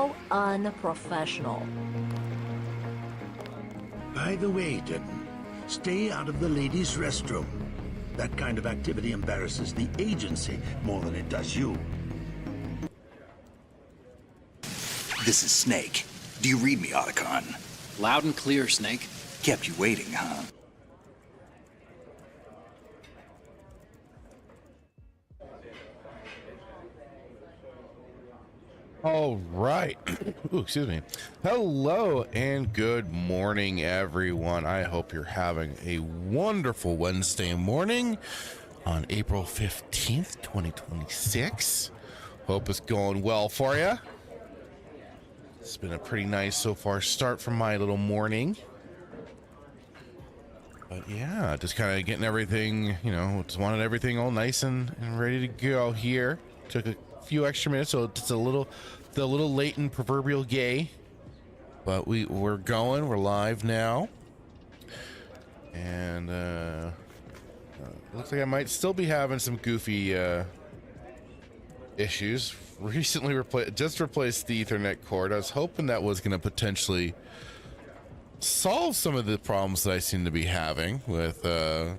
How unprofessional. By the way, Denton, stay out of the ladies' restroom. That kind of activity embarrasses the agency more than it does you. This is Snake. Do you read me, Otacon? Loud and clear, Snake. Kept you waiting, huh? All right. Ooh, excuse me. Hello and good morning, everyone. I hope you're having a wonderful Wednesday morning on April 15th, 2026. Hope it's going well for you. It's been a pretty nice so far start from my little morning. But yeah, just kind of getting everything, you know, just wanted everything all nice and ready to go here. Took a few extra minutes, so it's a little late and proverbial gay, but we're going, we're live now, and looks like I might still be having some goofy issues. Recently replaced the Ethernet cord. I was hoping that was going to potentially solve some of the problems that I seem to be having with the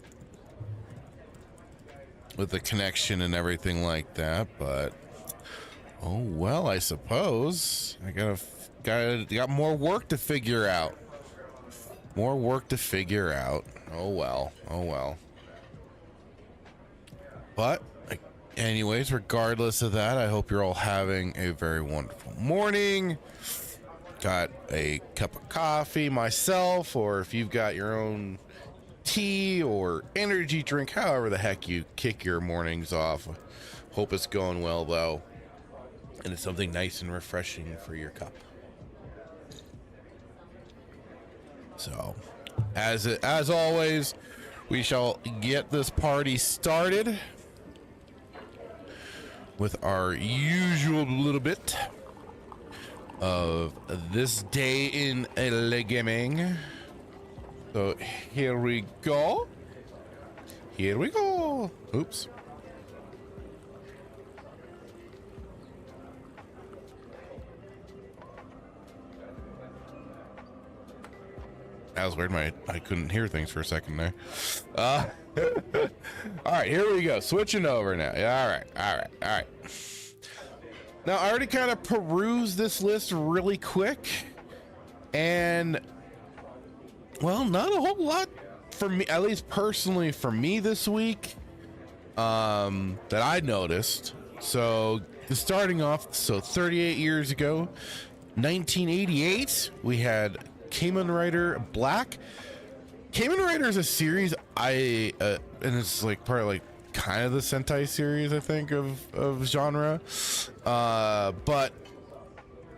connection and everything like that, but oh well, I suppose I got more work to figure out. More work to figure out. Oh well. Oh well. But anyways, regardless of that, I hope you're all having a very wonderful morning. Got a cup of coffee myself, or if you've got your own tea or energy drink, however the heck you kick your mornings off. Hope it's going well though, and it's something nice and refreshing for your cup. So as always, we shall get this party started with our usual little bit of this day in the gaming. So here we go. Here we go. Oops. That was weird. I couldn't hear things for a second there. All right, here we go. Switching over now. Yeah, all right. Now, I already kind of perused this list really quick, and well, not a whole lot for me, at least personally for me this week, that I noticed. So starting off, 38 years ago, 1988, we had Kamen Rider Black. Kamen Rider is a series and it's like part of like kind of the Sentai series, I think, of genre, but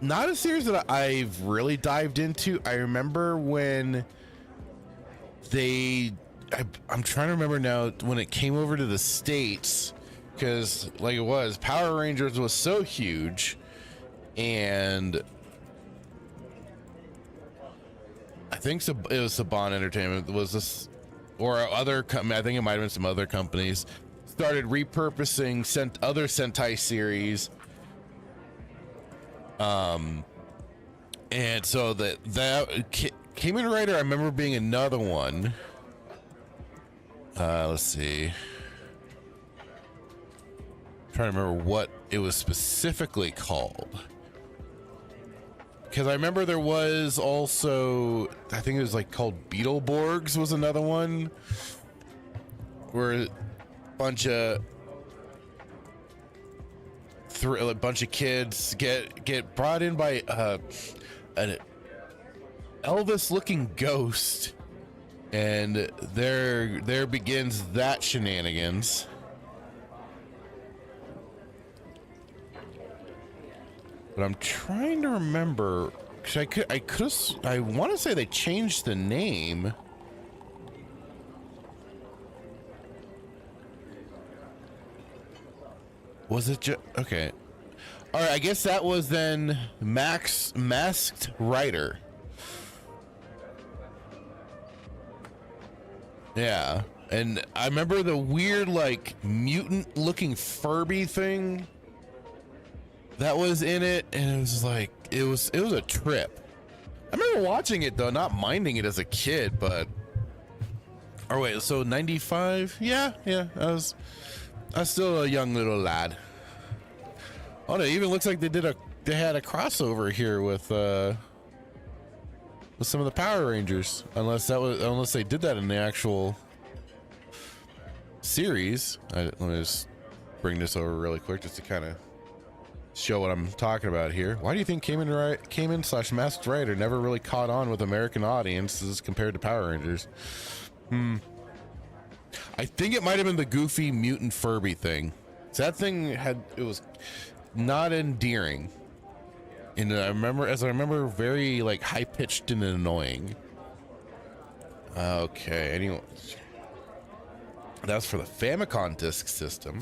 not a series that I've really dived into. I remember when I'm trying to remember now when it came over to the States, because like it was Power Rangers was so huge, and I think it was Saban Entertainment was this, or other company, I think it might have been some other companies, started repurposing other Sentai series, and so that Kamen Rider, I remember being another one. Let's see, I'm trying to remember what it was specifically called, because I remember there was also, I think it was like called Beetleborgs was another one, where a bunch of kids get brought in by an Elvis looking ghost, and there begins that shenanigans. But I'm trying to remember, because I want to say they changed the name. Was it just okay? All right, I guess that was then Masked Rider. Yeah, and I remember the weird like mutant looking Furby thing that was in it, and it was like it was a trip. I remember watching it though, not minding it as a kid, but oh wait, so 95? Yeah, I was still a young little lad. Oh, no, it even looks like they had a crossover here with some of the Power Rangers, unless they did that in the actual series. Let me just bring this over really quick just to kind of show what I'm talking about here. Why do you think Cayman / Masked Rider never really caught on with American audiences compared to Power Rangers? I think it might have been the goofy mutant Furby thing. So that thing it was not endearing. And I remember very like high pitched and annoying. Okay, anyway. That's for the Famicom Disk System.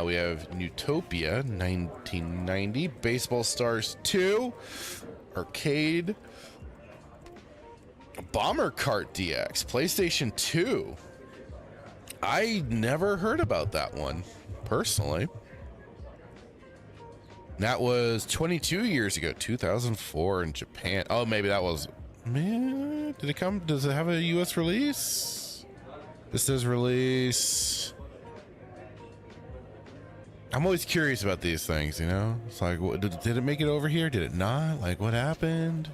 We have Newtopia 1990, Baseball Stars 2, Arcade, Bomber Kart DX, PlayStation 2. I never heard about that one, personally. That was 22 years ago, 2004 in Japan. Oh, maybe that was... Man, did it come? Does it have a US release? This says release. I'm always curious about these things, you know? It's like, did it make it over here? Did it not? Like, what happened?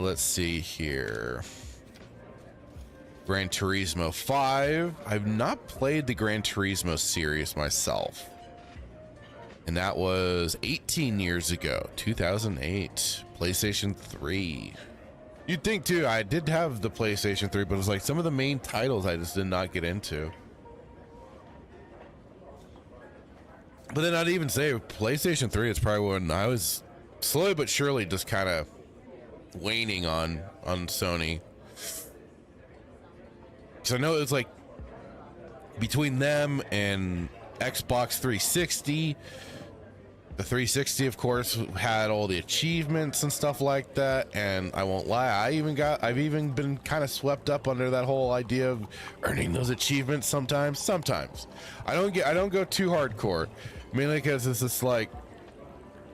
Let's see here. Gran Turismo 5. I've not played the Gran Turismo series myself. And that was 18 years ago, 2008, PlayStation 3. You'd think too, I did have the PlayStation 3, but it was like some of the main titles I just did not get into. But then I'd even say PlayStation 3 is probably when I was slowly but surely just kind of waning on Sony. So I know it was like between them and Xbox 360. The 360, of course, had all the achievements and stuff like that, and I won't lie, I've even been kind of swept up under that whole idea of earning those achievements sometimes. I don't go too hardcore, mainly because it's just like,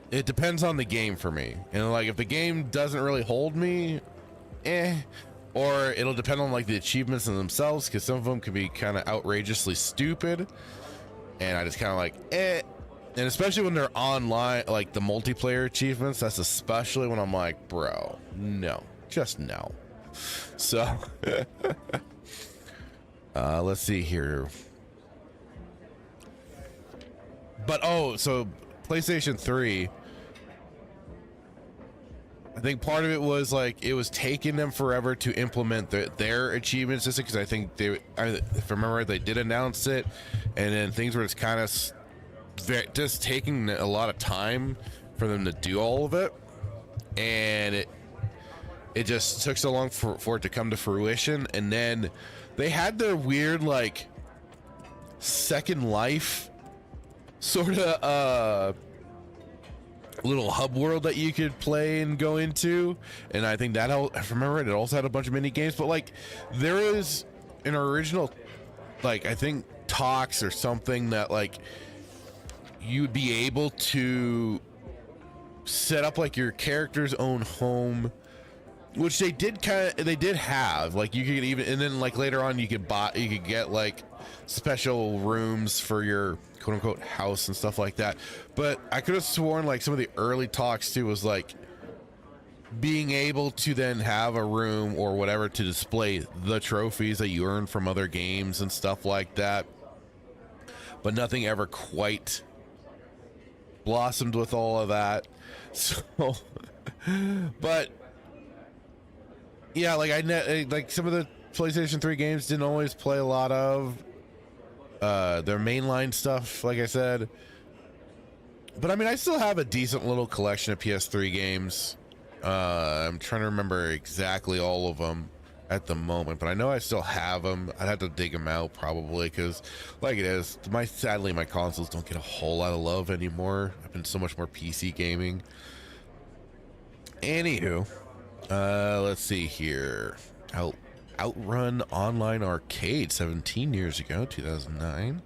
it depends on the game for me. And like, if the game doesn't really hold me, or it'll depend on like the achievements in themselves, because some of them can be kind of outrageously stupid, and I just kind of like, And especially when they're online, like the multiplayer achievements, that's especially when I'm like, bro, no, just no. So, let's see here. But, so PlayStation 3, I think part of it was like, it was taking them forever to implement their achievement system, because I think if I remember, they did announce it, and then things were just kind of just taking a lot of time for them to do all of it, and it just took so long for it to come to fruition. And then they had their weird like Second Life sort of little hub world that you could play and go into, and I think that, if I remember it also had a bunch of mini games. But like, there is an original, like, I think talks or something that like you'd be able to set up like your character's own home, which they did have. Like, you could even, and then like later on you could get like special rooms for your quote unquote house and stuff like that. But I could have sworn like some of the early talks too was like being able to then have a room or whatever to display the trophies that you earn from other games and stuff like that. But nothing ever quite blossomed with all of that. So but yeah, like like some of the PlayStation 3 games didn't always play a lot of their mainline stuff, like I said. But I mean, I still have a decent little collection of PS3 games. I'm trying to remember exactly all of them at the moment, but I know I still have them. I'd have to dig them out probably, because like it is, sadly my consoles don't get a whole lot of love anymore. I've been so much more PC gaming. Anywho, let's see here. Outrun Online Arcade, 17 years ago, 2009.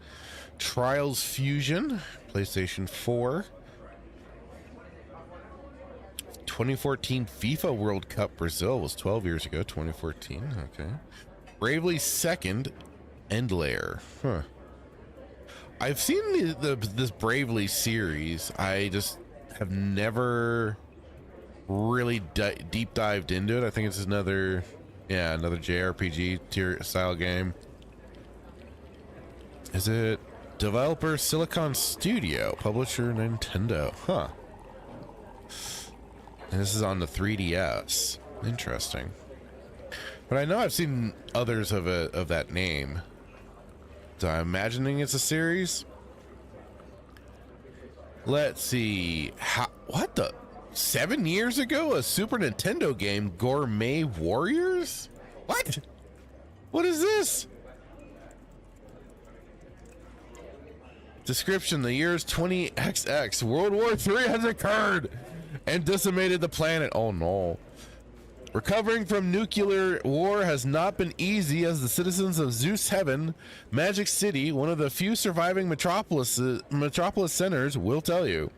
Trials Fusion, PlayStation 4. 2014 FIFA World Cup Brazil was 12 years ago, 2014. Okay. Bravely Second, End Layer. Huh. I've seen this Bravely series. I just have never really deep dived into it. I think it's another JRPG tier style game. Is it developer Silicon Studio, publisher Nintendo? Huh. And this is on the 3DS. Interesting. But I know I've seen others of that name. So I'm imagining it's a series. Let's see. What the? 7 years ago, a Super Nintendo game, Gourmet Warriors? What? What is this? Description: the years 20XX, World War III has occurred and decimated the planet. Oh no. Recovering from nuclear war has not been easy, as the citizens of Zeus Heaven, Magic City, one of the few surviving metropolis centers, will tell you.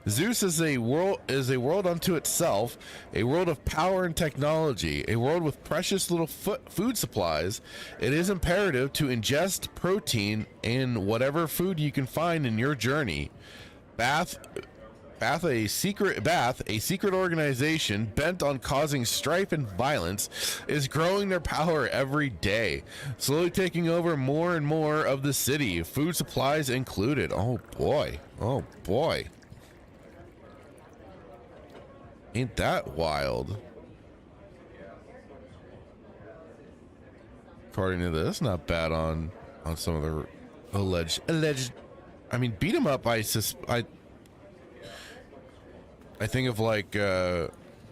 Zeus is a world unto itself, a world of power and technology, a world with precious little food supplies. It is imperative to ingest protein in whatever food you can find in your journey. A secret organization bent on causing strife and violence, is growing their power every day, slowly taking over more and more of the city, food supplies included. Oh boy. Oh boy. Ain't that wild? According to this, not bad on some of the alleged. I mean, beat 'em up. I think of like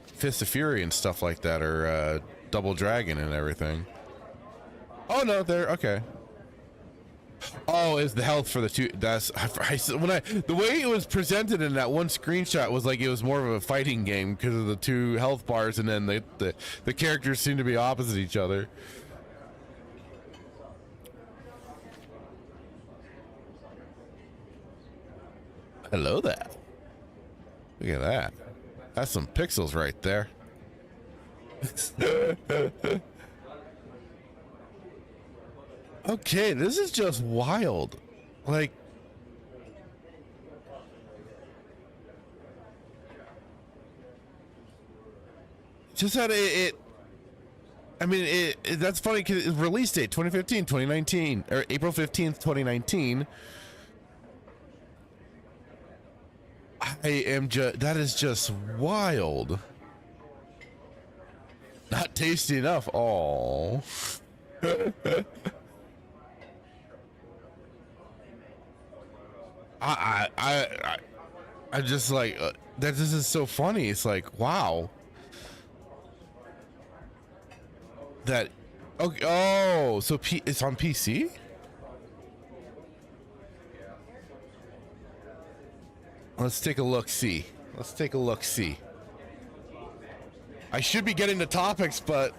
Fist of Fury and stuff like that, or Double Dragon and everything. Oh no, they're okay. Oh, is the health for the two? That's the way it was presented in that one screenshot was like it was more of a fighting game because of the two health bars, and then the characters seem to be opposite each other. Hello there. Look at that. That's some pixels right there. Okay, this is just wild. Like, just had it. I mean, that's funny because release date 2015, 2019, or April 15th, 2019. That is just wild. Not tasty enough. Oh. I just like that. This is so funny. It's like, wow. That. Okay. Oh, so it's on PC? Let's take a look. See. Let's take a look. See. I should be getting the topics, but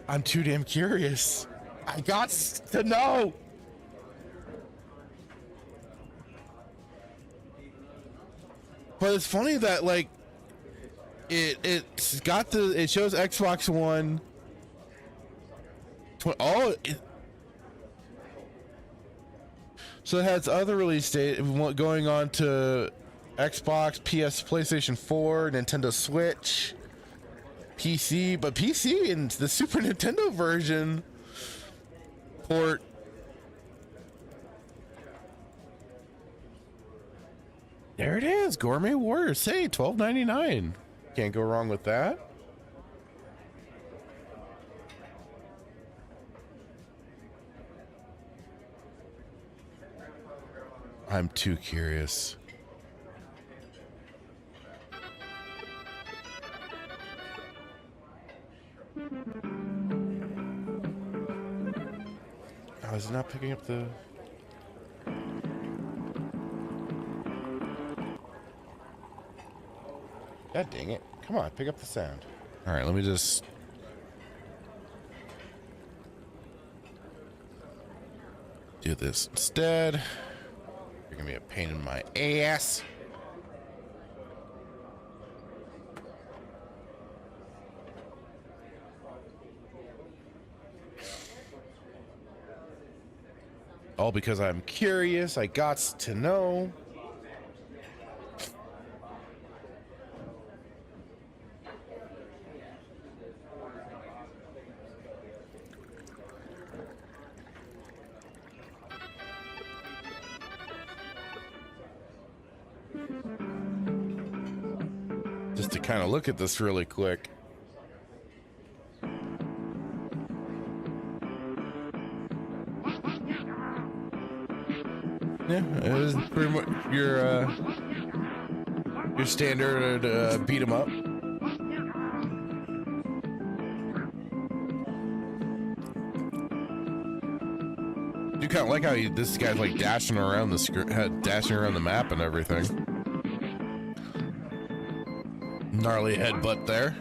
I'm too damn curious. I got to know. But it's funny that like it shows Xbox One. So it has other release date going on to Xbox, PlayStation 4, Nintendo Switch, PC, but PC and the Super Nintendo version port. There it is, Gourmet Warriors. Say $12.99. Can't go wrong with that. I'm too curious. Oh, is it not picking up the... God dang it. Come on, pick up the sound. All right, let me just do this instead. You're gonna be a pain in my ass. All because I'm curious. I got to know. Just to kind of look at this really quick. Yeah, it is pretty much your standard beat 'em up. You kind of like how this guy's like dashing around the dashing around the map and everything. Gnarly headbutt there.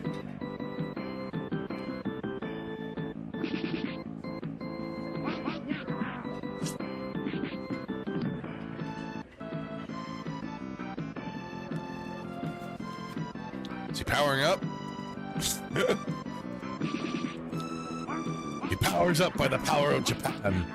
Is he powering up? He powers up by the power of Japan.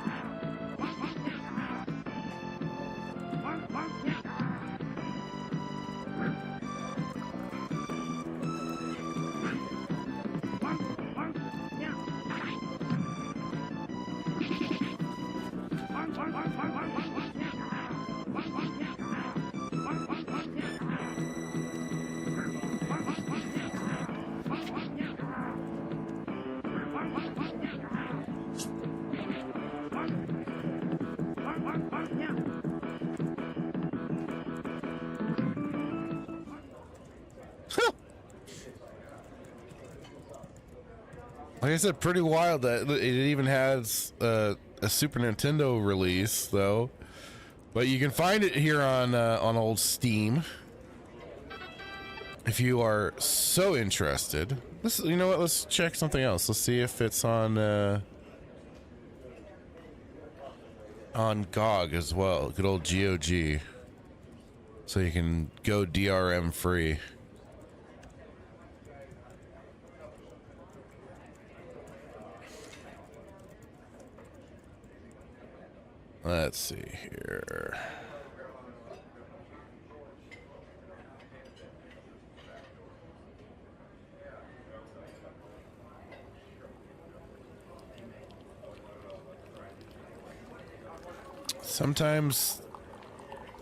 Like I said, pretty wild that it even has a Super Nintendo release, though. But you can find it here on old Steam if you are so interested. You know what? Let's check something else. Let's see if it's on GOG as well. Good old GOG. So you can go DRM free. Let's see here. Sometimes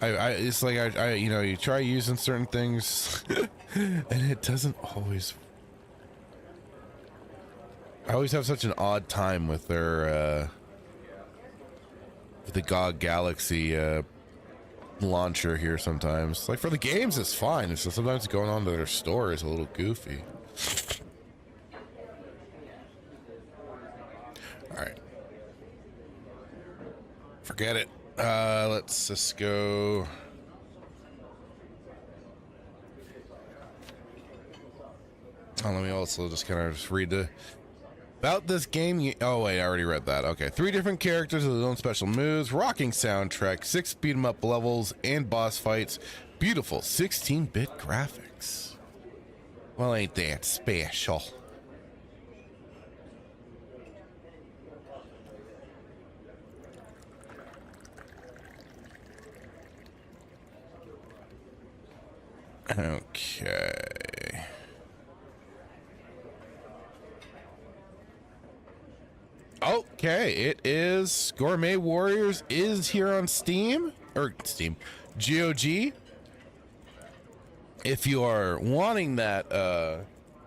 it's like I you know, you try using certain things and it doesn't always. I always have such an odd time with their the GOG Galaxy launcher here sometimes. Like for the games it's fine. It's just sometimes going on to their store is a little goofy. Alright. Forget it. Let's just go. Oh, let me also just kind of just read about this game. Oh wait, I already read that. Okay, 3 different characters with their own special moves, rocking soundtrack, 6 beat 'em up levels and boss fights, beautiful 16-bit graphics. Well, ain't that special? Okay. Okay, it is Gourmet Warriors is here on Steam GOG. If you are wanting that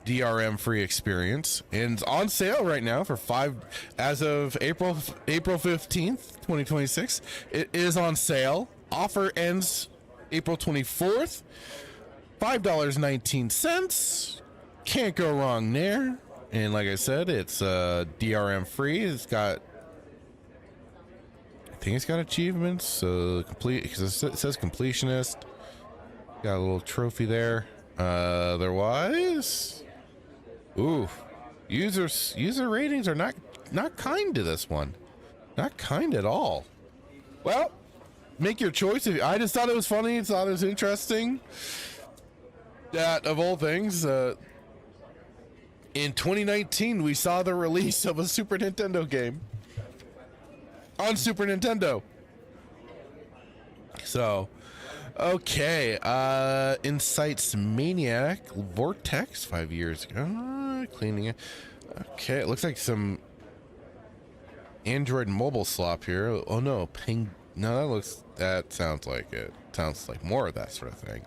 DRM free experience, and it's on sale right now for as of April 15th, 2026. It is on sale. Offer ends April 24th. $5.19. Can't go wrong there. And like I said, it's DRM free. It's got, I think it's got achievements. Complete, because it says completionist. Got a little trophy there. Otherwise, ooh, user ratings are not kind to this one. Not kind at all. Well, make your choice. I just thought it was funny. Thought it was interesting. That of all things, in 2019, we saw the release of a Super Nintendo game on Super Nintendo. So, okay, Insights Maniac Vortex 5 years ago, cleaning it. Okay, it looks like some Android mobile slop here. Oh no, no, that sounds like it. Sounds like more of that sort of thing.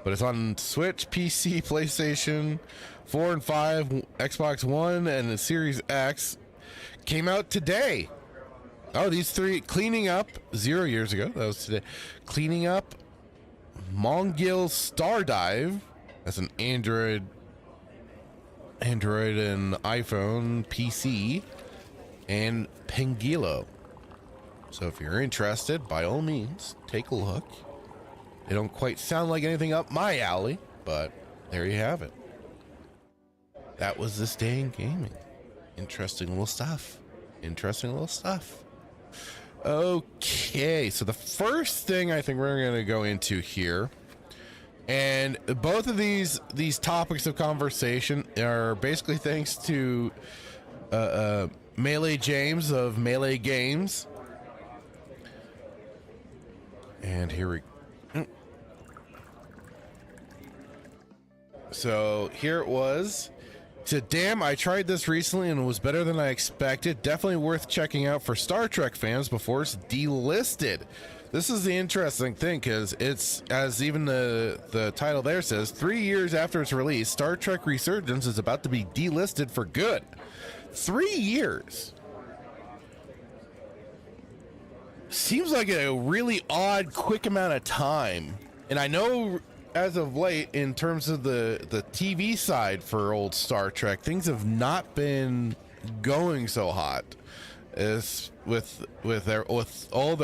But it's on Switch, PC, PlayStation 4 and 5, Xbox One, and the Series X. Came out today. Oh, these three. Cleaning Up, 0 years ago. That was today. Cleaning Up, Mongil Stardive. That's an Android and iPhone, PC, and Pengilo. So if you're interested, by all means, take a look. They don't quite sound like anything up my alley, but there you have it. That was this day in gaming. Interesting little stuff. Okay, so the first thing I think we're going to go into here, and both of these topics of conversation are basically thanks to Melee James of Melee Games. And here we go. So here it was. He said, damn, I tried this recently and it was better than I expected. Definitely worth checking out for Star Trek fans before it's delisted. This is the interesting thing, because it's, as even the title there says, 3 years after its release, Star Trek Resurgence is about to be delisted for good. 3 years. Seems like a really odd, quick amount of time. And I know as of late, in terms of the TV side for old Star Trek, things have not been going so hot as with all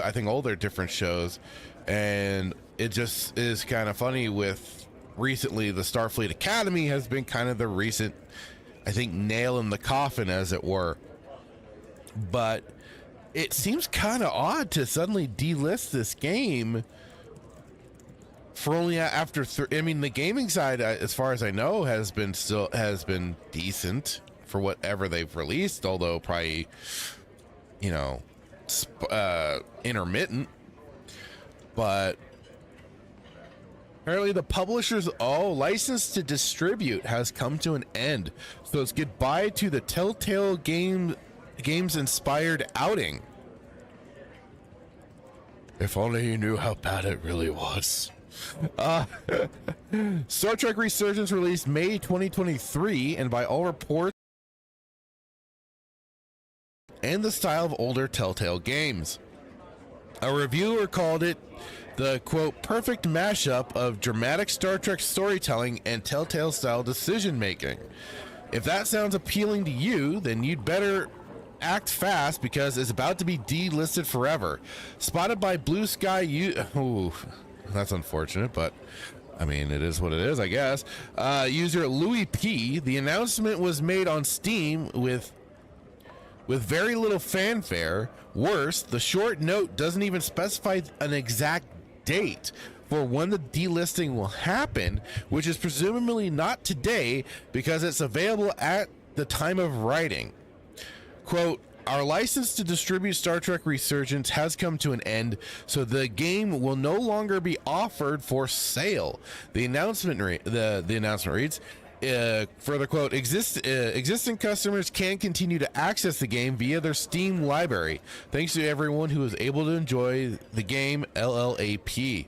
their different shows. And it just is kind of funny with recently the Starfleet Academy has been kind of the recent, I think, nail in the coffin, as it were. But it seems kind of odd to suddenly delist this game for only after I mean, the gaming side, as far as I know, has been decent for whatever they've released, although probably, you know, intermittent. But apparently the publisher's license to distribute has come to an end, so it's goodbye to the Telltale games inspired outing. If only you knew how bad it really was. Star Trek Resurgence released May 2023, and by all reports, and the style of older Telltale games. A reviewer called it the, quote, perfect mashup of dramatic Star Trek storytelling and Telltale style decision making. If that sounds appealing to you, then you'd better act fast, because it's about to be delisted forever. Spotted by Blue Sky that's unfortunate, but I mean, it is what it is, I guess. User Louis P. The announcement was made on Steam with very little fanfare. Worse, the short note doesn't even specify an exact date for when the delisting will happen, which is presumably not today, because it's available at the time of writing. Quote, our license to distribute Star Trek Resurgence has come to an end, so the game will no longer be offered for sale. The announcement reads, further quote, existing customers can continue to access the game via their Steam library. Thanks to everyone who was able to enjoy the game, LLAP.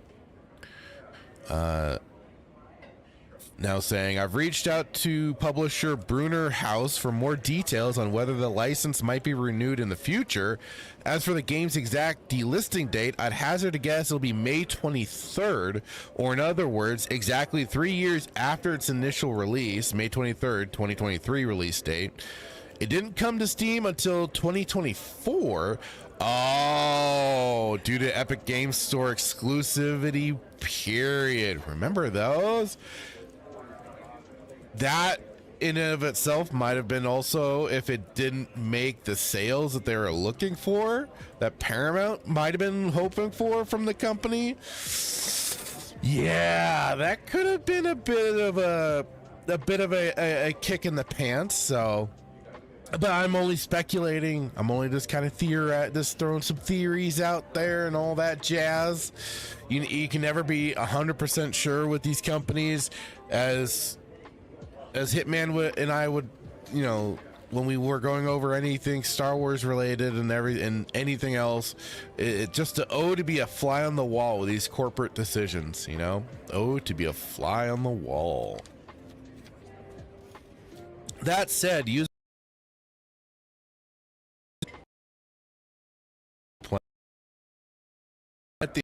Now saying, I've reached out to publisher Brunner House for more details on whether the license might be renewed in the future. As for the game's exact delisting date, I'd hazard a guess it'll be May 23rd, or in other words, exactly 3 years after its initial release, May 23rd, 2023 release date. It didn't come to Steam until 2024. Oh, due to Epic Games Store exclusivity period. Remember those? That in and of itself might have been also, if it didn't make the sales that they were looking for, that Paramount might have been hoping for from the company. Yeah, that could have been a bit of a kick in the pants. So, but I'm only speculating. I'm only just kind of just throwing some theories out there and all that jazz. You can never be 100% sure with these companies, as Hitman and I would, you know, when we were going over anything Star Wars related and anything else, it just to be a fly on the wall with these corporate decisions, you know, to be a fly on the wall. That said, use at the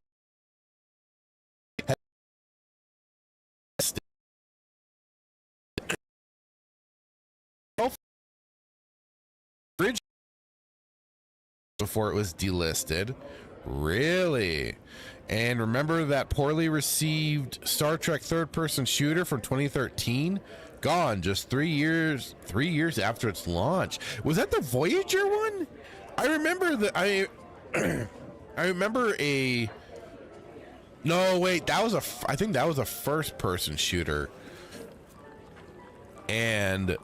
bridge before it was delisted. Really? And remember that poorly received Star Trek third-person shooter from 2013? Gone just 3 years after its launch. Was that the Voyager one? I remember that I remember a no wait, that was I think that was a first-person shooter. And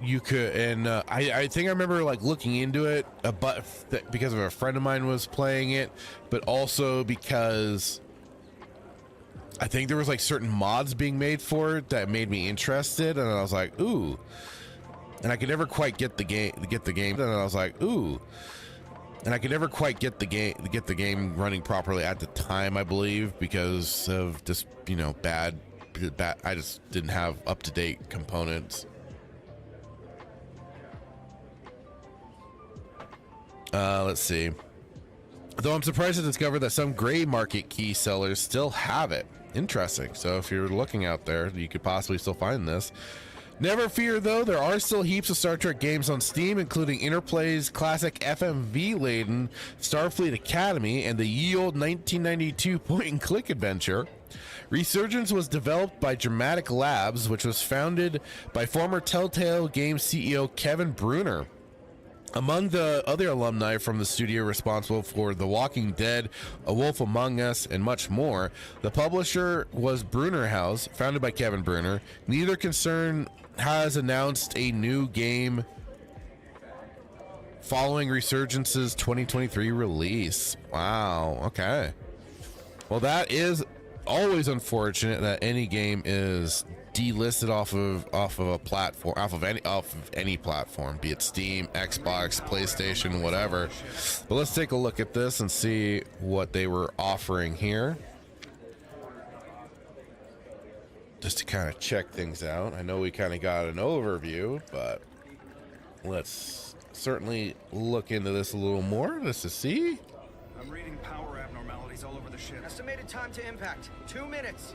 you could, and I think I remember like looking into it, but because of a friend of mine was playing it, but also because I think there was like certain mods being made for it that made me interested, and I was like, ooh, and I could never quite get the game, and I was like, ooh, and I could never quite get the game running properly at the time, I believe, because of just, you know, bad, I just didn't have up-to-date components. Let's see. Though I'm surprised to discover that some gray market key sellers still have it. Interesting. So if you're looking out there, you could possibly still find this. Never fear, though, there are still heaps of Star Trek games on Steam, including Interplay's classic FMV-laden Starfleet Academy and the ye old 1992 point-and-click adventure. Resurgence was developed by Dramatic Labs, which was founded by former Telltale Games CEO Kevin Bruner. Among the other alumni from the studio responsible for The Walking Dead, A Wolf Among Us, and much more, the publisher was Bruner House, founded by Kevin Bruner. Neither concern has announced a new game following Resurgence's 2023 release. Wow, okay. Well, that is always unfortunate that any game is delisted off of a platform, off of any platform, be it Steam, Xbox, PlayStation, whatever. But let's take a look at this and see what they were offering here, just to kind of check things out. I know we kind of got an overview, but let's certainly look into this a little more just to see. I'm reading power abnormalities all over the ship. Estimated time to impact, 2 minutes.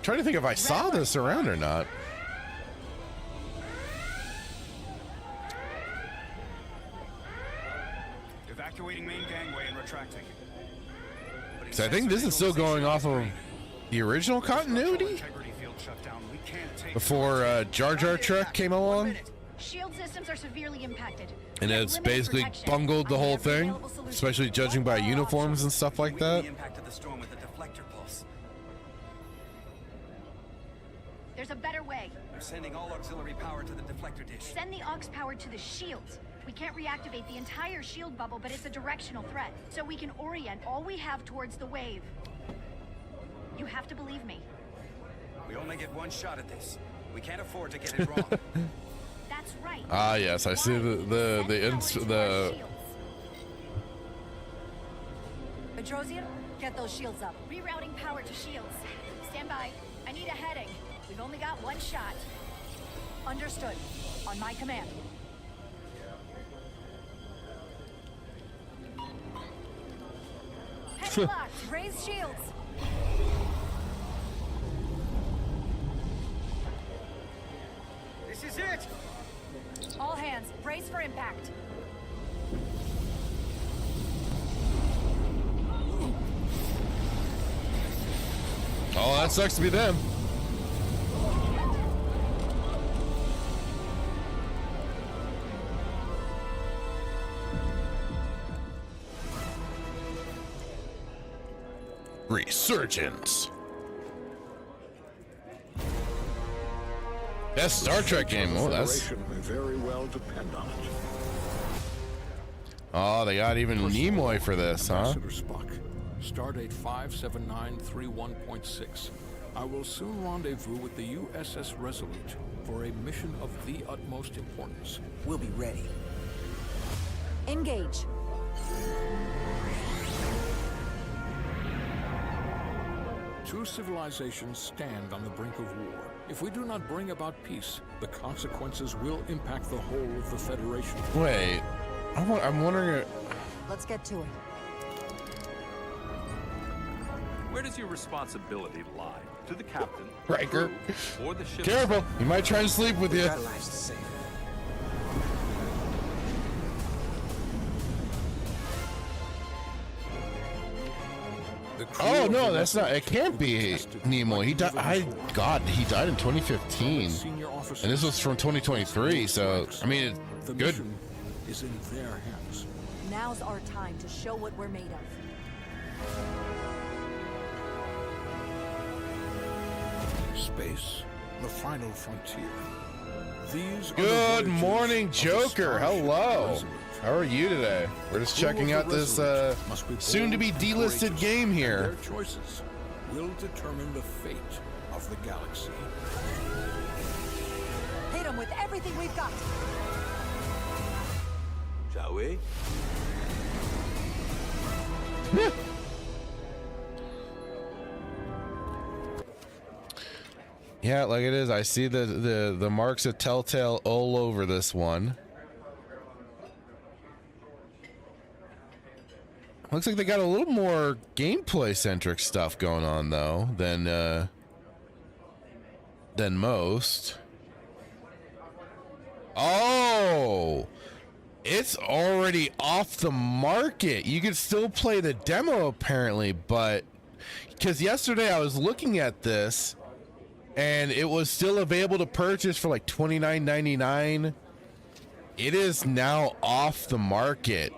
Trying to think if I saw this around or not. Evacuating main gangway and retracting. So I think this is still going off of the original continuity before Jar Jar Trek came along. Shield systems are severely impacted. And it's basically bungled the whole thing, especially judging by uniforms and stuff like that. There's a better way. They're sending all auxiliary power to the deflector dish. Send the aux power to the shields. We can't reactivate the entire shield bubble, but it's a directional threat, so we can orient all we have towards the wave. You have to believe me. We only get one shot at this. We can't afford to get it wrong. That's right. Ah, yes, I see the Petrosian, get those shields up. Rerouting power to shields. Stand by. I need a heading. We've only got one shot. Understood. On my command. Heading locked. Raise shields. This is it! All hands, brace for impact. Oh, that sucks to be them. Resurgence. Best Star Trek game. Oh, that's. May very well depend on it. Oh, they got even Nimoy for this, huh? Ambassador Spock, Stardate 57931.6. I will soon rendezvous with the USS Resolute for a mission of the utmost importance. We'll be ready. Engage. Two civilizations stand on the brink of war. If we do not bring about peace, the consequences will impact the whole of the Federation. Wait, I'm wondering. Let's get to it. Where does your responsibility lie? To the captain, Riker. crew, or the ship? Careful, he might try to sleep with you. Got lives to save. Oh no, that's not. It can't be Nimoy. He died. God, he died in 2015, and this was from 2023. So I mean, it's The good. mission is in their hands. Now's our time to show what we're made of. Space, the final frontier. These are the Good voyages morning, of the Joker. Starship Hello. Resolute. How are you today? We're just checking out this soon-to-be delisted game here. Their choices will determine the fate of the galaxy. Hit them with everything we've got. Shall we? Yeah, like it is. I see the marks of Telltale all over this one. Looks like they got a little more gameplay centric stuff going on though than most. Oh, it's already off the market. You can still play the demo apparently, but because yesterday I was looking at this and it was still available to purchase for like $29.99. It is now off the market.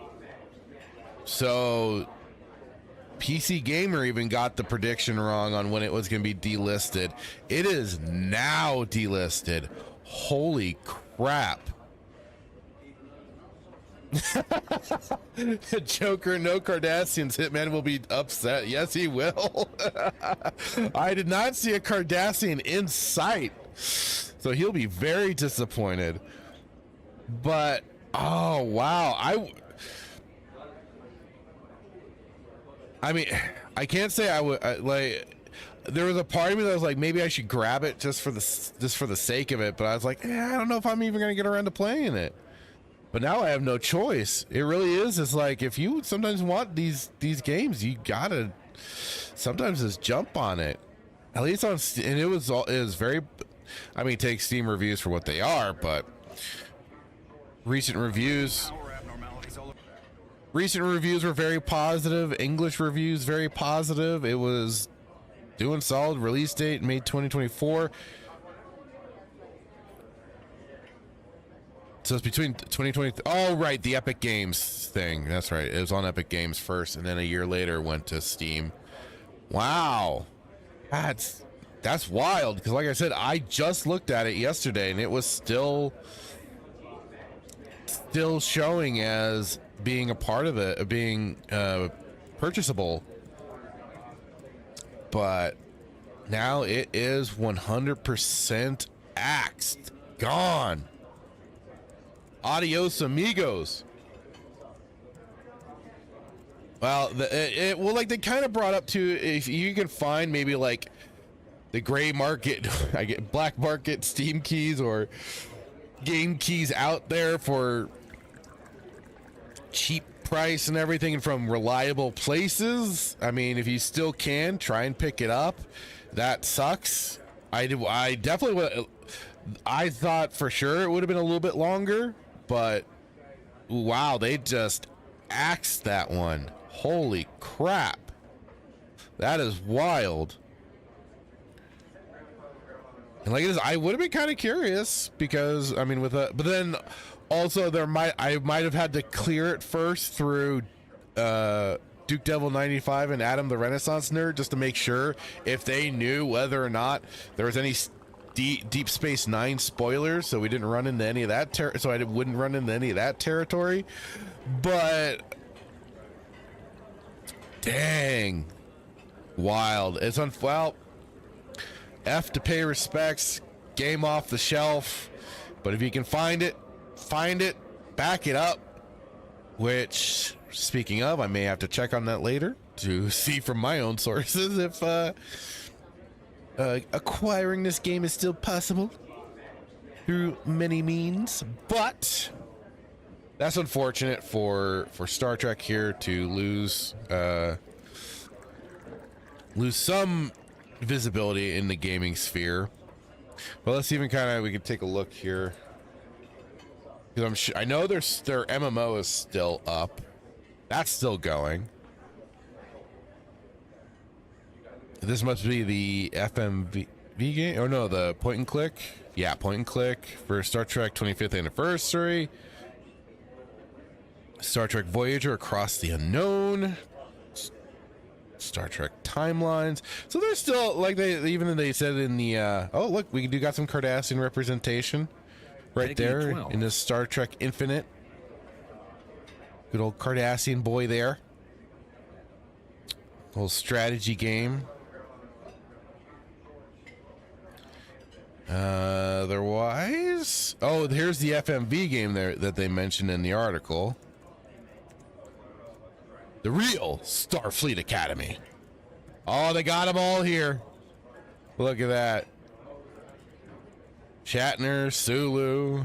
So PC Gamer even got the prediction wrong on when it was going to be delisted. It is now delisted. Holy crap. Joker, no Cardassians. Hitman will be upset. Yes, he will. I did not see a Cardassian in sight, so he'll be very disappointed. But oh wow, I mean, I can't say I would like. There was a part of me that was like, maybe I should grab it just for the sake of it. But I was like, I don't know if I'm even gonna get around to playing it. But now I have no choice. It really is. It's like if you sometimes want these games, you gotta sometimes just jump on it. At least on and it was very. I mean, take Steam reviews for what they are, but recent reviews. Recent reviews were very positive. English reviews very positive. It was doing solid. Release date May 2024. So it's between 2020. Oh, right, the Epic Games thing. That's right. It was on Epic Games first, and then a year later went to Steam. Wow, that's wild. Because like I said, I just looked at it yesterday, and it was still showing as being a part of it, being purchasable. But now it is 100% axed, gone. Adios, amigos. Well, well, like they kind of brought up to if you can find maybe like the gray market, I get black market Steam keys or game keys out there for cheap price and everything from reliable places. I mean, if you still can, try and pick it up. That sucks. I definitely would. I thought for sure it would have been a little bit longer, but wow, they just axed that one. Holy crap. That is wild. And like it is, I would have been kind of curious because I mean but then also I might have had to clear it first through Duke Devil 95 and Adam the Renaissance Nerd just to make sure if they knew whether or not there was any Deep Space Nine spoilers, so we didn't run into any of that. So I wouldn't run into any of that territory. But dang, wild! It's on. Well, F to pay respects. Game off the shelf. But if you can find it, back it up. Which, speaking of, I may have to check on that later to see from my own sources if acquiring this game is still possible through many means. But that's unfortunate for Star Trek here to lose some visibility in the gaming sphere. Well, let's even we can take a look here. Because I know their MMO is still up. That's still going. This must be the FMV game. Oh no, the point and click. Yeah, point and click for Star Trek 25th anniversary. Star Trek Voyager Across the Unknown. Star Trek Timelines. So they're still like they said in the oh look, we got some Cardassian representation. Right there in this Star Trek Infinite. Good old Cardassian boy there. Little strategy game. Otherwise, oh, here's the FMV game there that they mentioned in the article. The real Starfleet Academy. Oh, they got them all here. Look at that. Shatner, Sulu.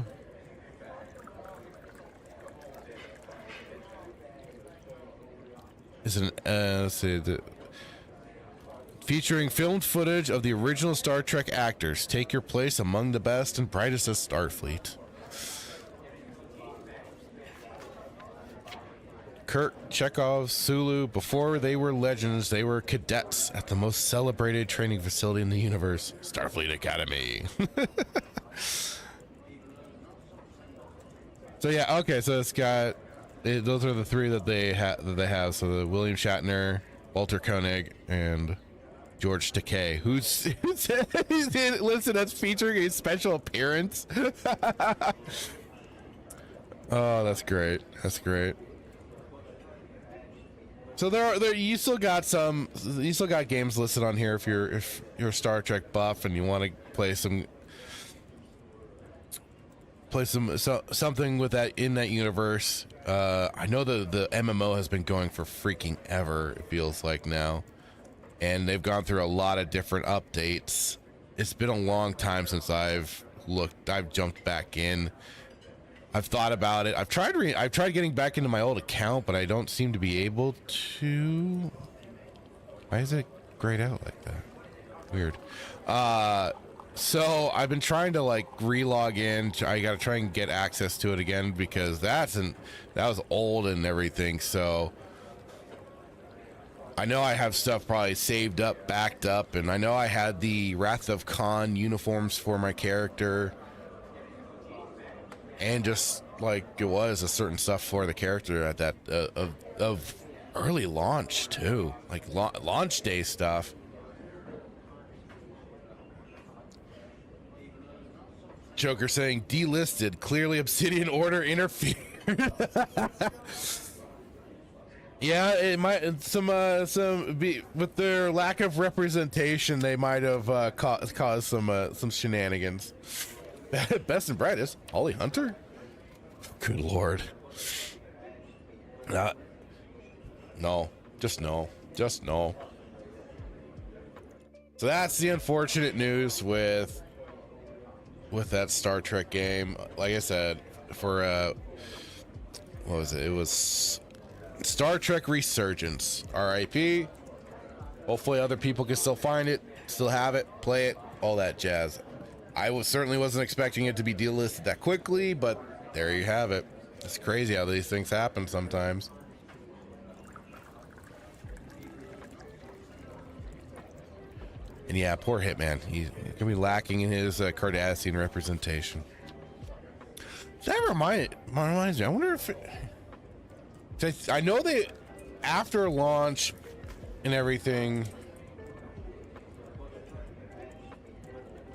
Is it let's see, featuring filmed footage of the original Star Trek actors. Take your place among the best and brightest of Starfleet. Kirk, Chekhov, Sulu, before they were legends, they were cadets at the most celebrated training facility in the universe, Starfleet Academy. So yeah, okay, so it's got those are the three that they have. So the William Shatner, Walter Koenig, and George Takei, who's listed as featuring a special appearance. Oh, that's great. That's great. So you still got games listed on here if you're a Star Trek buff and you want to play something with that in that universe. I know the MMO has been going for freaking ever, it feels like now, and they've gone through a lot of different updates. It's been a long time since I've jumped back in. I've thought about it. I've tried getting back into my old account, but I don't seem to be able to. Why is it grayed out like that? Weird. So I've been trying to re-log in. I got to try and get access to it again because that was old and everything. So I know I have stuff probably saved up, backed up, and I know I had the Wrath of Khan uniforms for my character. And just like it was a certain stuff for the character at that of early launch too, like launch day stuff. Joker saying delisted, clearly Obsidian Order interfered. Yeah, it might some be with their lack of representation, they might have caused some shenanigans. Best and brightest, Holly Hunter. Good lord. No, just no. So that's the unfortunate news with that Star Trek game. Like I said, for what was it? It was Star Trek Resurgence. RIP. Hopefully other people can still find it, still have it, play it, all that jazz. I certainly wasn't expecting it to be delisted that quickly, but there you have it. It's crazy how these things happen sometimes. And yeah, poor Hitman. He's gonna be lacking in his Cardassian representation. That reminds me. I wonder if I know after launch and everything,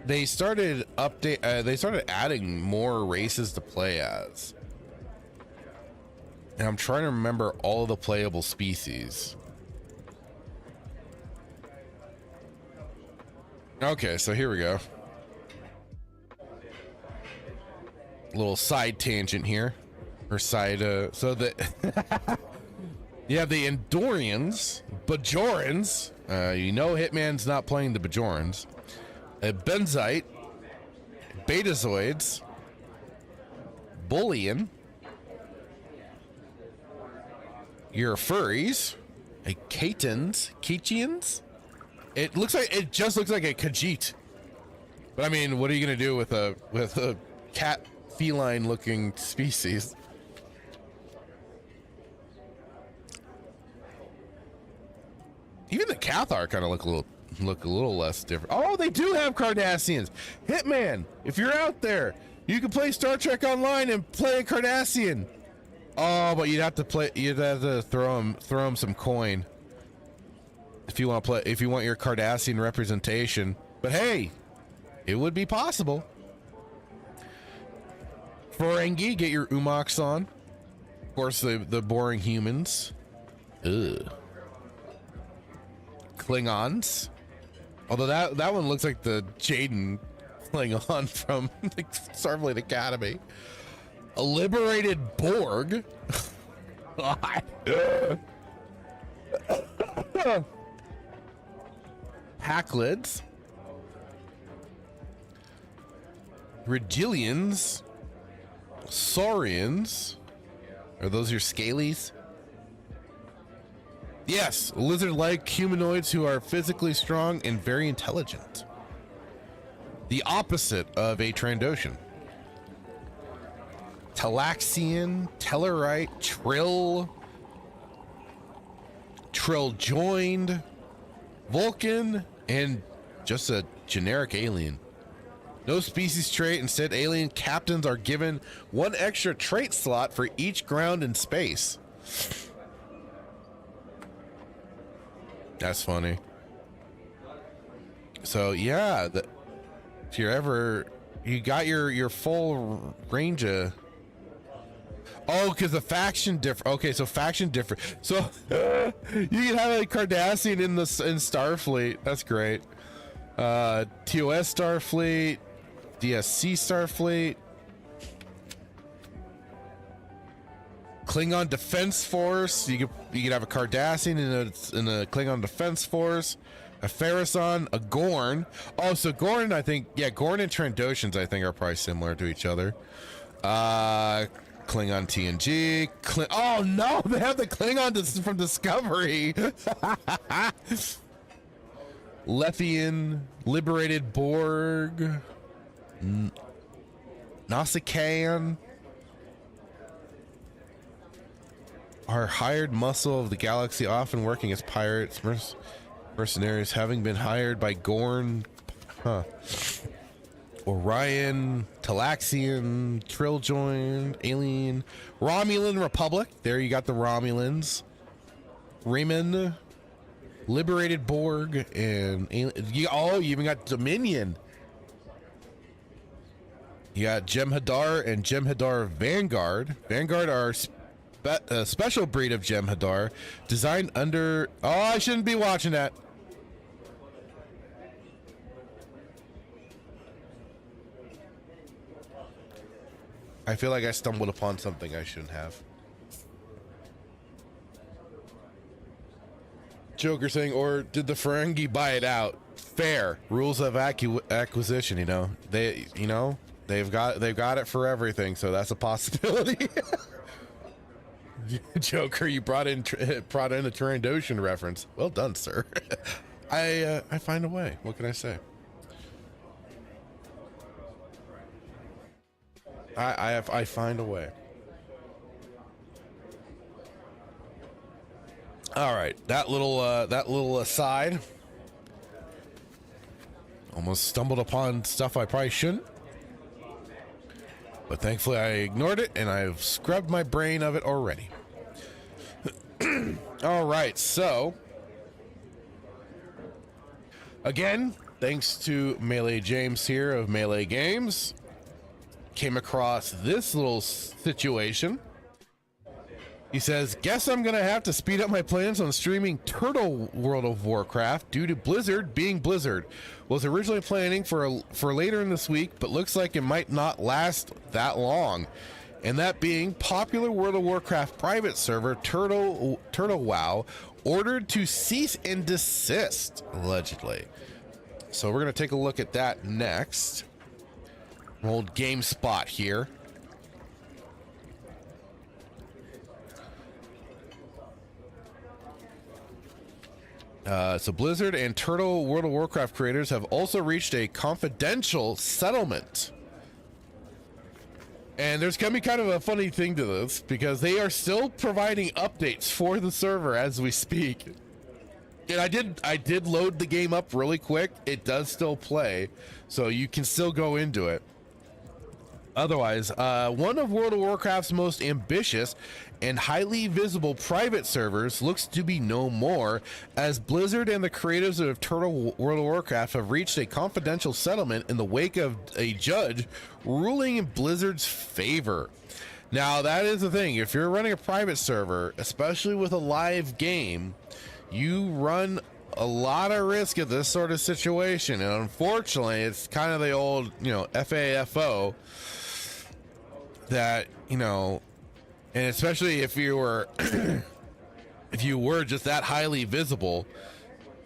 they started adding more races to play as. And I'm trying to remember all of the playable species. Okay, so here we go. Little side tangent here. Or side, so that... You have the Endorians, Bajorans. You know Hitman's not playing the Bajorans. Benzite, Betazoids, Bullion, your furries, Kachians. It just looks like a Khajiit. But I mean, what are you gonna do with a cat feline looking species? Even the Cathar kind of look a little less different. Oh, they do have Cardassians. Hitman, if you're out there, you can play Star Trek Online and play a Cardassian. Oh, but you'd have to throw him some coin if you want your Cardassian representation. But hey, it would be possible. Ferengi, get your Umox on. Of course, the boring humans. Ugh. Klingons. Although that one looks like the Jaden Klingon from Starfleet Academy. A liberated Borg. Hacklids. Regilians. Saurians. Are those your scalies? Yes, lizard-like humanoids who are physically strong and very intelligent. The opposite of a Trandoshan. Talaxian, Tellarite, Trill-joined, Vulcan, and just a generic alien. No species trait, instead alien captains are given one extra trait slot for each ground in space. That's funny. So yeah, if you're you got your full range of. Oh, because the faction different. Okay, so faction different. So you can have a Cardassian in Starfleet. That's great. TOS Starfleet, DSC Starfleet, Klingon Defense Force. You could have a Cardassian in a Klingon Defense Force, a Pharazon, a Gorn. Oh, so Gorn, I think, yeah, Gorn and Trandoshans, I think, are probably similar to each other. Klingon TNG. Oh no, they have the Klingon from Discovery. Lethian, liberated Borg, Nausicaan. Our hired muscle of the galaxy, often working as pirates, mercenaries, having been hired by Gorn, Orion, Talaxian, Trill-joined, Alien, Romulan Republic. There you got the Romulans. Raymond, liberated Borg, and you even got Dominion. You got Jem'Hadar and Jem'Hadar Vanguard. Vanguard are a special breed of Jem'Hadar designed under... Oh, I shouldn't be watching that. I feel like I stumbled upon something I shouldn't have. Joker saying, or did the Ferengi buy it out? Fair. Rules of acquisition, you know. They've got it for everything, so that's a possibility. Joker, you brought in a Trandoshan reference. Well done, sir. I find a way. What can I say? I find a way. All right, that little aside. Almost stumbled upon stuff I probably shouldn't, but thankfully I ignored it, and I've scrubbed my brain of it already. All right, so again, thanks to Melee James here of Melee Games, came across this little situation. He says, guess I'm gonna have to speed up my plans on streaming Turtle World of Warcraft due to Blizzard being Blizzard. Was originally planning for later in this week, but looks like it might not last that long. And that being popular World of Warcraft private server Turtle WoW ordered to cease and desist, allegedly. So we're gonna take a look at that next. Old GameSpot here. So Blizzard and Turtle World of Warcraft creators have also reached a confidential settlement. And there's gonna be kind of a funny thing to this because they are still providing updates for the server as we speak. And I did load the game up really quick. It does still play, so you can still go into it. Otherwise, one of World of Warcraft's most ambitious and highly visible private servers looks to be no more, as Blizzard and the creators of Turtle World of Warcraft have reached a confidential settlement in the wake of a judge ruling in Blizzard's favor. Now, that is the thing. If you're running a private server, especially with a live game, you run a lot of risk at this sort of situation. And unfortunately, it's kind of the old, FAFO that, and especially if you were if you were just that highly visible,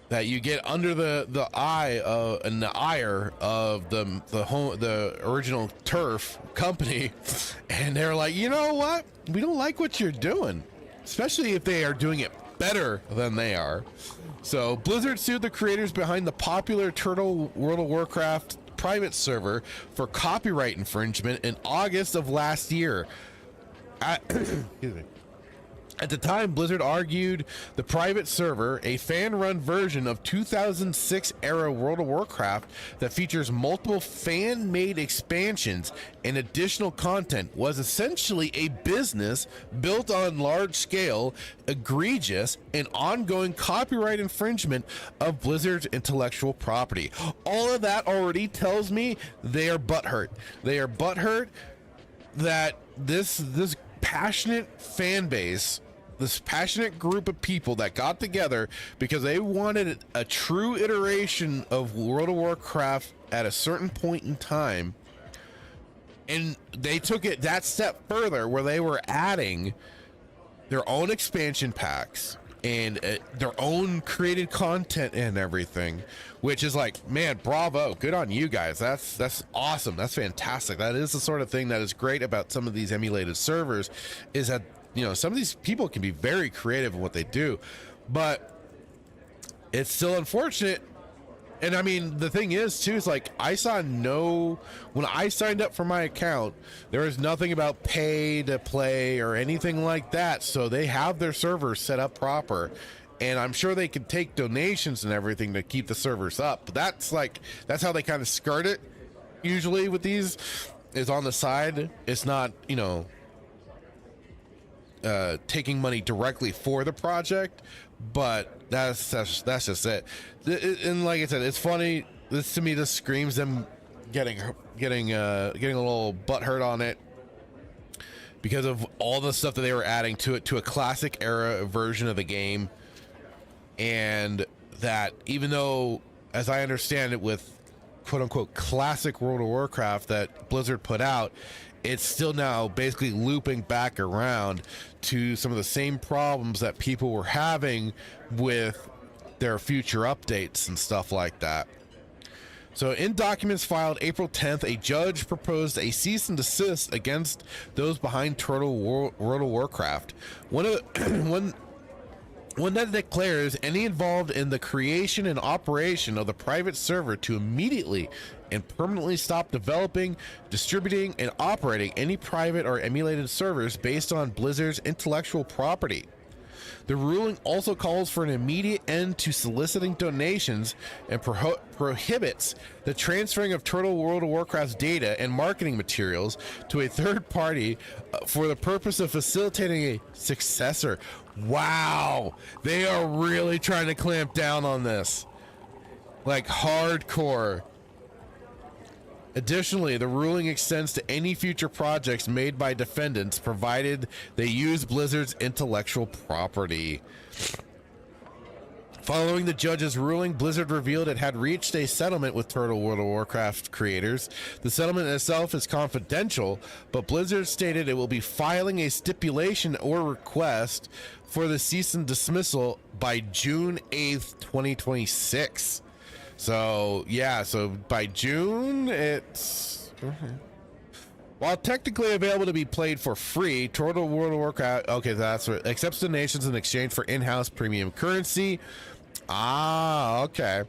that you get under the eye and the ire of the original turf company, and they're like, you know what, we don't like what you're doing, especially if they are doing it better than they are. So Blizzard sued the creators behind the popular Turtle World of Warcraft private server for copyright infringement in August of last year. Excuse me. At the time, Blizzard argued the private server, a fan-run version of 2006-era World of Warcraft that features multiple fan-made expansions and additional content, was essentially a business built on large-scale, egregious, and ongoing copyright infringement of Blizzard's intellectual property. All of that already tells me they are butthurt. They are butthurt that this passionate fan base, this passionate group of people that got together because they wanted a true iteration of World of Warcraft at a certain point in time, and they took it that step further where they were adding their own expansion packs and their own created content and everything, which is like, man, bravo, good on you guys. That's awesome. That's fantastic. That is the sort of thing that is great about some of these emulated servers, is that some of these people can be very creative in what they do, but it's still unfortunate. And I mean, the thing is too, is like, when I signed up for my account, there was nothing about pay to play or anything like that. So they have their servers set up proper, and I'm sure they can take donations and everything to keep the servers up. But that's how they kind of skirt it usually with these, is on the side. It's not, taking money directly for the project, but that's just it. And like I said, it's funny. This, to me, this screams them getting a little butthurt on it because of all the stuff that they were adding to it, to a classic era version of the game. And that, even though, as I understand it, with quote unquote classic World of Warcraft that Blizzard put out, it's still now basically looping back around to some of the same problems that people were having with their future updates and stuff like that. So in documents filed April 10th, a judge proposed a cease and desist against those behind Turtle World of Warcraft. One that declares any involved in the creation and operation of the private server to immediately and permanently stop developing, distributing, and operating any private or emulated servers based on Blizzard's intellectual property. The ruling also calls for an immediate end to soliciting donations and prohibits the transferring of Turtle World of Warcraft's data and marketing materials to a third party for the purpose of facilitating a successor. Wow, they are really trying to clamp down on this, like hardcore. Additionally, the ruling extends to any future projects made by defendants, provided they use Blizzard's intellectual property. Following the judge's ruling, Blizzard revealed it had reached a settlement with Turtle World of Warcraft creators. The settlement itself is confidential, but Blizzard stated it will be filing a stipulation or request for the cease and dismissal by June 8th, 2026. So, yeah, so by June, it's... While technically available to be played for free, Turtle World of Warcraft... Okay, that's right. Accepts donations in exchange for in-house premium currency. Ah, okay.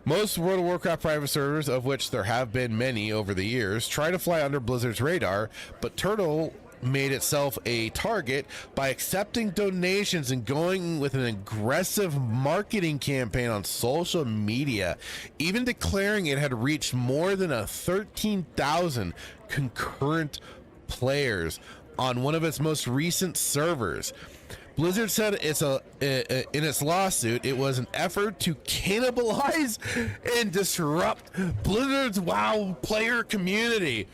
Most World of Warcraft private servers, of which there have been many over the years, try to fly under Blizzard's radar, but Turtle made itself a target by accepting donations and going with an aggressive marketing campaign on social media, even declaring it had reached more than 13,000 concurrent players on one of its most recent servers. Blizzard said in its lawsuit, it was an effort to cannibalize and disrupt Blizzard's WoW player community.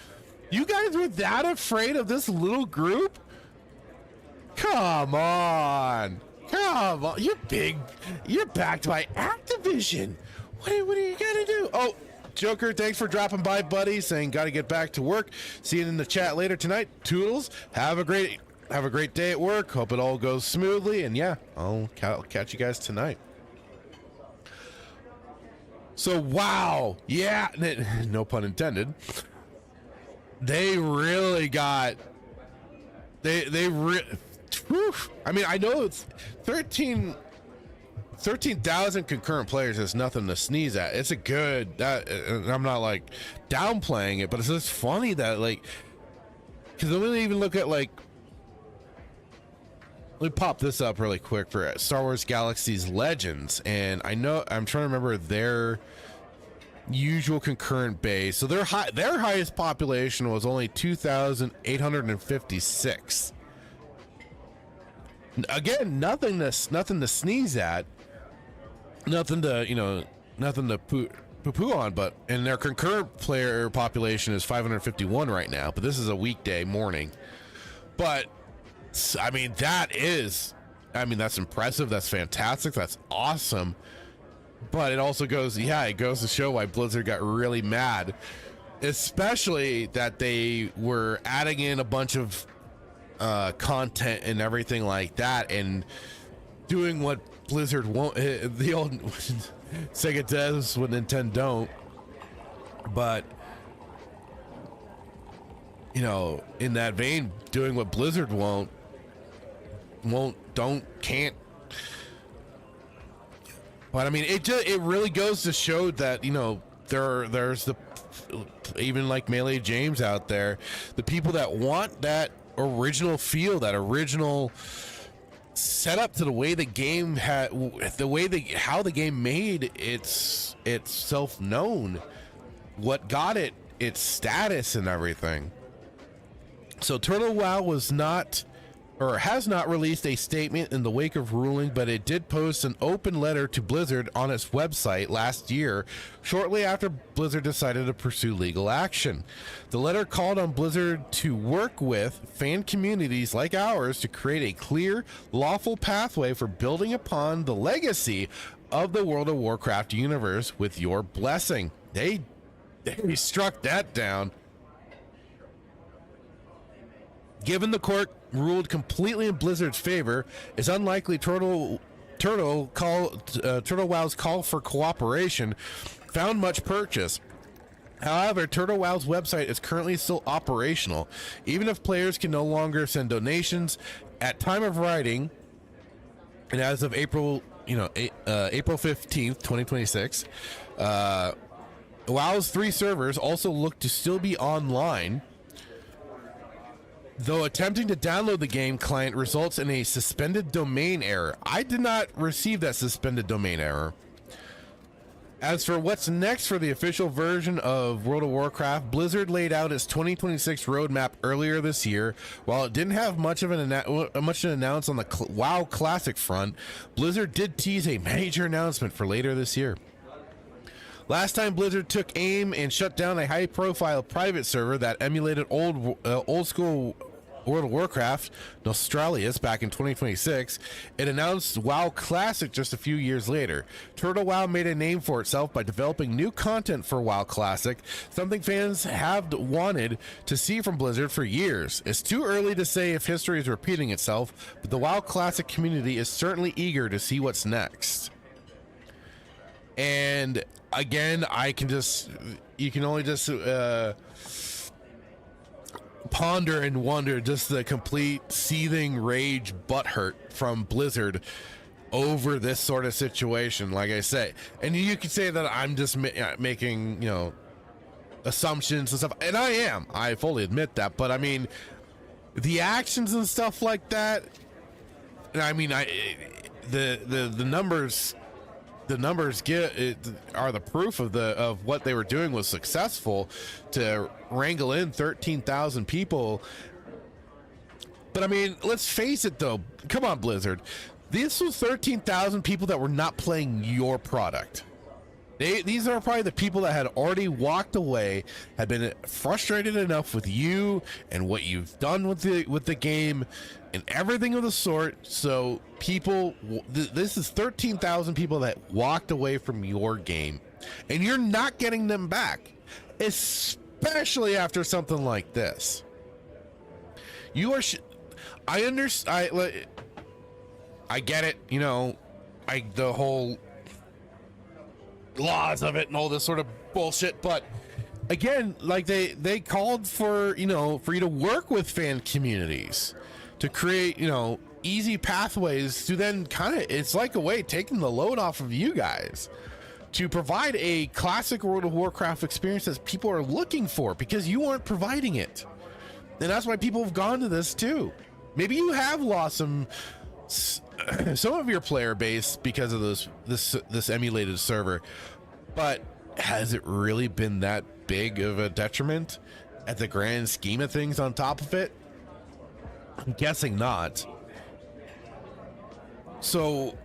You guys were that afraid of this little group? Come on. Come on. You're backed by Activision. What are you gonna do? Oh, Joker, thanks for dropping by, buddy, saying gotta get back to work. See you in the chat later tonight. Toodles, have a great day at work. Hope it all goes smoothly. And yeah, I'll catch you guys tonight. So, wow. Yeah, no pun intended. They really got... I mean, I know it's 13,000 concurrent players is nothing to sneeze at. It's a good... I'm not, like, downplaying it, but it's just funny that, like... Because let me even look at, like... Let me pop this up really quick for Star Wars Galaxy's Legends, and I'm trying to remember their usual concurrent base. So their highest population was only 2,856. Again, nothing to sneeze at, nothing to poo-poo on, but and their concurrent player population is 551 right now. But this is a weekday morning, but. I mean, that's impressive. That's fantastic. That's awesome. But it also goes to show why Blizzard got really mad, especially that they were adding in a bunch of content and everything like that and doing what Blizzard won't. The old Sega does what Nintendo don't. But in that vein, doing what Blizzard can't. But I mean, it really goes to show that there's the even like Melee James out there, the people that want that original feel, that original setup to the way the game how the game made its self known, what got it its status and everything. So Turtle WoW has not released a statement in the wake of ruling, but it did post an open letter to Blizzard on its website last year, shortly after Blizzard decided to pursue legal action. The letter called on Blizzard to work with fan communities like ours to create a clear, lawful pathway for building upon the legacy of the World of Warcraft universe with your blessing. They struck that down. Given the court ruled completely in Blizzard's favor, it's unlikely Turtle WoW's call for cooperation found much purchase. However, Turtle WoW's website is currently still operational, even if players can no longer send donations. At time of writing, and as of April 15th, 2026, WoW's 3 servers also look to still be online. Though attempting to download the game client results in a suspended domain error. I did not receive that suspended domain error. As for what's next for the official version of World of Warcraft, Blizzard laid out its 2026 roadmap earlier this year. While it didn't have much to announce on the WoW Classic front, Blizzard did tease a major announcement for later this year. Last time Blizzard took aim and shut down a high-profile private server that emulated old school World of Warcraft, Nostralius, back in 2026, it announced WoW Classic just a few years later. Turtle WoW made a name for itself by developing new content for WoW Classic, something fans have wanted to see from Blizzard for years. It's too early to say if history is repeating itself, but the WoW Classic community is certainly eager to see what's next. And again, you can only just ponder and wonder just the complete seething rage butthurt from Blizzard over this sort of situation, like I say. And you could say that I'm just making, you know, assumptions and stuff, and I fully admit that, but I mean, the actions and stuff like that, and I mean, the numbers are the proof of what they were doing was successful to wrangle in 13,000 people. But I mean, let's face it though, come on Blizzard, this was 13,000 people that were not playing your product. These are probably the people that had already walked away, had been frustrated enough with you and what you've done with the game and everything of the sort. So people, this is 13,000 people that walked away from your game, and you're not getting them back, especially after something like this. You are. I understand. I get it. You know, the whole laws of it and all this sort of bullshit, but again, like they called for, you know, for you to work with fan communities to create, you know, easy pathways to then kind of, it's like a way taking the load off of you guys to provide a classic World of Warcraft experience that people are looking for, because you aren't providing it. And that's why people have gone to this too. Maybe you have lost some of your player base because of this emulated server, but has it really been that big of a detriment at the grand scheme of things on top of it? I'm guessing not. So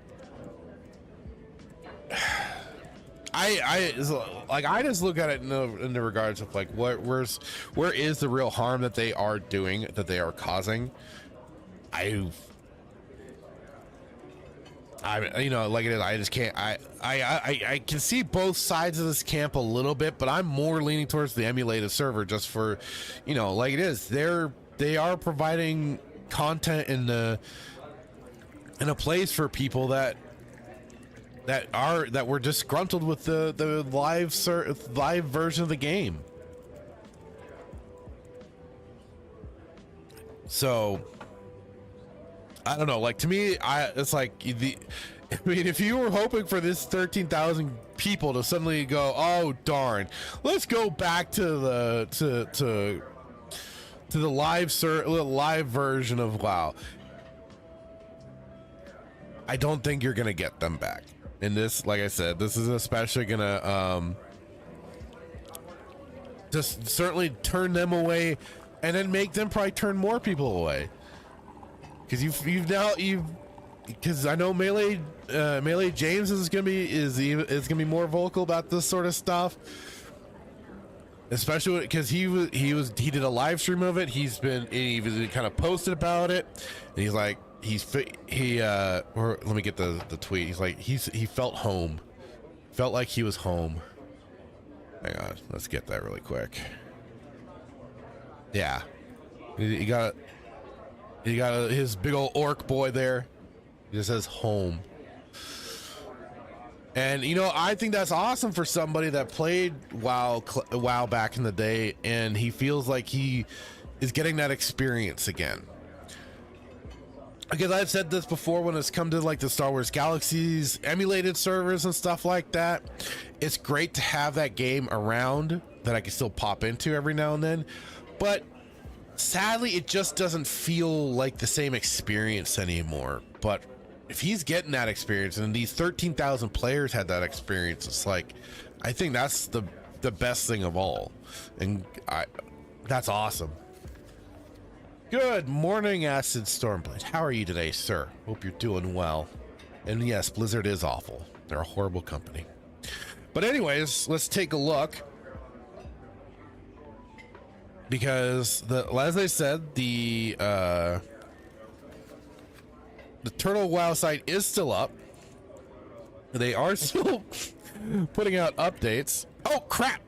I just look at it in the regards of like where is the real harm that they are doing, that they are causing. I you know, like it is, I just can't, I can see both sides of this camp a little bit, but I'm more leaning towards the emulated server, just for, you know, like it is, they are providing content in a place for people that were disgruntled with the live version of the game. So I don't know, like, to me, it's like I mean, if you were hoping for this 13,000 people to suddenly go, oh darn, let's go back to the live version of WoW, I don't think you're gonna get them back. And this, like I said, this is especially gonna just certainly turn them away, and then make them probably turn more people away. Because because I know Melee James is gonna be more vocal about this sort of stuff, especially because he did a live stream of it. He kind of posted about it, and he's like or let me get the tweet. He's like he felt home, felt like he was home. Hang on, let's get that really quick. Yeah, he got his big old orc boy there. He just says home. And you know, I think that's awesome for somebody that played WoW back in the day, and he feels like he is getting that experience again. Because I've said this before, when it's come to like the Star Wars Galaxies emulated servers and stuff like that, it's great to have that game around that I can still pop into every now and then, but sadly it just doesn't feel like the same experience anymore. But if he's getting that experience, and these 13,000 players had that experience, it's like, I think that's the best thing of all, and that's awesome. Good morning, Acid Stormblade. How are you today, sir? Hope you're doing well. And yes, Blizzard is awful. They're a horrible company. But anyways, let's take a look. Because as I said, the Turtle WoW site is still up. They are still putting out updates. Oh crap!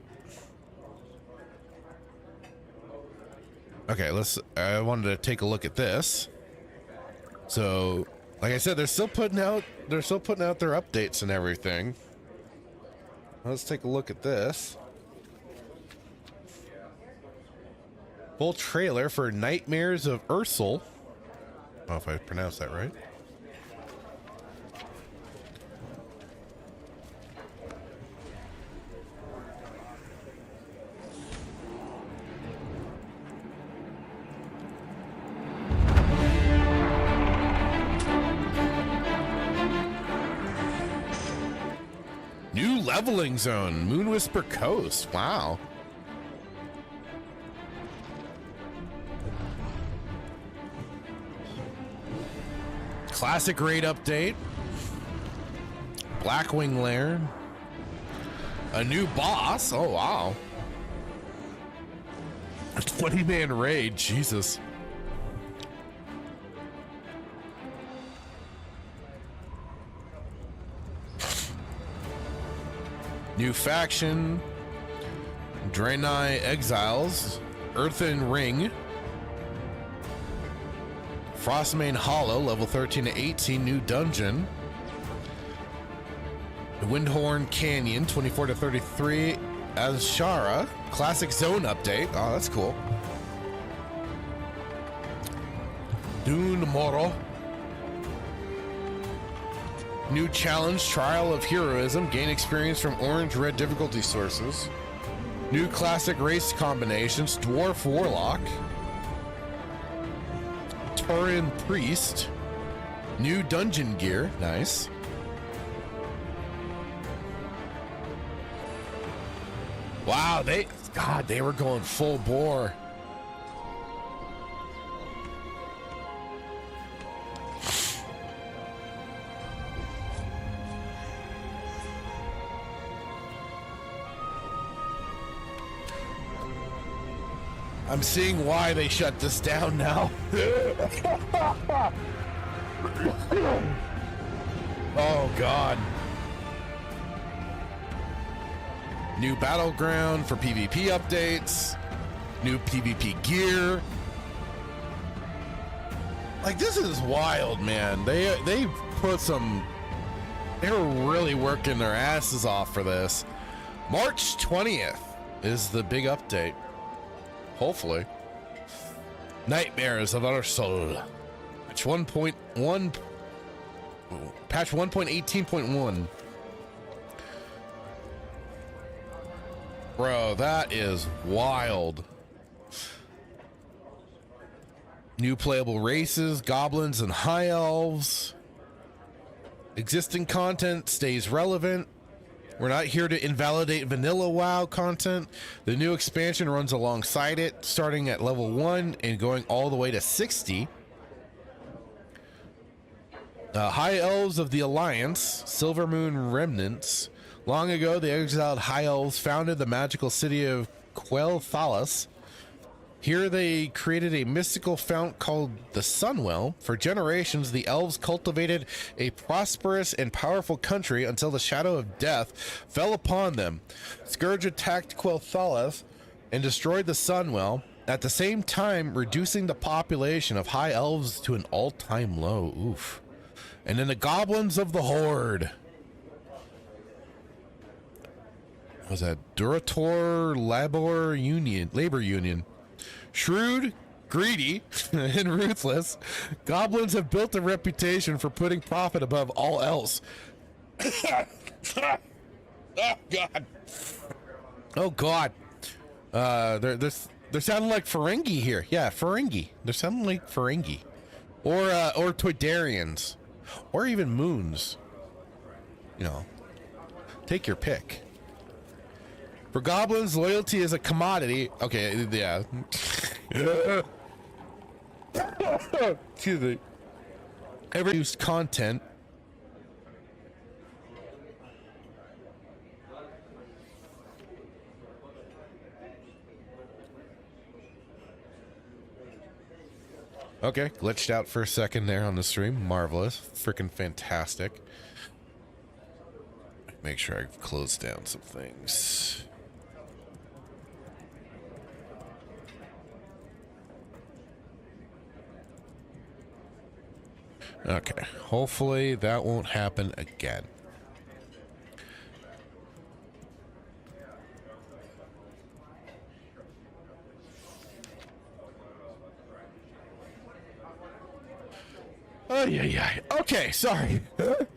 Okay, I wanted to take a look at this. So, like I said, they're still putting out their updates and everything. Let's take a look at this. Full trailer for Nightmares of Ursel. I don't know if I pronounced that right. New leveling zone, Moonwhisper Coast. Wow. Classic raid update. Blackwing Lair. A new boss. Oh, wow. A 20-man raid. Jesus. New faction, Draenei Exiles, Earthen Ring, Frostmane Hollow, level 13 to 18, new dungeon, Windhorn Canyon, 24 to 33, Azshara, classic zone update. Oh, that's cool. Dune Moro. New challenge, Trial of Heroism. Gain experience from orange-red difficulty sources. New classic race combinations, Dwarf Warlock. Turin Priest. New dungeon gear, nice. Wow, they were going full bore. I'm seeing why they shut this down now. Oh, God. New battleground for PvP updates. New PvP gear. Like, this is wild, man. They put some... They were really working their asses off for this. March 20th is the big update. Hopefully. Nightmares of Ursel. Patch 1.1. Patch 1.18.1. Bro, that is wild. New playable races, goblins and high elves. Existing content stays relevant. We're not here to invalidate vanilla WoW content. The new expansion runs alongside it, starting at level 1 and going all the way to 60. High Elves of the Alliance, Silver Moon Remnants. Long ago, the exiled High Elves founded the magical city of Quel'Thalas. Here they created a mystical fount called the Sunwell. For generations, the elves cultivated a prosperous and powerful country until the shadow of death fell upon them. Scourge attacked Quel'Thalas and destroyed the Sunwell, at the same time reducing the population of high elves to an all-time low. Oof. And then the Goblins of the Horde. What was that? Durator Labor Union. Shrewd, greedy, and ruthless, goblins have built a reputation for putting profit above all else. Oh, God. Oh, God. They're sounding like Ferengi here. Yeah, Ferengi. They're sounding like Ferengi. Or Toydarians. or even moons. You know, take your pick. For goblins, loyalty is a commodity. Okay, yeah. Excuse me. Every used content. Okay, glitched out for a second there on the stream. Marvelous. Freaking fantastic. Make sure I close down some things. Okay, hopefully that won't happen again. Oh, yeah. Okay, sorry.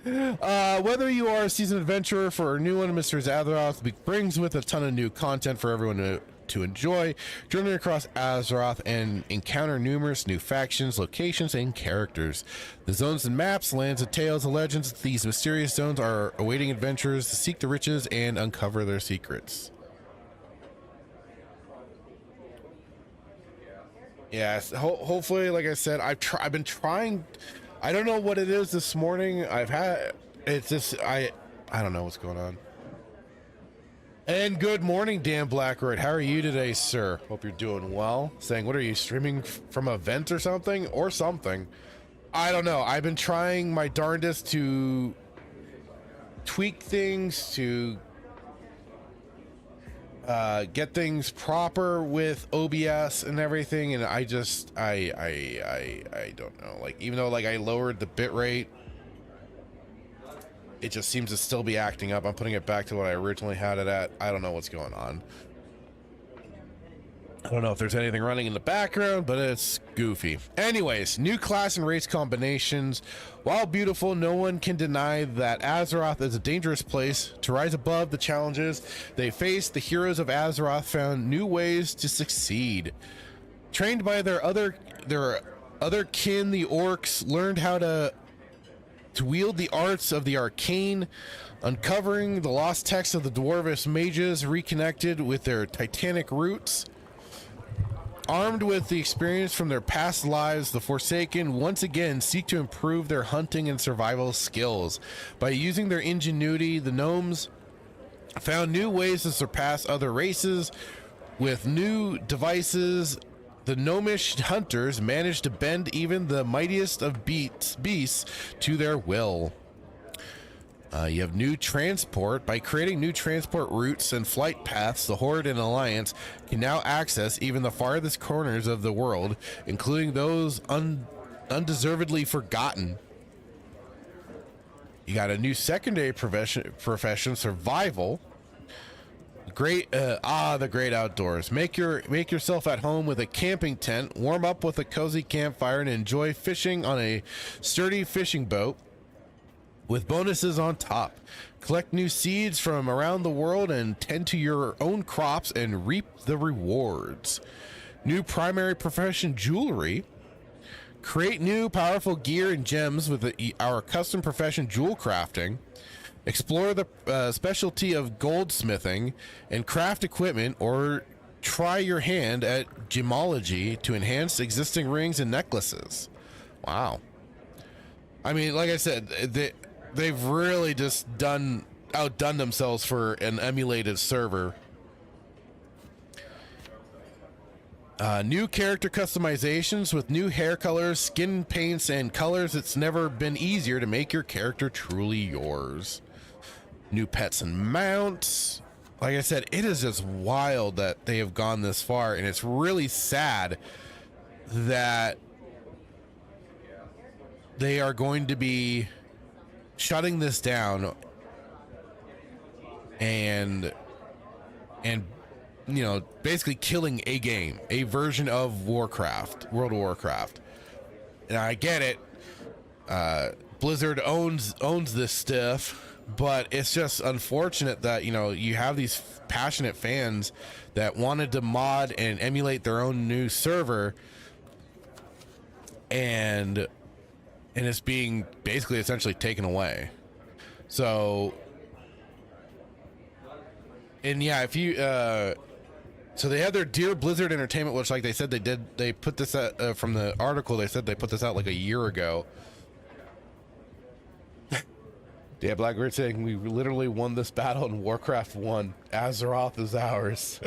Whether you are a seasoned adventurer for a new one, Mr. Azeroth brings with a ton of new content for everyone to enjoy. Journey across Azeroth and encounter numerous new factions, locations, and characters. The zones and maps, lands of tales and legends, these mysterious zones are awaiting adventurers to seek the riches and uncover their secrets. Yes, hopefully, like I said, I've been trying. I don't know what it is this morning. It's just, I don't know what's going on. And good morning, Dan Blackroyd. How are you today, sir? Hope you're doing well. Saying, what are you, streaming from a vent or something? Or something. I don't know. I've been trying my darndest to tweak things, to get things proper with OBS and everything, and I don't know. Like, even though like I lowered the bitrate, it just seems to still be acting up. I'm putting it back to what I originally had it at. I don't know what's going on. I don't know if there's anything running in the background, but it's goofy. Anyways, new class and race combinations. While beautiful, no one can deny that Azeroth is a dangerous place. To rise above the challenges they face, the heroes of Azeroth found new ways to succeed. Trained by their other kin, the orcs learned how to wield the arts of the arcane, uncovering the lost texts of the dwarvish mages, reconnected with their titanic roots. Armed with the experience from their past lives, the Forsaken once again seek to improve their hunting and survival skills. By using their ingenuity, the gnomes found new ways to surpass other races. With new devices, the gnomish hunters managed to bend even the mightiest of beasts to their will. You have new transport. By creating new transport routes and flight paths, the Horde and Alliance can now access even the farthest corners of the world, including those undeservedly forgotten. You got a new secondary profession, survival. The great outdoors. Make yourself at home with a camping tent, warm up with a cozy campfire, and enjoy fishing on a sturdy fishing boat with bonuses on top. Collect new seeds from around the world and tend to your own crops and reap the rewards. New primary profession jewelry. Create new powerful gear and gems with our custom profession jewel crafting. Explore the specialty of goldsmithing and craft equipment, or try your hand at gemology to enhance existing rings and necklaces. Wow. I mean, like I said, they've really just outdone themselves for an emulated server. New character customizations with new hair colors, skin paints, and colors. It's never been easier to make your character truly yours. New pets and mounts. Like I said, it is just wild that they have gone this far, and it's really sad that they are going to be shutting this down and you know, basically killing a game, a version of Warcraft, World of Warcraft. And I get it, Blizzard owns this stuff, but it's just unfortunate that, you know, you have these passionate fans that wanted to mod and emulate their own new server, and and it's being basically essentially taken away. So, and yeah, if you so they had their Dear Blizzard Entertainment, which, like they said, they put this out from the article. They said they put this out like a year ago. Yeah, Blackbird saying we literally won this battle in Warcraft 1. Azeroth is ours.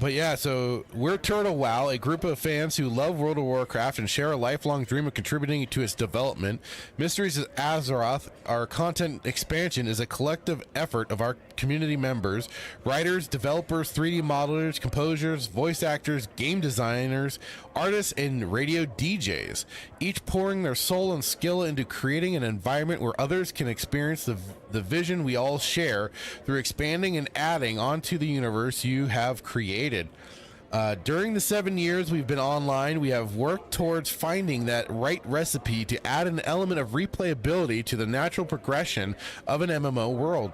But yeah, so we're Turtle WoW, a group of fans who love World of Warcraft and share a lifelong dream of contributing to its development. Mysteries of Azeroth, our content expansion, is a collective effort of our community members, writers, developers, 3D modelers, composers, voice actors, game designers, artists, and radio DJs, each pouring their soul and skill into creating an environment where others can experience the vision we all share through expanding and adding onto the universe you have created. During the 7 years we've been online, we have worked towards finding that right recipe to add an element of replayability to the natural progression of an MMO world.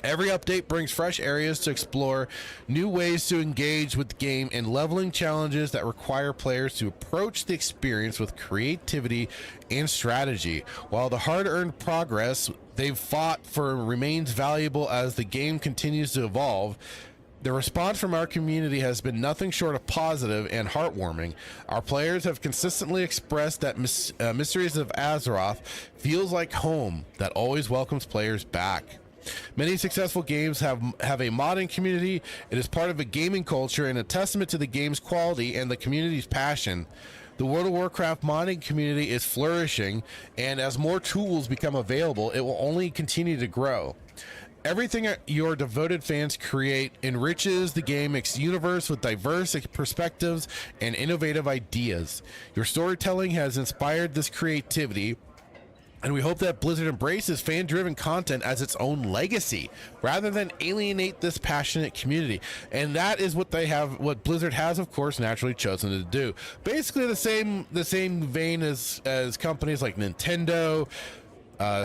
Every update brings fresh areas to explore, new ways to engage with the game, and leveling challenges that require players to approach the experience with creativity and strategy. While the hard-earned progress they've fought for remains valuable as the game continues to evolve, the response from our community has been nothing short of positive and heartwarming. Our players have consistently expressed that Mysteries of Azeroth feels like home that always welcomes players back. Many successful games have a modding community. It is part of a gaming culture and a testament to the game's quality and the community's passion. The World of Warcraft modding community is flourishing, and as more tools become available, it will only continue to grow. Everything your devoted fans create enriches the game's universe with diverse perspectives and innovative ideas. Your storytelling has inspired this creativity, and we hope that Blizzard embraces fan-driven content as its own legacy, rather than alienate this passionate community. And that is what they have, what Blizzard has, of course, naturally chosen to do. Basically, the same vein as companies like Nintendo,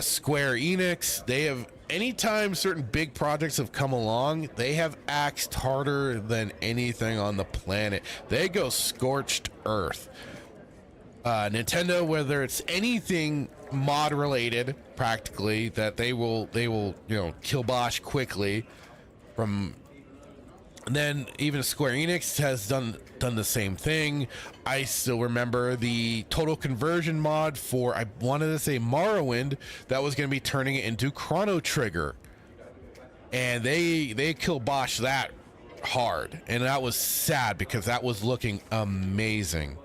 Square Enix. They have, anytime certain big projects have come along, they have axed harder than anything on the planet. They go scorched earth. Nintendo, whether it's anything mod related, practically, that they will kibosh quickly. From, and then even Square Enix has done the same thing. I still remember the total conversion mod for, I wanted to say, Morrowind, that was going to be turning it into Chrono Trigger, and they kiboshed that hard, and that was sad because that was looking amazing.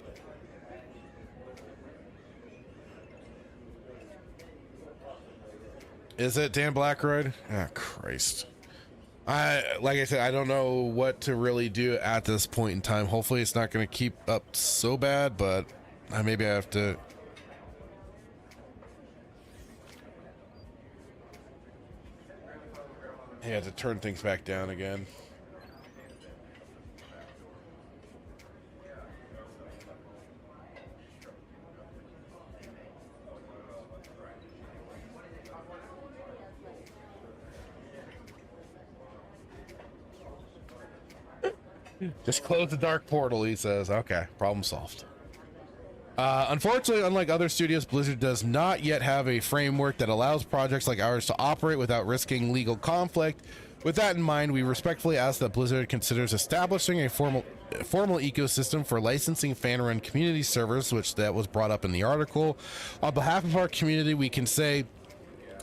Is it Dan Blackroyd? Ah, Christ. Like I said, I don't know what to really do at this point in time. Hopefully it's not going to keep up so bad, but maybe I have to... I have to turn things back down again. Just close the dark portal, he says. Okay, problem solved. Unfortunately, unlike other studios, Blizzard does not yet have a framework that allows projects like ours to operate without risking legal conflict. With that in mind, we respectfully ask that Blizzard considers establishing a formal ecosystem for licensing fan-run community servers, which that was brought up in the article. On behalf of our community, we can say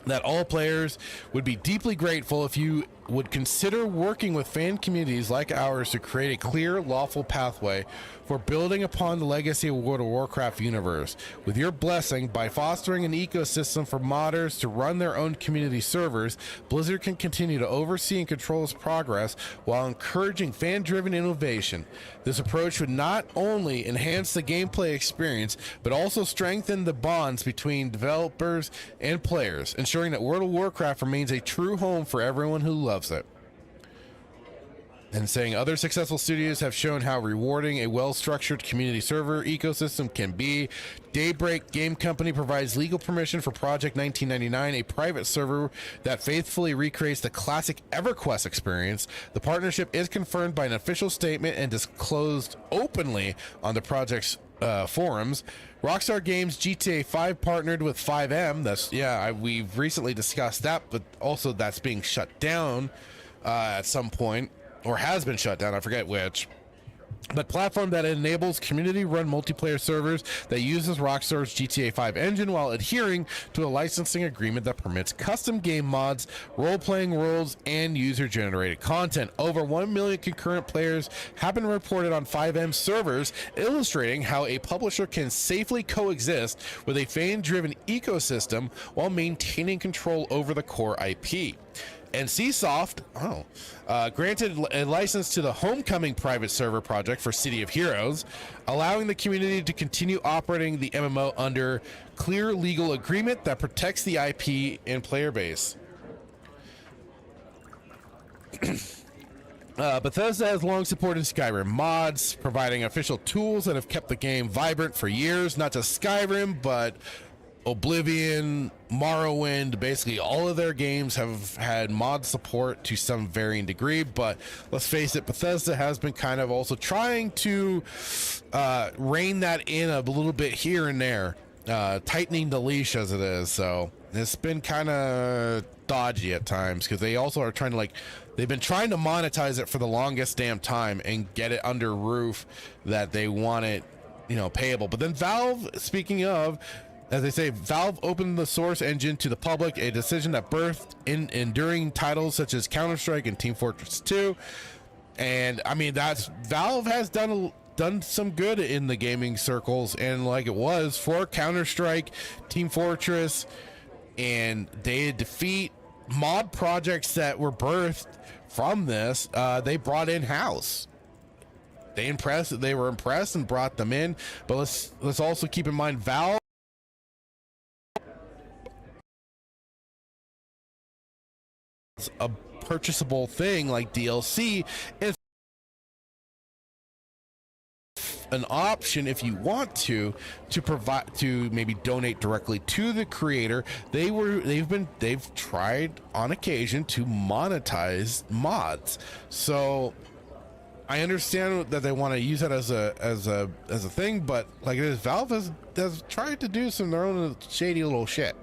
that all players would be deeply grateful if you would consider working with fan communities like ours to create a clear, lawful pathway for building upon the legacy of World of Warcraft universe. With your blessing, by fostering an ecosystem for modders to run their own community servers, Blizzard can continue to oversee and control its progress while encouraging fan-driven innovation. This approach would not only enhance the gameplay experience, but also strengthen the bonds between developers and players, ensuring that World of Warcraft remains a true home for everyone who loves it. And saying other successful studios have shown how rewarding a well-structured community server ecosystem can be. Daybreak Game Company provides legal permission for Project 1999, a private server that faithfully recreates the classic EverQuest experience. The partnership is confirmed by an official statement and disclosed openly on the project's forums. Rockstar Games GTA 5 partnered with 5M. That's we've recently discussed that, but also that's being shut down at some point. Or has been shut down, I forget which. But platform that enables community-run multiplayer servers that uses Rockstar's GTA 5 engine while adhering to a licensing agreement that permits custom game mods, role-playing worlds, and user-generated content. Over 1 million concurrent players have been reported on 5M servers, illustrating how a publisher can safely coexist with a fan-driven ecosystem while maintaining control over the core IP. NCSoft granted a license to the Homecoming private server project for City of Heroes, allowing the community to continue operating the MMO under clear legal agreement that protects the IP and player base. Bethesda has long supported Skyrim mods, providing official tools that have kept the game vibrant for years. Not just Skyrim, but Oblivion, Morrowind, basically all of their games have had mod support to some varying degree. But let's face it, Bethesda has been kind of also trying to rein that in a little bit here and there, tightening the leash as it is. So it's been kind of dodgy at times, because they also are trying to, like, they've been trying to monetize it for the longest damn time and get it under roof that they want it, payable. But then Valve, speaking of, as they say, Valve opened the source engine to the public, a decision that birthed enduring titles such as Counter-Strike and Team Fortress 2. And I mean, Valve has done some good in the gaming circles, and like it was for Counter-Strike, Team Fortress, and they defeat mod projects that were birthed from this. They brought in-house. They were impressed and brought them in. But let's also keep in mind, Valve, a purchasable thing like DLC is an option if you want to provide, to maybe donate directly to the creator. They've tried on occasion to monetize mods, so I understand that they want to use that as a thing, but like it is, Valve has tried to do some of their own shady little shit.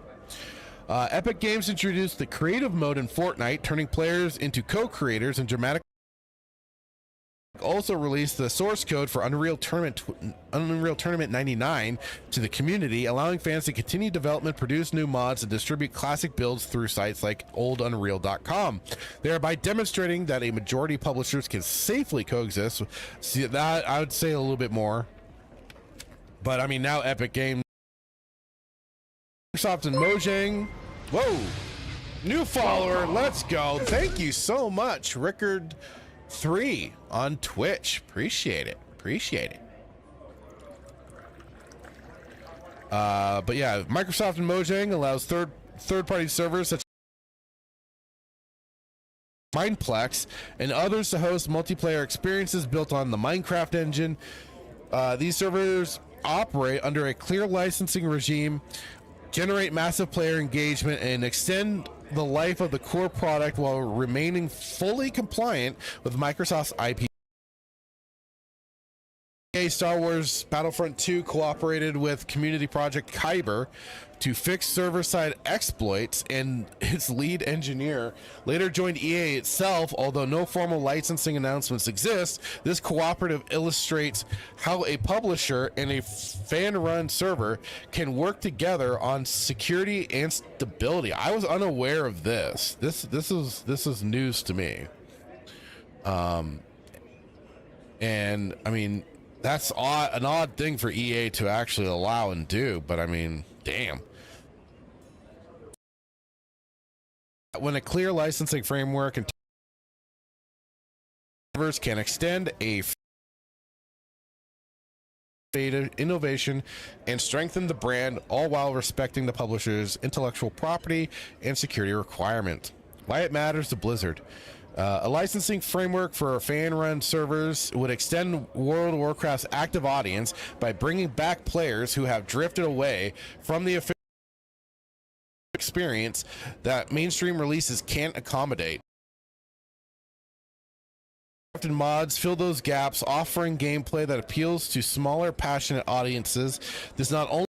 Epic Games introduced the creative mode in Fortnite, turning players into co-creators, and dramatic also released the source code for Unreal Tournament 99 to the community, allowing fans to continue development, produce new mods, and distribute classic builds through sites like oldunreal.com, thereby demonstrating that a majority of publishers can safely coexist. See, that I would say a little bit more, but I mean, now Epic Games, Microsoft, and Mojang. Whoa, new follower, let's go. Thank you so much, Rickard3 on Twitch. Appreciate it. But yeah, Microsoft and Mojang allows third-party servers such as Mineplex and others to host multiplayer experiences built on the Minecraft engine. These servers operate under a clear licensing regime, generate massive player engagement, and extend the life of the core product while remaining fully compliant with Microsoft's IP. Star Wars Battlefront 2 cooperated with community project Kyber to fix server-side exploits, and its lead engineer later joined EA itself. Although no formal licensing announcements exist, this cooperative illustrates how a publisher and a fan-run server can work together on security and stability. I was unaware of this. This is news to me. And I mean, that's an odd thing for EA to actually allow and do, but I mean, damn. When a clear licensing framework and servers can extend a innovation and strengthen the brand, all while respecting the publisher's intellectual property and security requirements. Why it matters to Blizzard. A licensing framework for fan-run servers would extend World of Warcraft's active audience by bringing back players who have drifted away from the official experience that mainstream releases can't accommodate. And mods fill those gaps, offering gameplay that appeals to smaller, passionate audiences. This not only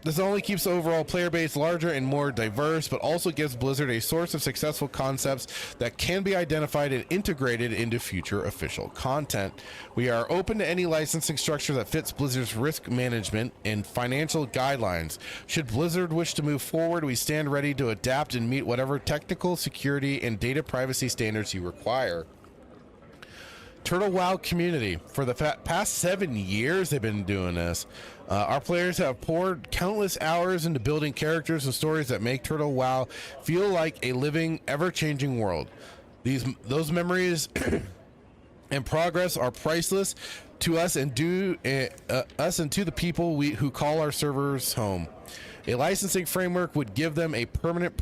this not only keeps the overall player base larger and more diverse, but also gives Blizzard a source of successful concepts that can be identified and integrated into future official content. We are open to any licensing structure that fits Blizzard's risk management and financial guidelines. Should Blizzard wish to move forward, we stand ready to adapt and meet whatever technical, security, and data privacy standards you require. Turtle WoW community. For the past 7 years they've been doing this. Our players have poured countless hours into building characters and stories that make Turtle WoW feel like a living, ever-changing world. Those memories and progress are priceless to us and to the people who call our servers home. A licensing framework would give them a permanent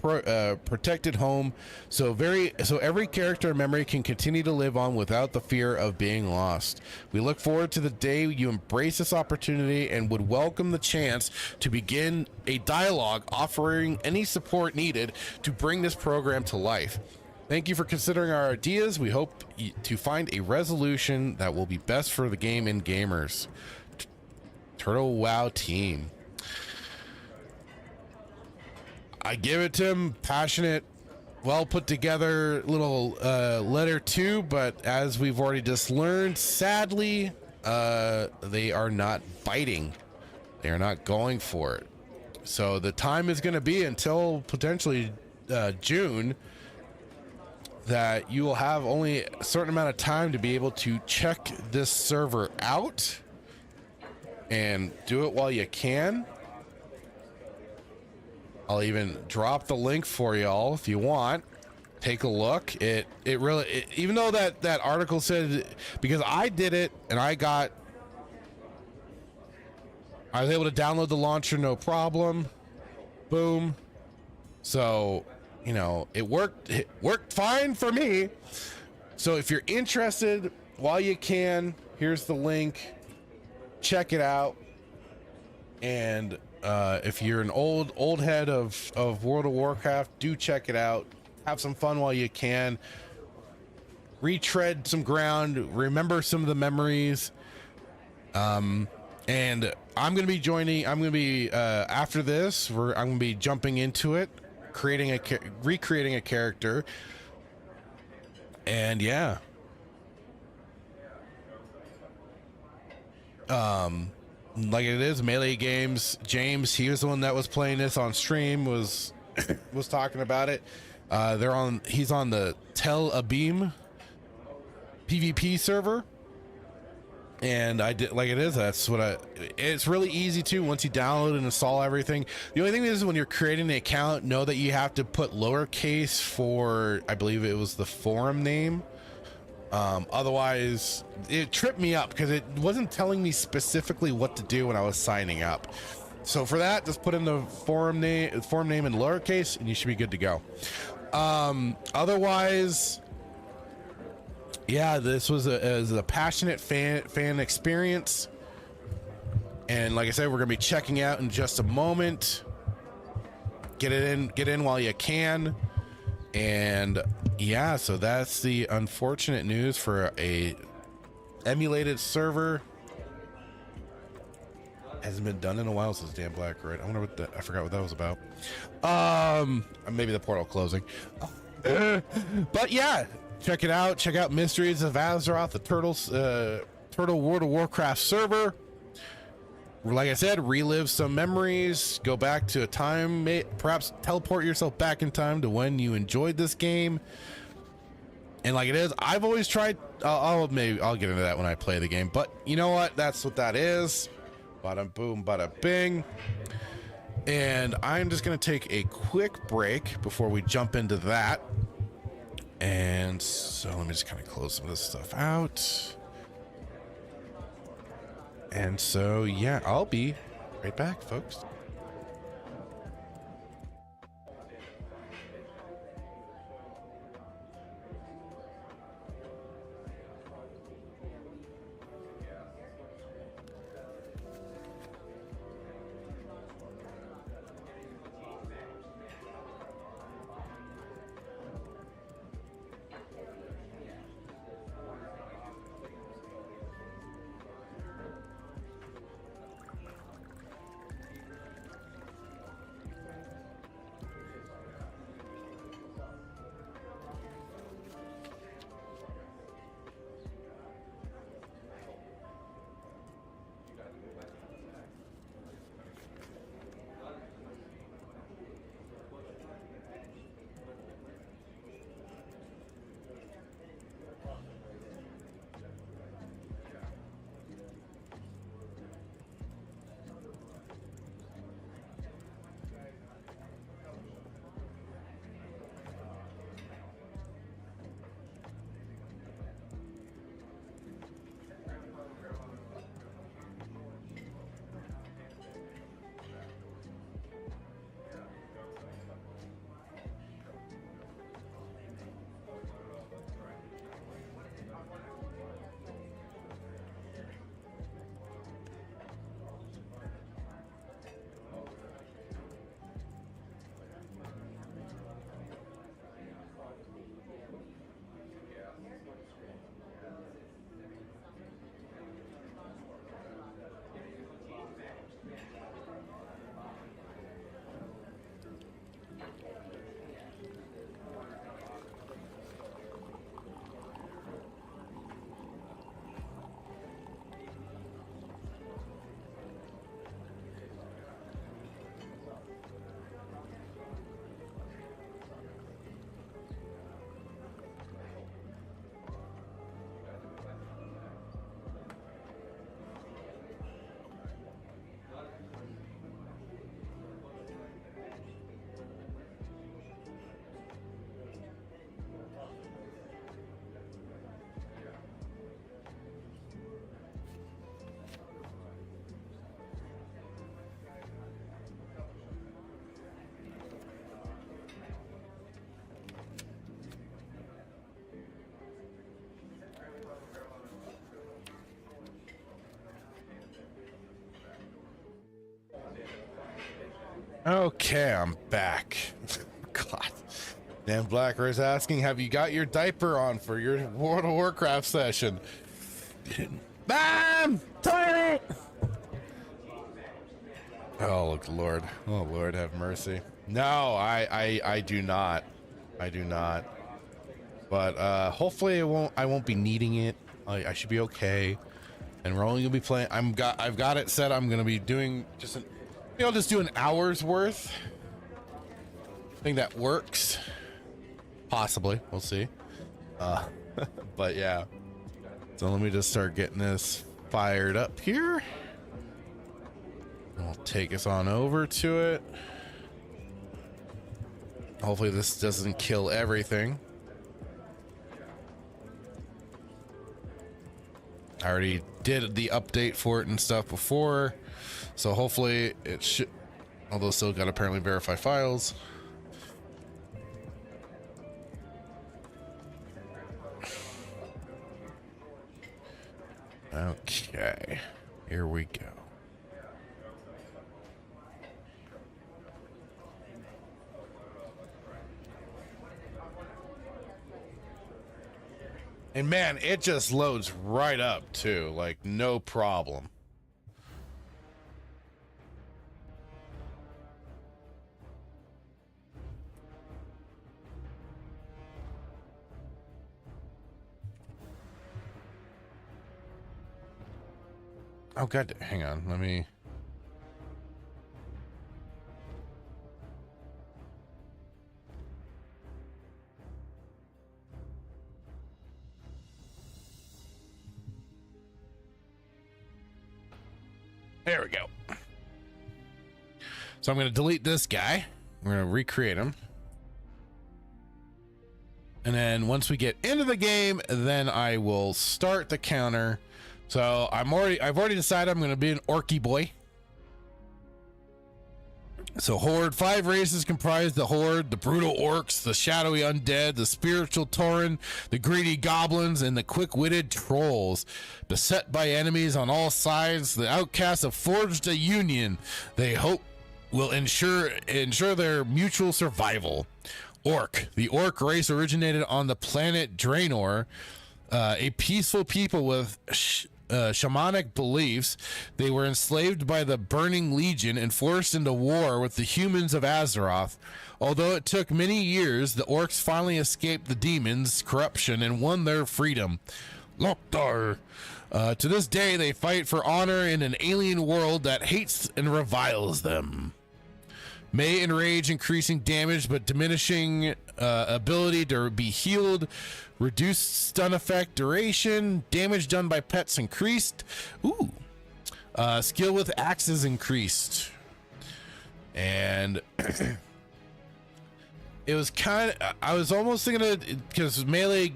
protected home, so every character and memory can continue to live on without the fear of being lost. We look forward to the day you embrace this opportunity and would welcome the chance to begin a dialogue offering any support needed to bring this program to life. Thank you for considering our ideas. We hope to find a resolution that will be best for the game and gamers. Turtle WoW team. I give it to him. Passionate, well put together little letter too, but as we've already just learned, sadly, they are not biting. They are not going for it. So the time is going to be until potentially June that you will have only a certain amount of time to be able to check this server out and do it while you can. I'll even drop the link for y'all if you want. Take a look. It really, even though that article said, because I did it and I was able to download the launcher no problem. Boom. So, you know, it worked fine for me. So if you're interested, while you can, here's the link. Check it out. And if you're an old head of World of Warcraft, do check it out. Have some fun while you can. Retread some ground. Remember some of the memories. And I'm gonna be joining. I'm gonna be after this. I'm gonna be jumping into it, recreating a character. And yeah. Like it is Melee Games. James, he was the one that was playing this on stream, was talking about it. He's on the Tel Abyss PvP server, and I did like it is. That's what it's really easy too once you download and install everything. The only thing is when you're creating the account, know that you have to put lowercase for, I believe it was the forum name. Otherwise it tripped me up because it wasn't telling me specifically what to do when I was signing up. So for that, just put in the forum name in lowercase and you should be good to go. Otherwise, yeah, this was a passionate fan experience. And like I said, we're going to be checking out in just a moment. Get in while you can. And yeah, so that's the unfortunate news for a emulated server. Hasn't been done in a while since Dan Black, right? I wonder what I forgot what that was about. Maybe the portal closing. But yeah, check it out. Check out Mysteries of Azeroth, the Turtle World of Warcraft server. Like I said, relive some memories, go back to a time, perhaps teleport yourself back in time to when you enjoyed this game. And like it is, I've always tried, I'll get into that when I play the game, but you know what? That's what that is. Bada boom, bada bing. And I'm just going to take a quick break before we jump into that. And so let me just kind of close some of this stuff out. And so, yeah, I'll be right back, folks. Okay, I'm back. God. Dan Blacker is asking, have you got your diaper on for your World of Warcraft session? Bam! Toilet! Oh, Lord. Oh, Lord, have mercy. No, I do not. I do not. But hopefully I won't be needing it. I should be okay. And we're only gonna be playing. I've got it set. I'm gonna be doing just just do an hour's worth. I think that works. Possibly, we'll see. But yeah. So let me just start getting this fired up here. And we'll take us on over to it. Hopefully this doesn't kill everything. I already did the update for it and stuff before, so hopefully it should, although still got to apparently verify files. Okay, here we go. And man, it just loads right up too, like no problem. Oh god, hang on, let me. There we go. So I'm going to delete this guy. We're going to recreate him. And then once we get into the game, then I will start the counter. So I've already decided I'm going to be an orky boy. So Horde, 5 races comprise the Horde: the brutal orcs, the shadowy undead, the spiritual tauren, the greedy goblins, and the quick-witted trolls. Beset by enemies on all sides, the outcasts have forged a union they hope will ensure their mutual survival. Orc. The orc race originated on the planet Draenor, a peaceful people with shamanic beliefs. They were enslaved by the Burning Legion and forced into war with the humans of Azeroth. Although it took many years, the orcs finally escaped the demons' corruption and won their freedom. Loktar. To this day, they fight for honor in an alien world that hates and reviles them. May enrage, increasing damage but diminishing ability to be healed. Reduced stun effect duration. Damage done by pets increased. Ooh. Skill with axes increased. And it was kind of, I was almost thinking of, because melee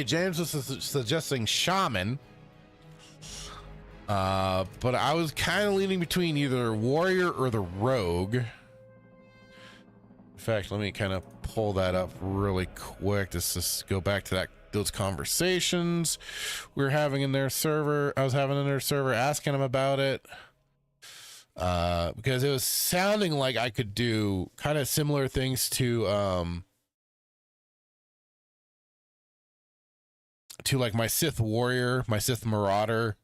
James was suggesting shaman. But I was kind of leaning between either warrior or the rogue. In fact, let me kind of pull that up really quick. Let's just go back to those conversations we were having in their server. I was having in their server, asking them about it, because it was sounding like I could do kind of similar things to like my Sith warrior, my Sith marauder.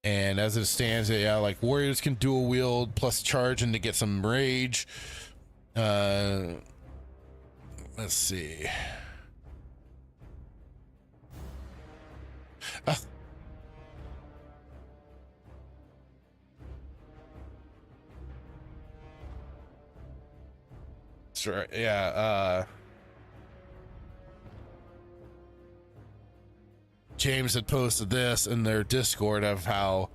And as it stands, yeah, like warriors can dual wield plus charge and to get some rage. Let's see. Sure, yeah. James had posted this in their Discord of how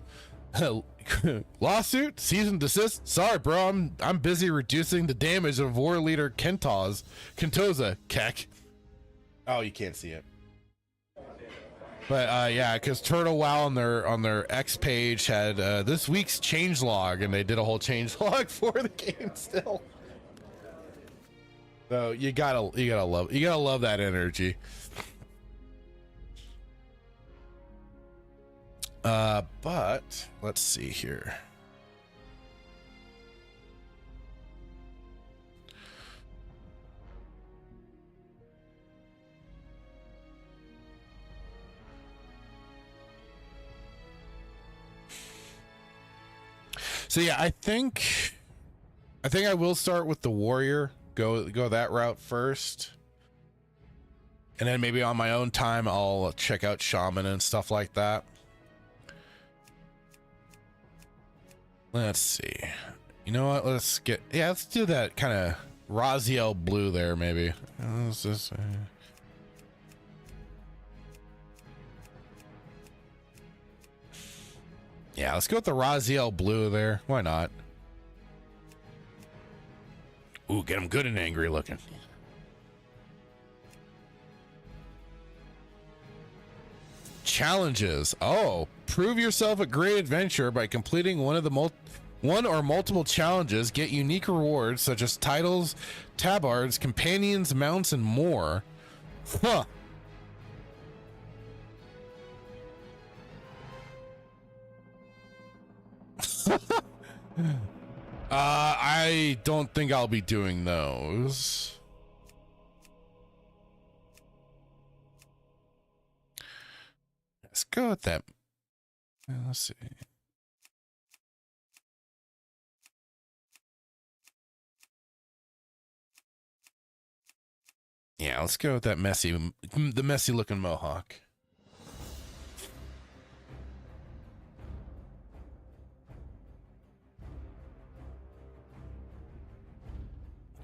lawsuit, cease and desist. Sorry, bro, I'm busy reducing the damage of war leader Kentoza. Keck. Oh, you can't see it. But yeah, because Turtle WoW on their X page had this week's changelog, and they did a whole changelog for the game still. So you gotta love that energy. But let's see here. So yeah, I think I will start with the warrior. Go that route first. And then maybe on my own time I'll check out shaman and stuff like that. Let's see. You know what? Let's do that kind of Raziel blue there maybe. Yeah, let's go with the Raziel blue there. Why not? Ooh, get him good and angry looking. Challenges. Oh, prove yourself a great adventure by completing one or multiple challenges. Get unique rewards such as titles, tabards, companions, mounts, and more. Huh. I don't think I'll be doing those. Let's go with that. Let's see. Yeah, let's go with that the messy looking mohawk.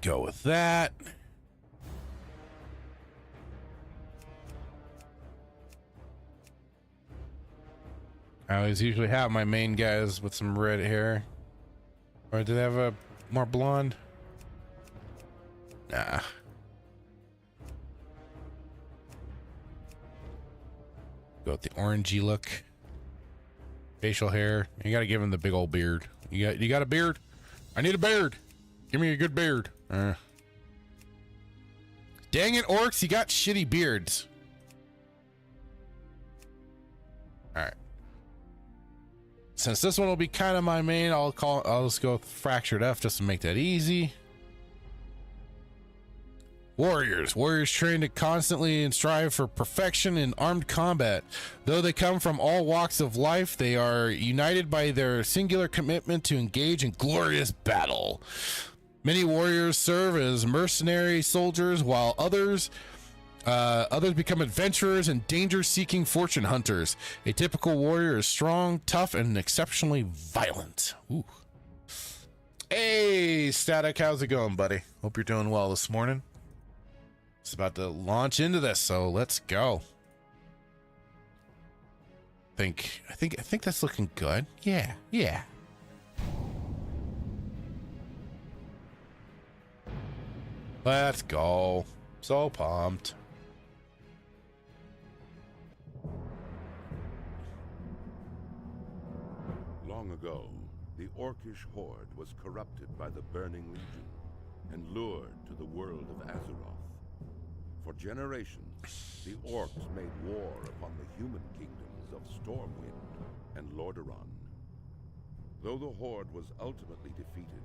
Go with that. I always usually have my main guys with some red hair. Or do they have a more blonde? Nah. Go with the orangey look. Facial hair. You gotta give him the big old beard. You got a beard? I need a beard. Give me a good beard. Dang it, orcs, you got shitty beards. Alright. Since this one will be kind of my main, I'll just go with Fractured F just to make that easy. Warriors train to constantly and strive for perfection in armed combat. Though they come from all walks of life, they are united by their singular commitment to engage in glorious battle. Many warriors serve as mercenary soldiers, while others become adventurers and danger-seeking fortune hunters. A typical warrior is strong, tough, and exceptionally violent. Ooh. Hey, Static, how's it going, buddy? Hope you're doing well this morning. It's about to launch into this, so let's go. I think that's looking good. Yeah. Let's go. So pumped. Long ago, the Orcish horde was corrupted by the Burning Legion and lured to the world of Azeroth. For generations, the Orcs made war upon the human kingdoms of Stormwind and Lordaeron. Though the horde was ultimately defeated,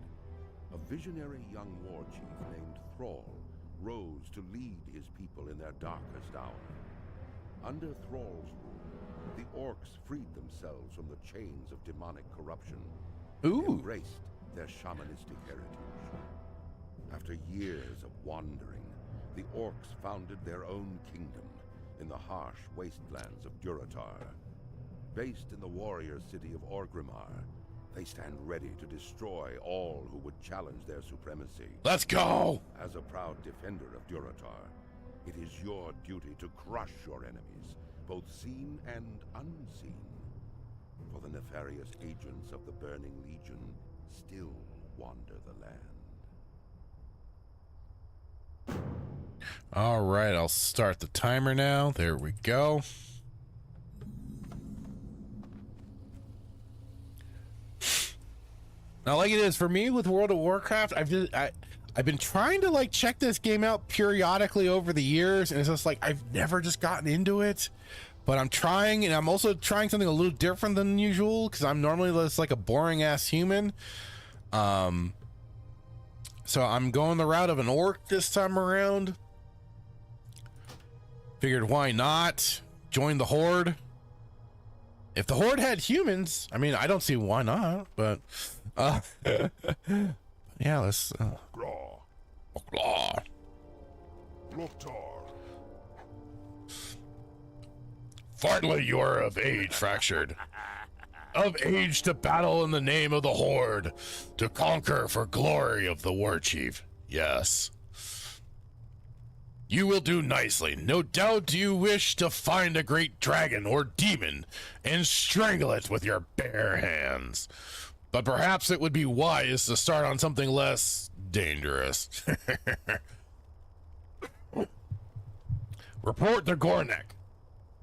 a visionary young war chief named Thrall rose to lead his people in their darkest hour. Under Thrall's rule, the Orcs freed themselves from the chains of demonic corruption and embraced their shamanistic heritage. After years of wandering, the Orcs founded their own kingdom in the harsh wastelands of Durotar. Based in the warrior city of Orgrimmar, they stand ready to destroy all who would challenge their supremacy. Let's go! As a proud defender of Durotar, it is your duty to crush your enemies, both seen and unseen. For the nefarious agents of the Burning Legion still wander the land. All right, I'll start the timer now. There we go. Now, like it is for me with World of Warcraft, I've been trying to like check this game out periodically over the years, and it's just like I've never just gotten into it. But I'm trying, and I'm also trying something a little different than usual because I'm normally just like a boring ass human. So I'm going the route of an orc this time around. Figured why not join the horde? If the horde had humans, I mean, I don't see why not, but Yeah, let's. Graw. Claw. Loktar. Finally, you are of age, Fractured. Of age to battle in the name of the Horde, to conquer for glory of the War Chief. Yes. You will do nicely. No doubt you wish to find a great dragon or demon and strangle it with your bare hands. But perhaps it would be wise to start on something less dangerous. Report to Gornek.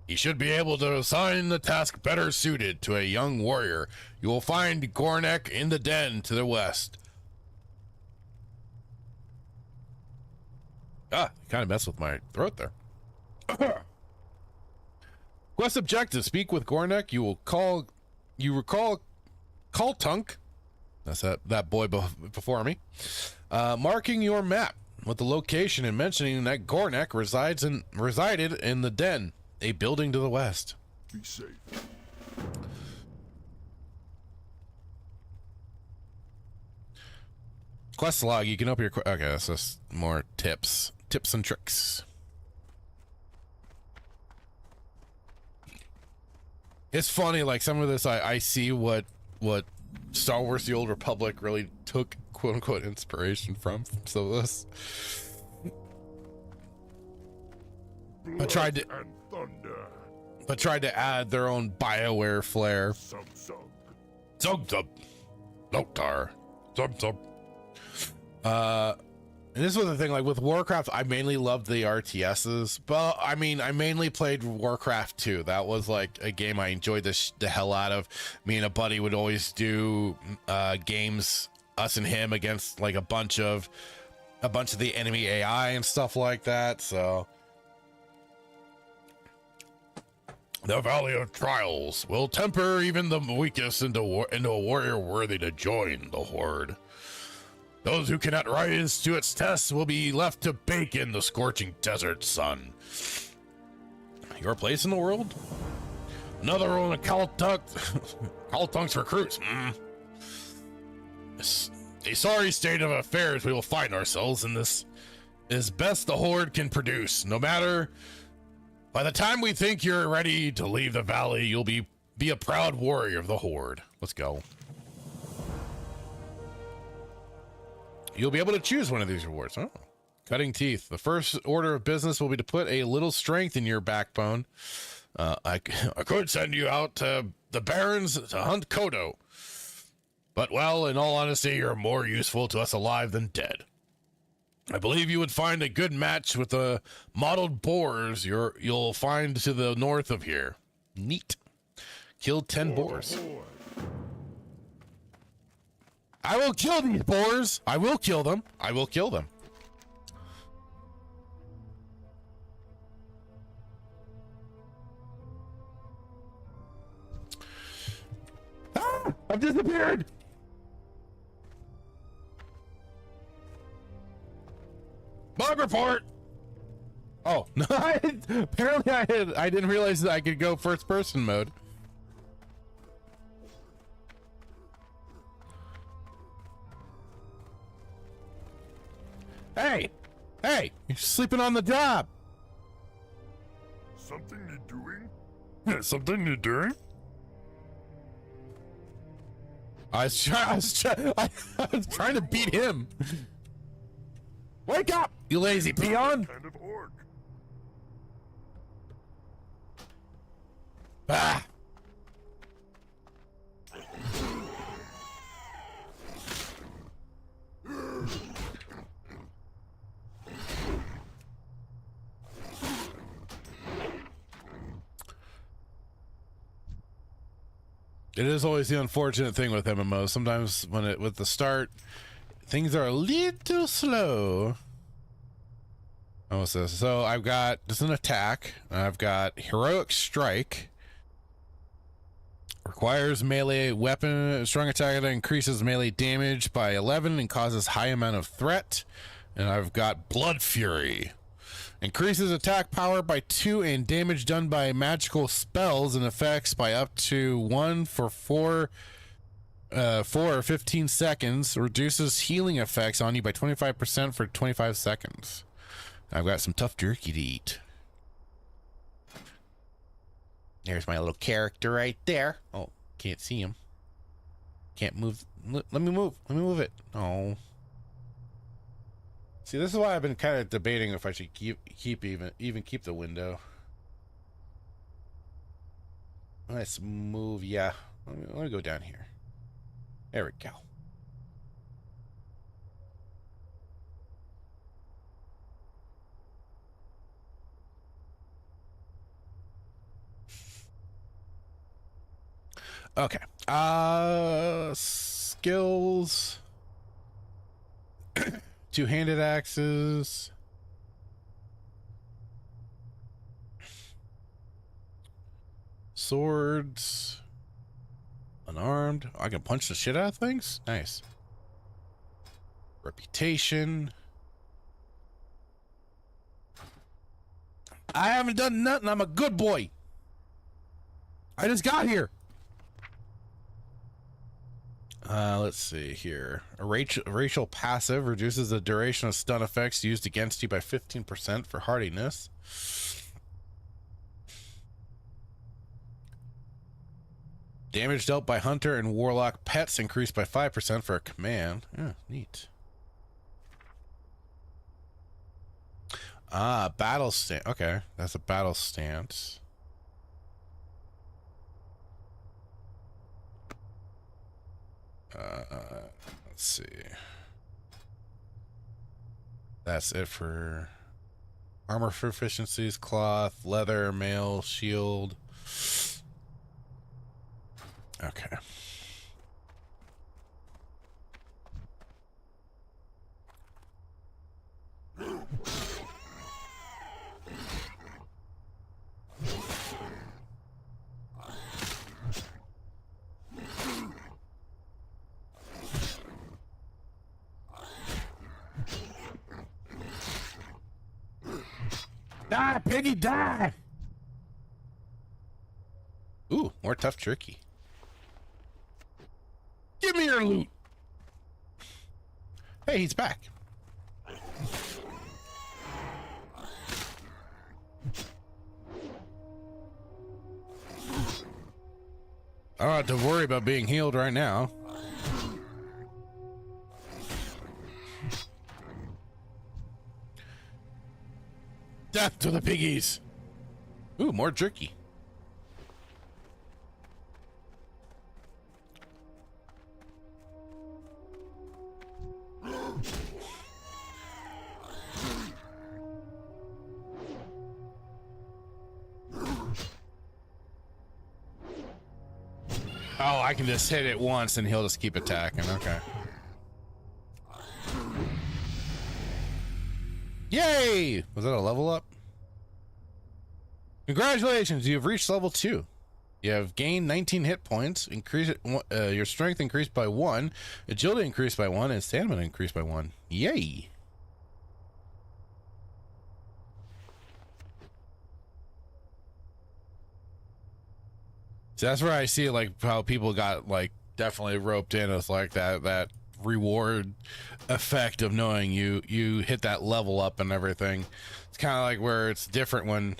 He should be able to assign the task better suited to a young warrior. You will find Gornek in the den to the west. Kind of messed with my throat there. Quest objective: speak with Gornek. You recall Tunk. That's that boy before me. Marking your map with the location and mentioning that Gornek resided in the den, a building to the west. Be safe. Quest log. You can open your. Okay, that's just more tips and tricks. It's funny, like some of this, I see what Star Wars: The Old Republic really took quote unquote inspiration from some of this. But tried to add their own BioWare flair. Zug Loktar. Zug. And this was the thing, like with Warcraft, I mainly loved the RTSs, but I mean, I mainly played Warcraft 2. That was like a game I enjoyed the hell out of. Me and a buddy would always do games, us and him, against like a bunch of the enemy AI and stuff like that. So the Valley of Trials will temper even the weakest into a warrior worthy to join the Horde. Those who cannot rise to its tests will be left to bake in the scorching desert sun. Your place in the world? Another one of Tunk's recruits. A sorry state of affairs we will find ourselves in. This is best the Horde can produce. No matter, by the time we think you're ready to leave the valley, you'll be a proud warrior of the Horde. Let's go. You'll be able to choose one of these rewards. Oh, cutting teeth. The first order of business will be to put a little strength in your backbone. I could send you out to the Barrens to hunt Kodo. But, well, in all honesty, you're more useful to us alive than dead. I believe you would find a good match with the mottled boars you'll find to the north of here. Neat. Killed 10 boars. I will kill these boars. I will kill them. I will kill them. Ah! I've disappeared. Bug report. Oh no! Apparently, I didn't realize that I could go first person mode. Hey! Hey! You're sleeping on the job! Something you're doing? Yeah, something you're doing? I was trying to beat him. Wake up, you lazy peon! Kind of orc. Ah! It is always the unfortunate thing with MMOs. Sometimes with the start, things are a little slow. Oh, what's this? So I've got just an attack. I've got heroic strike. Requires melee weapon. Strong attack that increases melee damage by 11 and causes high amount of threat. And I've got blood fury. Increases attack power by 2 and damage done by magical spells and effects by up to 1 for 4 for 15 seconds. Reduces healing effects on you by 25% for 25 seconds. I've got some tough jerky to eat. There's my little character right there. Oh, can't see him. Can't move. Let me move. Let me move it. Oh. See, this is why I've been kind of debating if I should keep keep the window. Let's move. Yeah. Let me go down here. There we go. Okay. Skills. Two-handed axes. Swords. Unarmed. I can punch the shit out of things? Nice. Reputation. I haven't done nothing. I'm a good boy. I just got here. Let's see here. A racial passive reduces the duration of stun effects used against you by 15% for hardiness. Damage dealt by hunter and warlock pets increased by 5% for a command. Yeah, neat. Battle stance. Okay, that's a battle stance. Let's see. That's it for armor proficiencies, cloth, leather, mail, shield. Okay. Die, piggy, die! Ooh, more tough jerky. Give me your loot! Hey, he's back. I don't have to worry about being healed right now. Death to the piggies! Ooh, more jerky. Oh, I can just hit it once and he'll just keep attacking. Okay. Yay! Was that a level up? Congratulations, you have reached level 2. You have gained 19 hit points, your strength increased by 1, agility increased by 1, and stamina increased by 1. Yay! So that's where I see like how people got like definitely roped in with like that reward effect of knowing you hit that level up and everything. It's kind of like where it's different when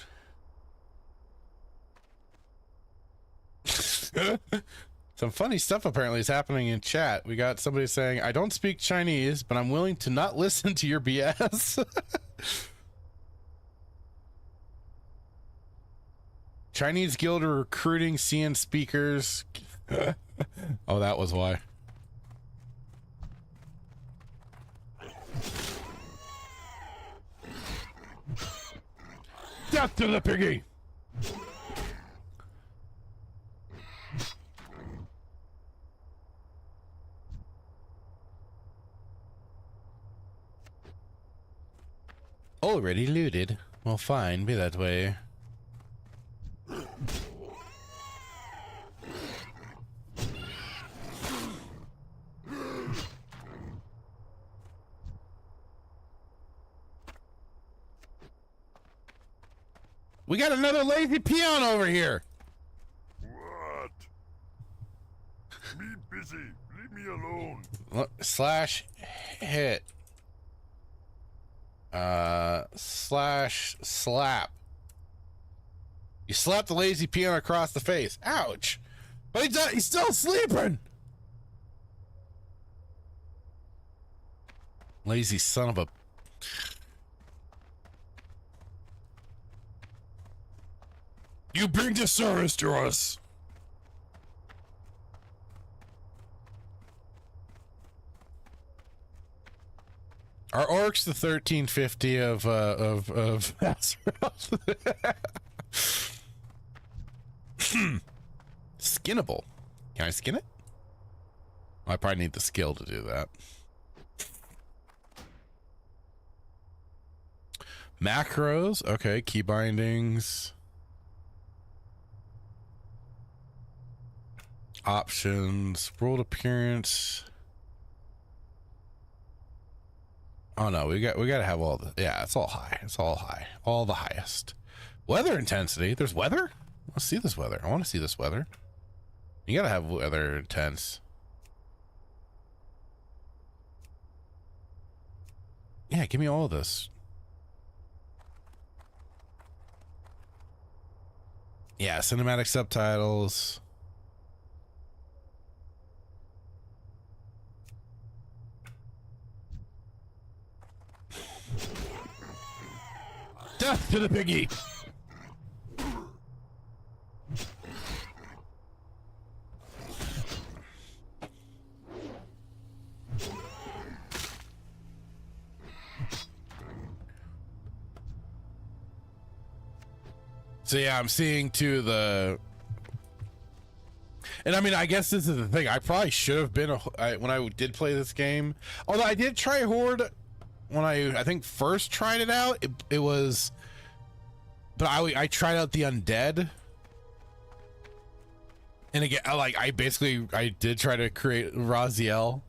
some funny stuff apparently is happening in chat. We got somebody saying, I don't speak Chinese, but I'm willing to not listen to your BS. Chinese Guild are recruiting CN speakers. Oh, that was why. Death to the piggy! Already looted. Well, fine, be that way. We got another lazy peon over here. Me busy. Leave me alone. Slash hit. Slash slap. You slap the lazy peon across the face. Ouch. But he's still sleeping. Lazy son of a... You bring disservice to us. Are orcs the 1350 of Azeroth? Skinnable. Can I skin it? I probably need the skill to do that. Macros. Okay, key bindings. Options. World appearance. Oh no, we got to have all the, yeah, it's all high. It's all high. All the highest. Weather intensity. There's weather? Let's see this weather. I want to see this weather. You got to have weather intense. Yeah, give me all of this. Yeah, cinematic subtitles. Death to the piggy! So yeah, I'm seeing to the... And I mean, I guess this is the thing. I probably should have been when I did play this game. Although I did try Horde when I think first tried it out. It was... But I tried out the undead. And again, I did try to create Raziel.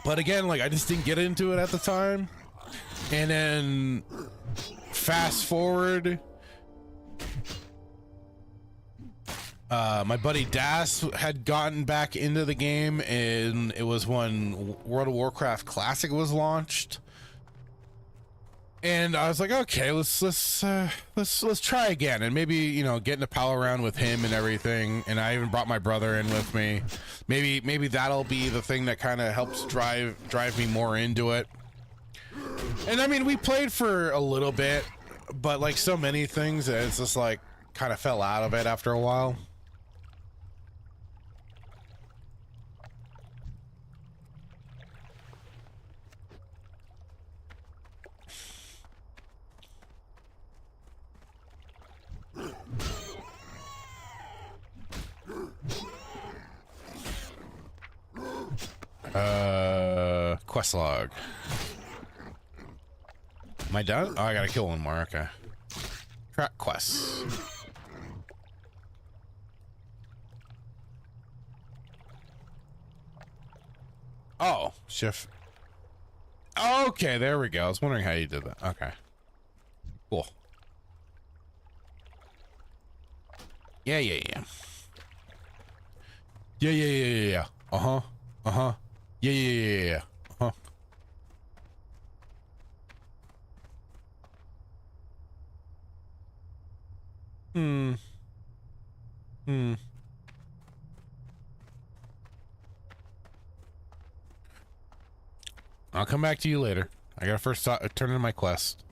But again, I just didn't get into it at the time. And then fast forward, my buddy Das had gotten back into the game, and it was when World of Warcraft Classic was launched. And I was like, okay, let's try again, and maybe getting a pal around with him and everything. And I even brought my brother in with me. Maybe that'll be the thing that kind of helps drive me more into it. And I mean, we played for a little bit, but like so many things, it's just kind of fell out of it after a while. Quest log. Am I done? Oh, I gotta kill one more. Okay. Track quests. Oh, shift. Okay, there we go. I was wondering how you did that. Okay. Cool. Yeah. Yeah. Uh-huh. Yeah. Uh-huh. I'll come back to you later. I gotta first turn in my quest.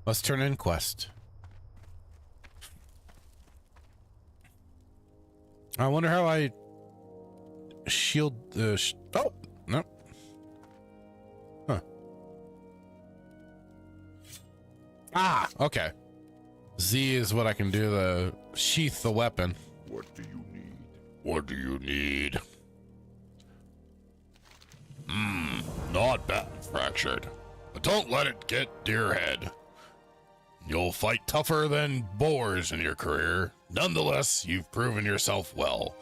Let's turn in quest. I wonder how I shield the... oh, no. Huh. Ah, okay. Z is what I can do to sheath the weapon. What do you need? What do you need? Not bad, fractured. But don't let it get to your head. You'll fight tougher than boars in your career. Nonetheless, you've proven yourself well.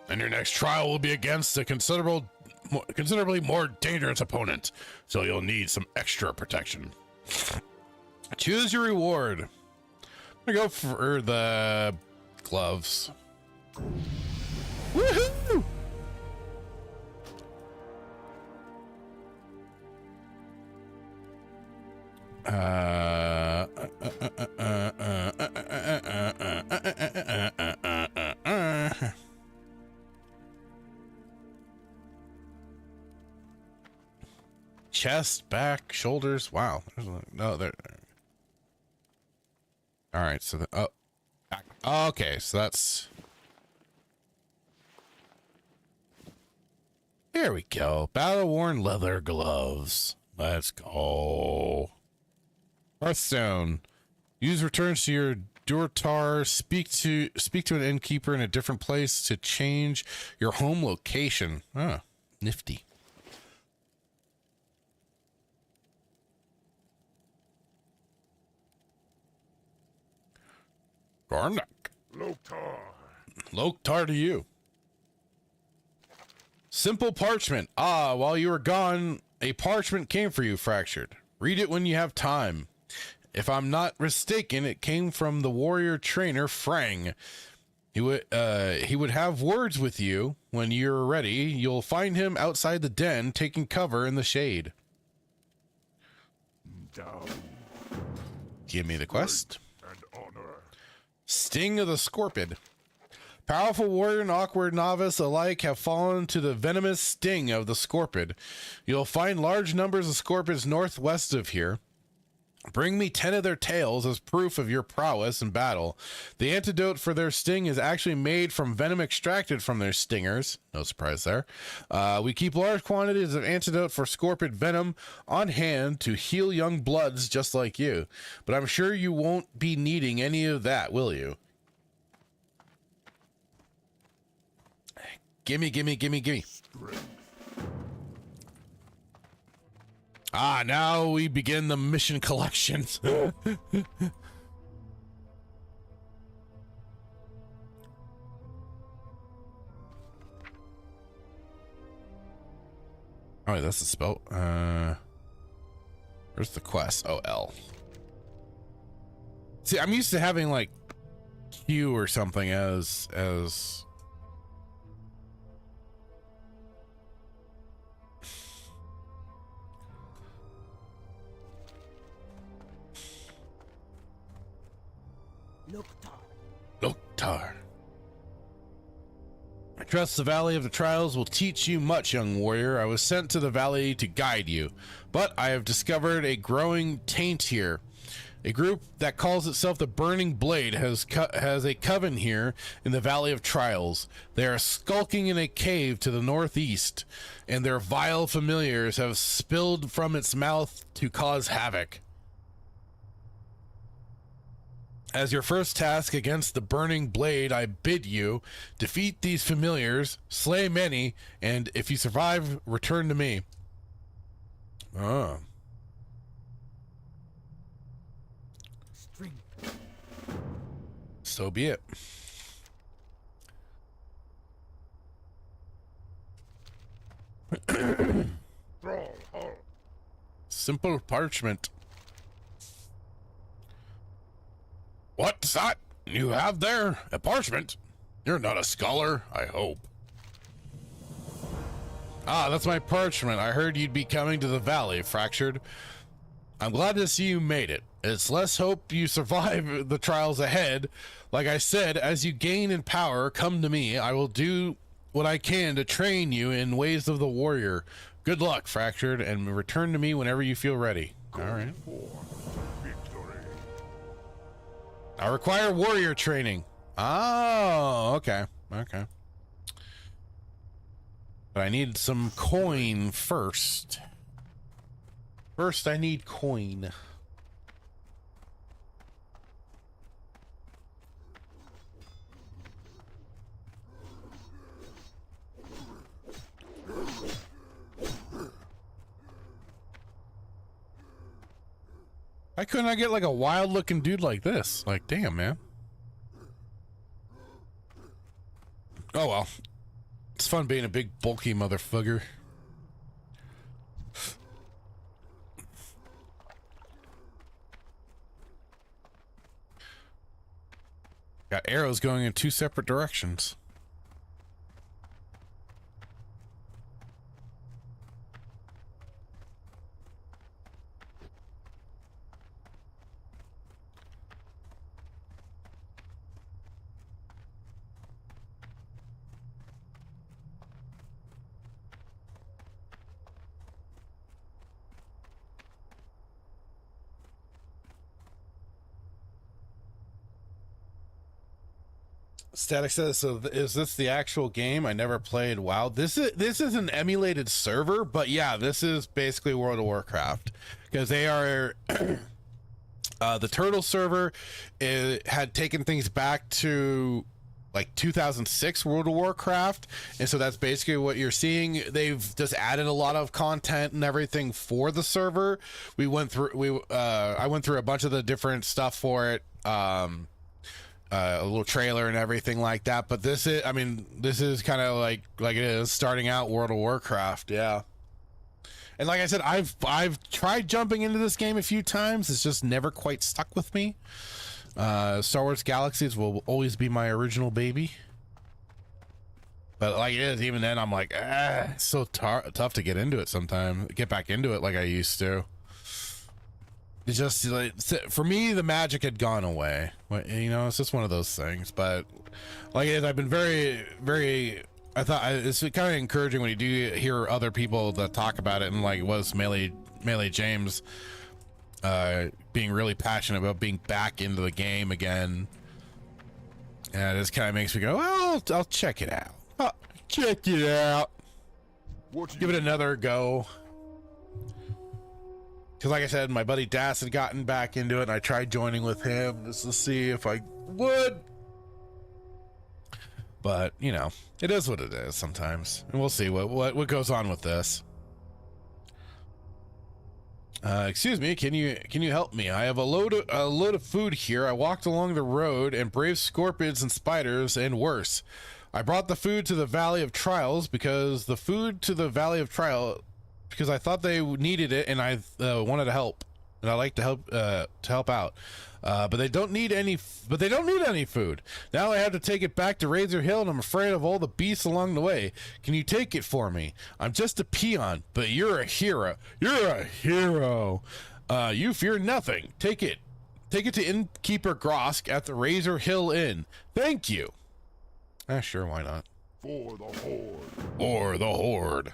And your next trial will be against a considerably more dangerous opponent. So you'll need some extra protection. Choose your reward. I'm gonna go for the gloves. chest, back, shoulders. Wow. No, there. All right. So, back. Okay. So that's. Here we go. Battle-worn leather gloves. Let's go. Hearthstone. Use returns to your Durtar. Speak to an innkeeper in a different place to change your home location. Ah, nifty. Garnak. Loktar. Loktar to you. Simple parchment. Ah, while you were gone, a parchment came for you, Fractured. Read it when you have time. If I'm not mistaken, it came from the warrior trainer, Frang. He would have words with you when you're ready. You'll find him outside the den, taking cover in the shade. Down. Give me the quest. And honor. Sting of the Scorpid. Powerful warrior and awkward novice alike have fallen to the venomous sting of the Scorpid. You'll find large numbers of Scorpids northwest of here. Bring me 10 of their tails as proof of your prowess in battle. The antidote for their sting is actually made from venom extracted from their stingers. No surprise there. We keep large quantities of antidote for Scorpid venom on hand to heal young bloods just like you. But I'm sure you won't be needing any of that, will you? Gimme. Ah, now we begin the mission collections. Oh, that's the spell. Where's the quest? Oh, L. See, I'm used to having like Q or something as Loktar. I trust the Valley of the Trials will teach you much, young warrior. I was sent to the valley to guide you, but I have discovered a growing taint here. A group that calls itself the Burning Blade has a coven here in the Valley of Trials. They are skulking in a cave to the northeast, and their vile familiars have spilled from its mouth to cause havoc. As your first task against the Burning Blade, I bid you defeat these familiars, slay many, and if you survive, return to me. Oh. So be it. Simple parchment. What's that you have there? A parchment? You're not a scholar, I hope. Ah, that's my parchment. I heard you'd be coming to the valley, Fractured. I'm glad to see you made it. It's less hope you survive the trials ahead. Like I said, as you gain in power, come to me. I will do what I can to train you in ways of the warrior. Good luck, Fractured, and return to me whenever you feel ready. All right. I require warrior training. Oh, okay. Okay. But I need some coin first. First, I need coin. Why couldn't I get like a wild looking dude like this? Like, damn, man. Oh well. It's fun being a big bulky motherfucker. Got arrows going in two separate directions. Static says, so is this the actual game? I never played WoW. This is an emulated server, but yeah, this is basically World of Warcraft, because they are the Turtle server had taken things back to like 2006 World of Warcraft, and so that's basically what you're seeing. They've just added a lot of content and everything for the server. I went through a bunch of the different stuff for it, a little trailer and everything like that. But this is kind of like it is starting out World of Warcraft, yeah. And like I said, I've tried jumping into this game a few times. It's just never quite stuck with me. Star Wars Galaxies will always be my original baby, but like it is, even then I'm like, it's so tough to get into it sometimes, get back into it like I used to. It's just like, for me, the magic had gone away, you know. It's just one of those things. But like it is, I've been very I thought it's kind of encouraging when you do hear other people that talk about it, and like it was Melee James being really passionate about being back into the game again, and this kind of makes me go, well, I'll check it out. Give it another go, because like I said, my buddy Das had gotten back into it, and I tried joining with him just to see if I would, but you know, it is what it is sometimes, and we'll see what goes on with this. Excuse me, can you help me? I have a load of food here. I walked along the road and braved scorpions and spiders and worse. I brought the food to the Valley of Trials because I thought they needed it, and I wanted to help, and I like to help out. But they don't need any food. Now I have to take it back to Razor Hill, and I'm afraid of all the beasts along the way. Can you take it for me? I'm just a peon, but you're a hero. You're a hero. You fear nothing. Take it to Innkeeper Grosk at the Razor Hill Inn. Thank you. Sure, why not? For the Horde. For the Horde.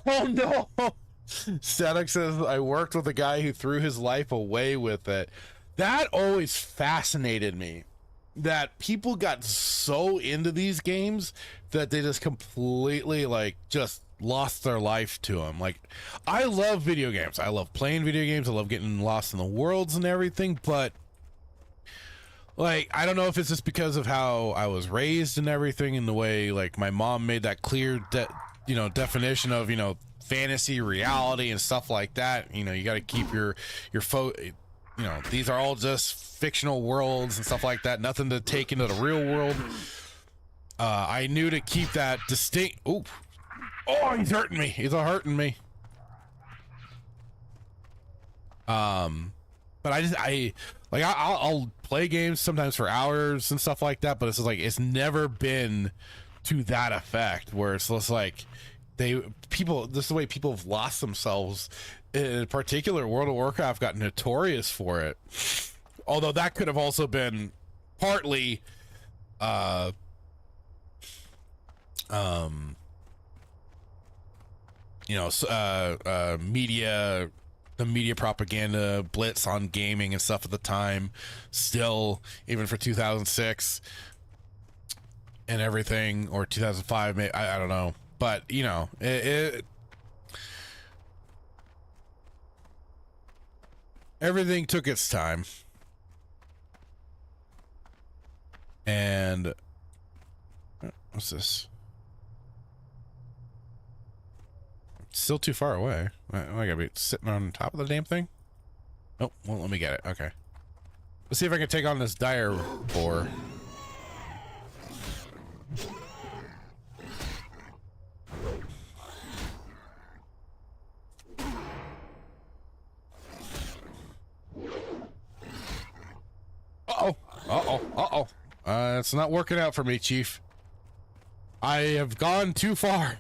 Oh no! Static says, I worked with a guy who threw his life away with it. That always fascinated me, that people got so into these games that they just completely like just lost their life to them. Like, I love video games. I love playing video games. I love getting lost in the worlds and everything, but like, I don't know if it's just because of how I was raised and everything, and the way like my mom made that clear definition of, fantasy, reality, and stuff like that. You got to keep your these are all just fictional worlds and stuff like that. Nothing to take into the real world. I knew to keep that distinct. Oop! Oh, he's hurting me. He's hurting me. But I'll play games sometimes for hours and stuff like that. But it's never been to that effect where it's just like this is the way people have lost themselves. In particular, World of Warcraft got notorious for it, although that could have also been partly media, the media propaganda blitz on gaming and stuff at the time, still, even for 2006 and everything, or 2005, maybe, I don't know, but everything took its time. And what's this? Still too far away. I gotta be sitting on top of the damn thing. Oh, well, let me get it. Okay, let's see if I can take on this dire boar. It's not working out for me, Chief. I have gone too far.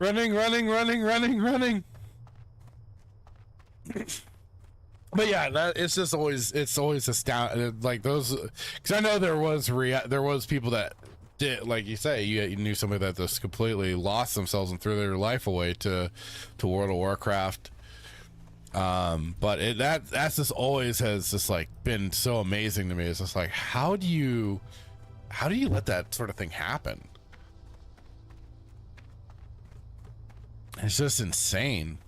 Running. But yeah, it's always astounding, like those, because I know there was people that did, like you say, you knew somebody that just completely lost themselves and threw their life away to World of Warcraft. But that's just always has just like been so amazing to me. It's just like, how do you let that sort of thing happen? It's just insane.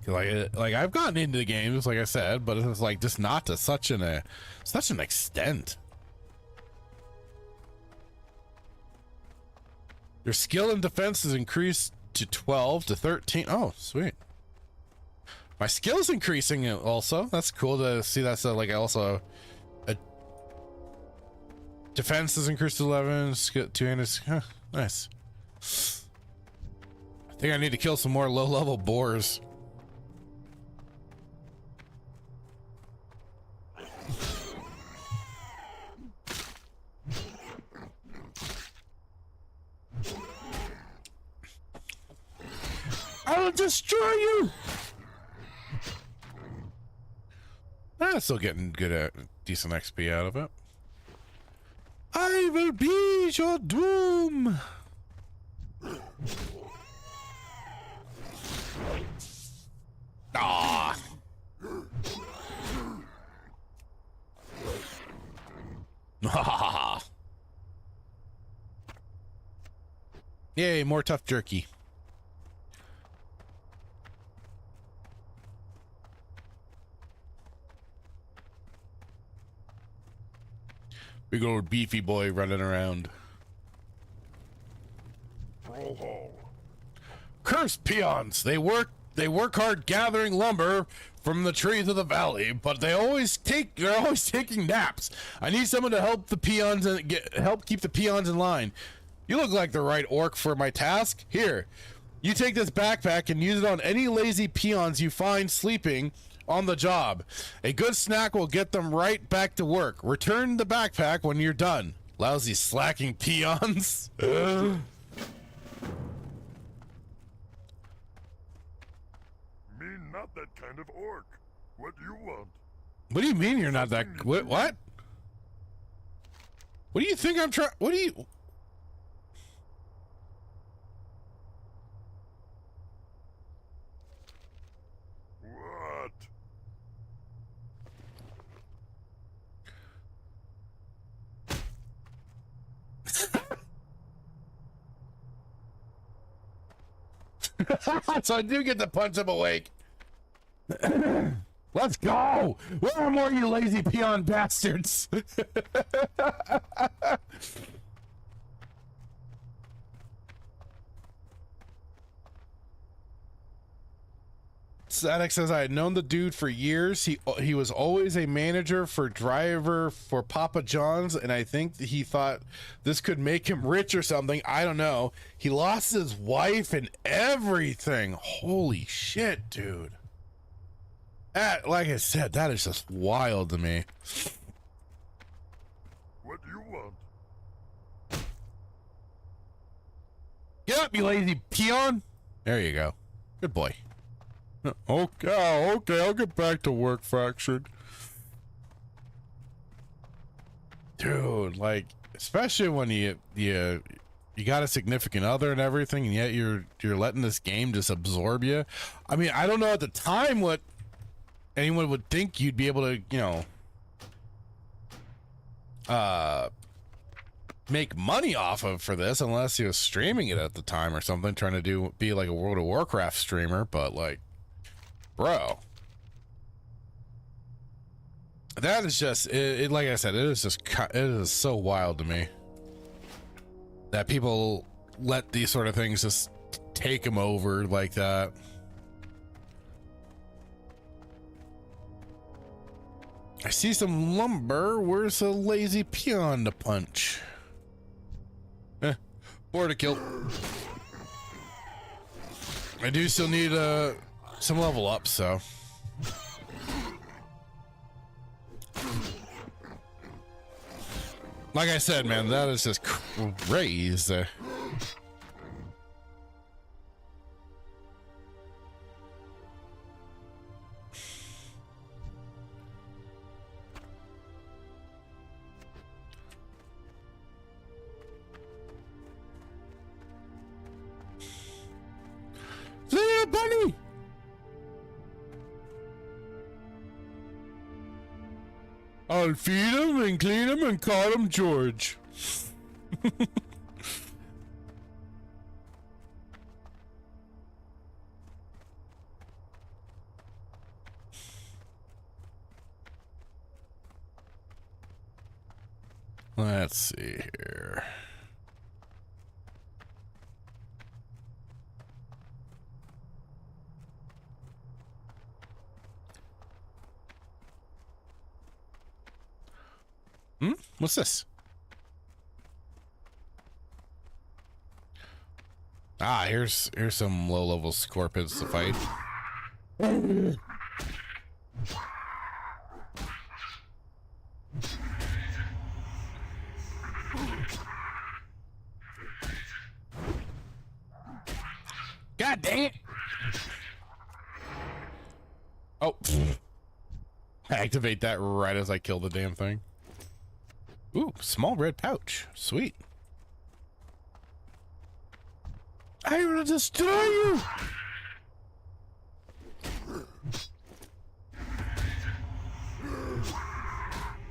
Like I've gotten into the games, like I said, but it's like just not to such an extent. Your skill and defense is increased to 12 to 13. Oh, sweet. My skill's increasing also. That's cool to see. That's like also a defense is increased to 11. Skill 200. Huh, nice. I think I need to kill some more low-level boars. I will destroy you. I'm still getting good at decent XP out of it. I will be your doom. Ah. Yay, more tough jerky. Big old beefy boy running around. Cursed peons! They work hard gathering lumber from the trees of the valley, but they're always taking naps. I need someone to help the peons and help keep the peons in line. You look like the right orc for my task. Here, you take this backpack and use it on any lazy peons you find sleeping on the job. A good snack will get them right back to work. Return the backpack when you're done. Lousy slacking peons. Me not that kind of orc. What do you want? What do you mean you're not that? What? What do you think I'm trying? What do you? What? So I do get to punch him awake. Let's go! Where are more you lazy peon bastards? Sadek says, I had known the dude for years. He was always a manager for driver for Papa John's, and I think he thought this could make him rich or something. I don't know. He lost his wife and everything. Holy shit, dude. That, like I said, that is just wild to me. What do you want? Get up, you lazy peon. There you go. Good boy. Okay, I'll get back to work, Fractured. Dude, like, especially when you got a significant other and everything, and yet you're letting this game just absorb you. I mean, I don't know at the time what anyone would think you'd be able to, make money off of for this, unless you was streaming it at the time or something, trying to be like a World of Warcraft streamer, but like, bro, that is just it. Like I said, it is so wild to me that people let these sort of things just take them over like that. I see some lumber. Where's a lazy peon to punch? Or to kill. I do still need some level up, so. Like I said, man, that is just crazy. on, feed him and clean him and call him George. Let's see here. What's this? Ah, here's some low-level scorpions to fight. God dang it! Oh, activate that right as I kill the damn thing. Ooh, small red pouch. Sweet. I will destroy you!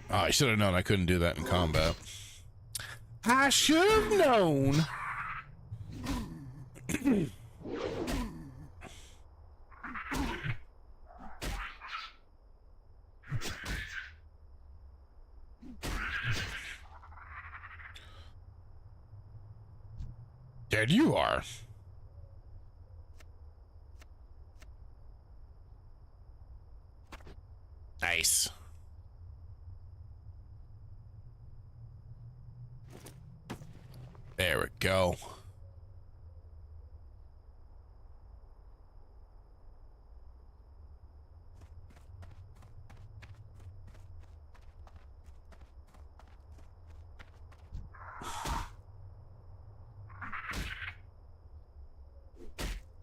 Oh, I should have known I couldn't do that in combat. I should have known. There you are. Nice. There we go.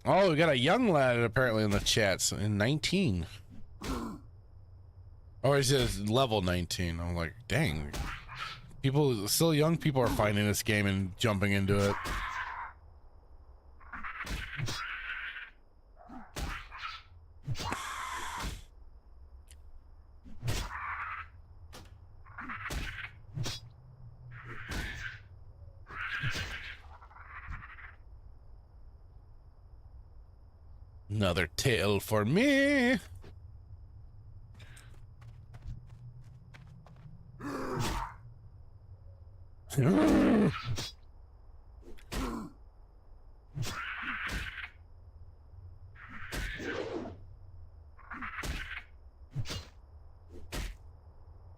Oh, we got a young lad apparently in the chats in 19. Oh, he says level 19. I'm like, dang. People, still young people are finding this game and jumping into it. Another tail for me.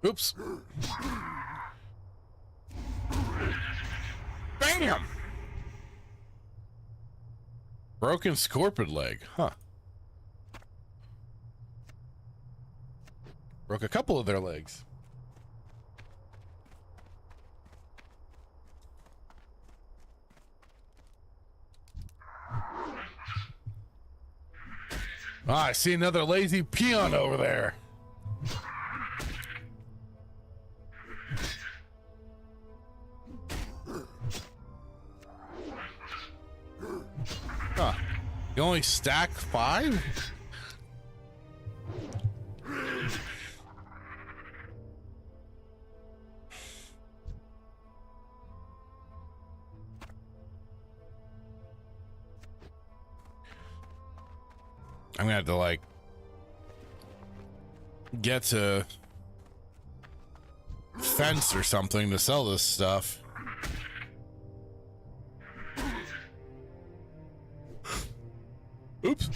Oops. Bam! Broken scorpion leg, huh? Broke a couple of their legs. Ah, I see another lazy peon over there. Huh. You only stack 5? I'm gonna have to like get to fence or something to sell this stuff. Oops.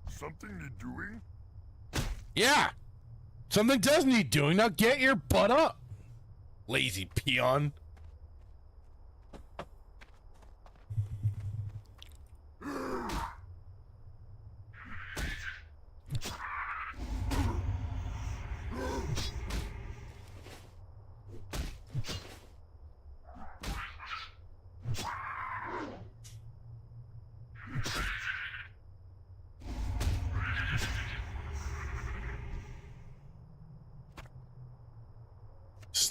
Something need doing? Yeah. Something does need doing. Now get your butt up, lazy peon.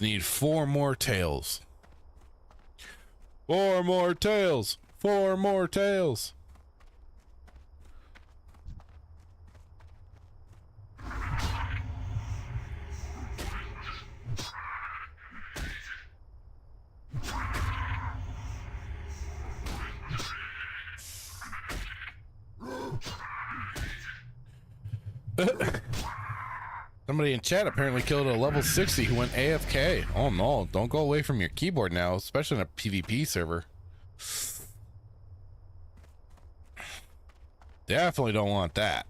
just need 4 more tails. 4 more tails. 4 more tails. Somebody in chat apparently killed a level 60 who went AFK. Oh no, don't go away from your keyboard now, especially in a PvP server. Definitely don't want that.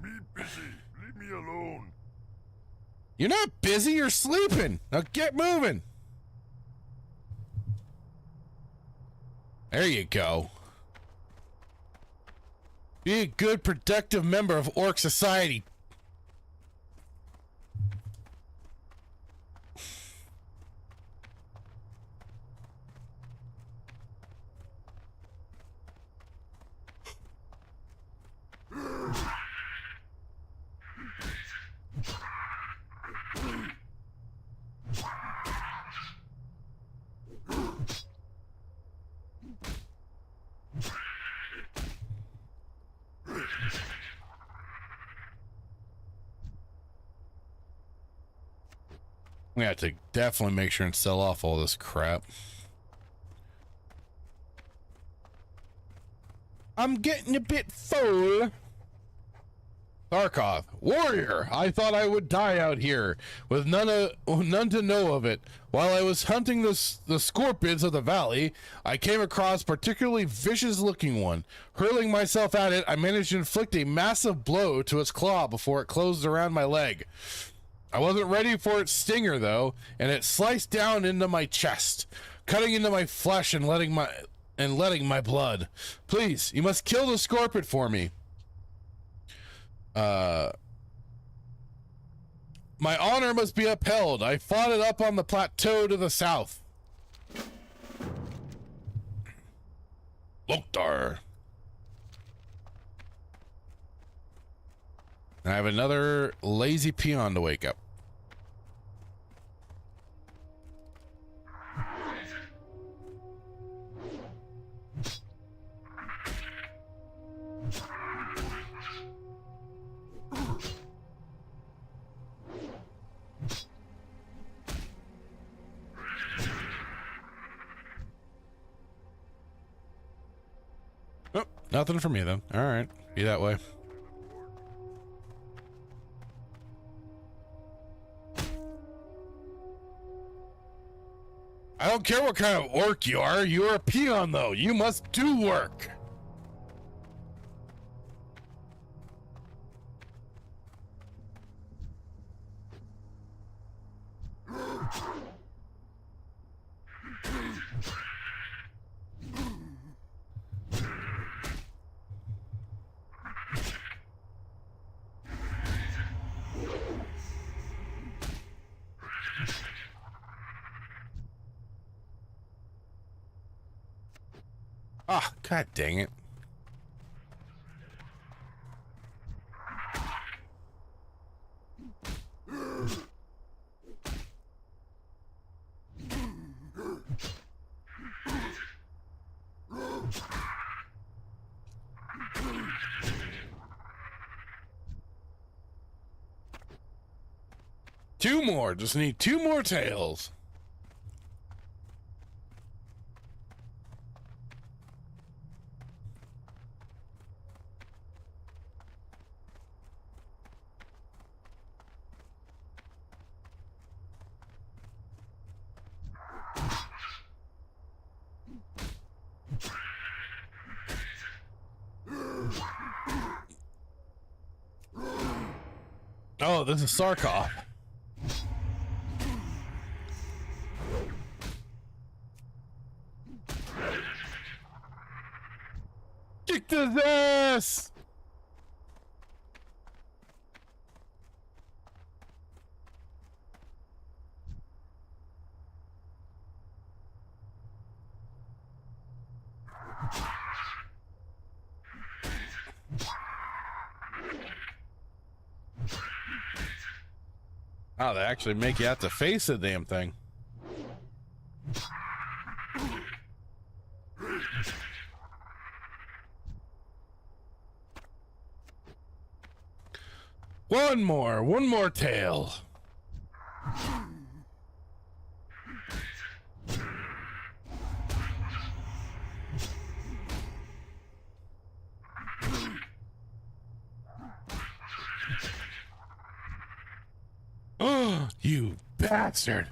Me busy. Leave me alone. You're not busy, you're sleeping. Now get moving. There you go. Be a good, productive member of Orc Society. We have to definitely make sure and sell off all this crap. I'm getting a bit full. Tarkov, warrior, I thought I would die out here with none to know of it. While I was hunting the scorpions of the valley, I came across a particularly vicious looking one. Hurling myself at it, I managed to inflict a massive blow to its claw before it closed around my leg. I wasn't ready for its stinger though, and it sliced down into my chest, cutting into my flesh and letting my blood. Please, you must kill the scorpion for me. My honor must be upheld. I fought it up on the plateau to the south. Loktar. I have another lazy peon to wake up. Oh, nothing for me then. All right, be that way. I don't care what kind of orc you are. You're a peon, though. You must do work. Ah, god dang it. Two more, just need 2 more tails. Oh, this is Sarkov. Kick his ass! Oh, they actually make you have to face the damn thing. One more tail. Oh, you bastard.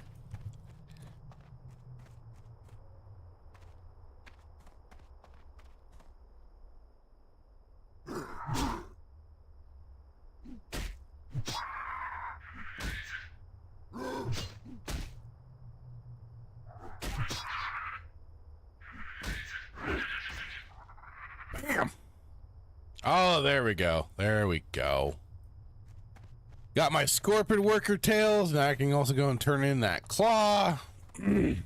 Bam. Oh, there we go. There we go. Got my scorpion worker tails. Now I can also go and turn in that claw. I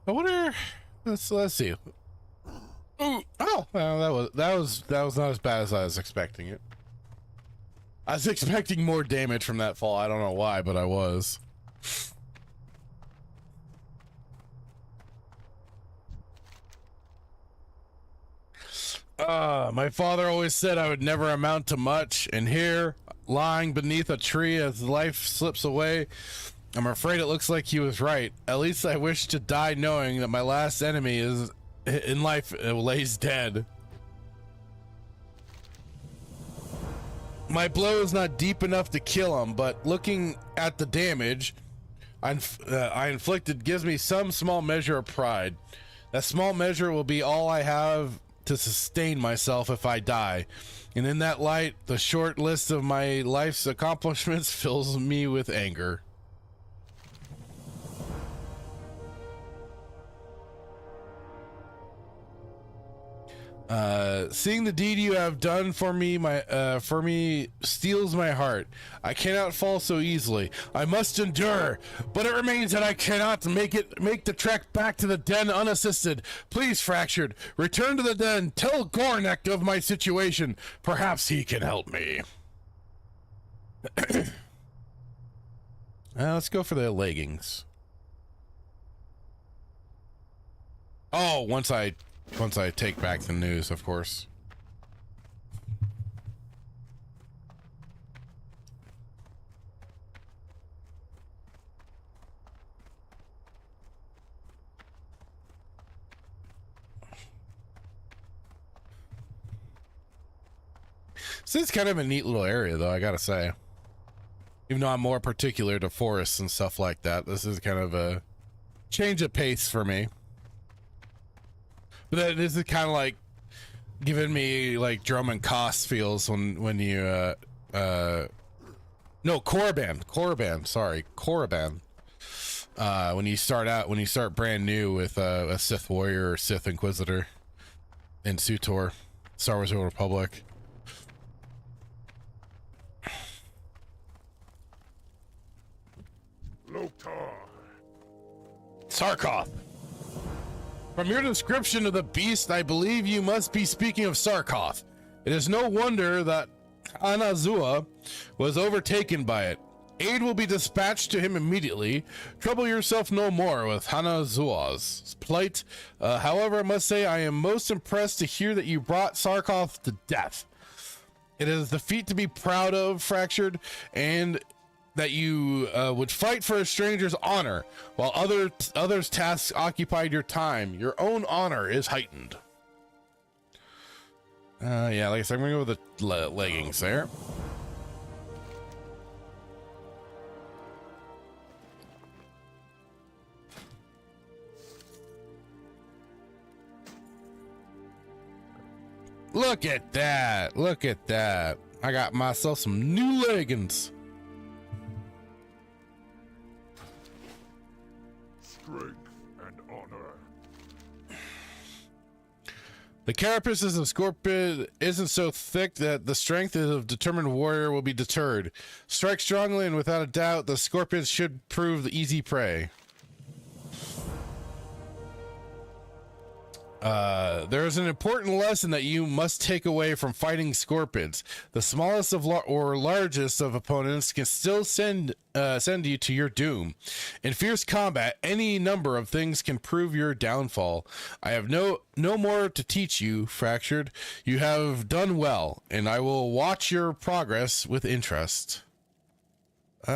wonder. Let's see. Ooh, oh, well, that was not as bad as I was expecting it. I was expecting more damage from that fall. I don't know why, but I was. My father always said I would never amount to much, and here, lying beneath a tree as life slips away, I'm afraid it looks like he was right. At least I wish to die knowing that my last enemy is in life lays dead. My blow is not deep enough to kill him, but looking at the damage I inflicted gives me some small measure of pride. That small measure will be all I have to sustain myself if I die. And in that light, the short list of my life's accomplishments fills me with anger. Seeing the deed you have done for me steals my heart. I cannot fall so easily. I must endure, but it remains that I cannot make the trek back to the den unassisted. Please, Fractured, return to the den. Tell Gornek of my situation. Perhaps he can help me. Let's go for the leggings. Oh, once I take back the news, of course. This is kind of a neat little area, though, I gotta say. Even though I'm more particular to forests and stuff like that, this is kind of a change of pace for me. But this is kind of like giving me like Drum and Koss feels when you no, Korriban, sorry, Korriban. When you start brand new with a Sith warrior or Sith Inquisitor in SWTOR, Star Wars: Old Republic. Sarkoth. From your description of the beast, I believe you must be speaking of Sarkoth. It is no wonder that Hanazua was overtaken by it. Aid will be dispatched to him immediately. Trouble yourself no more with Hanazua's plight. However, I must say I am most impressed to hear that you brought Sarkoth to death. It is the feat to be proud of, Fractured, and that you would fight for a stranger's honor while others' tasks occupied your time. Your own honor is heightened. Yeah, like I said, I'm gonna go with the leggings there. Look at that. Look at that. I got myself some new leggings. Strength and honor. The carapace of Scorpion isn't so thick that the strength of a determined warrior will be deterred. Strike strongly, and without a doubt, the Scorpions should prove the easy prey. There is an important lesson that you must take away from fighting scorpions. The smallest of or largest of opponents can still send you to your doom. In fierce combat, any number of things can prove your downfall. I have no more to teach you, Fractured. You have done well, and I will watch your progress with interest. I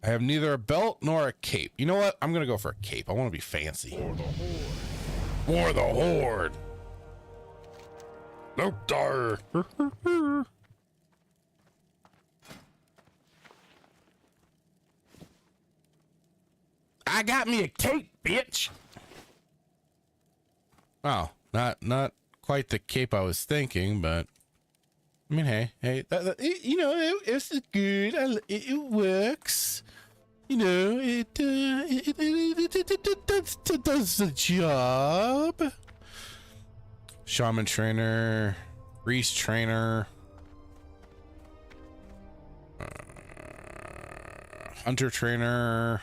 have neither a belt nor a cape. You know what? I'm gonna go for a cape. I want to be fancy. For the Horde. No dar. I got me a cape, bitch. Oh, not quite the cape I was thinking, but I mean, hey, you know, it's good. It works. You know, it does the job. Shaman trainer, priest trainer, hunter trainer.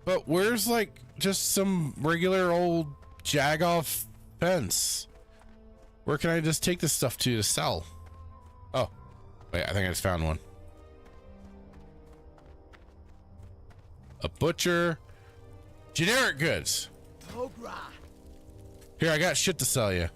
But where's like just some regular old jag-off fence? Where can I just take this stuff to sell? Oh, wait, I think I just found one. A butcher. Generic goods. Here, I got shit to sell you.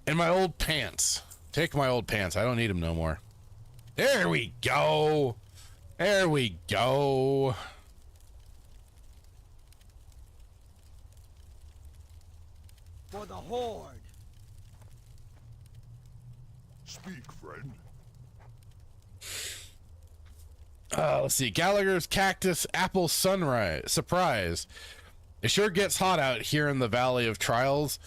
And my old pants. Take my old pants. I don't need them no more. There we go. There we go. For the Horde. Speak, friend. Let's see. Gallagher's Cactus Apple Sunrise Surprise. It sure gets hot out here in the Valley of Trials.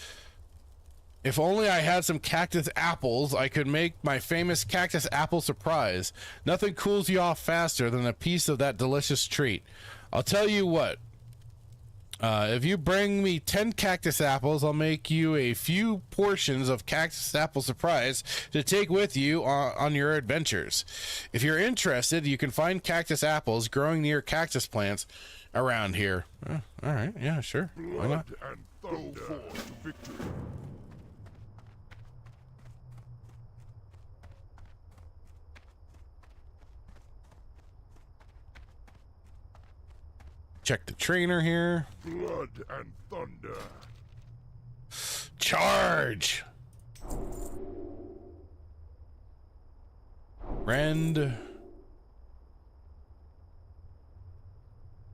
If only I had some cactus apples, I could make my famous cactus apple surprise. Nothing cools you off faster than a piece of that delicious treat. I'll tell you what. If you bring me 10 cactus apples, I'll make you a few portions of cactus apple surprise to take with you on your adventures. If you're interested, you can find cactus apples growing near cactus plants around here. All right, yeah, sure. Why not? Blood and thunder. Go forth to victory. Check the trainer here. Blood and thunder. Charge! Rend.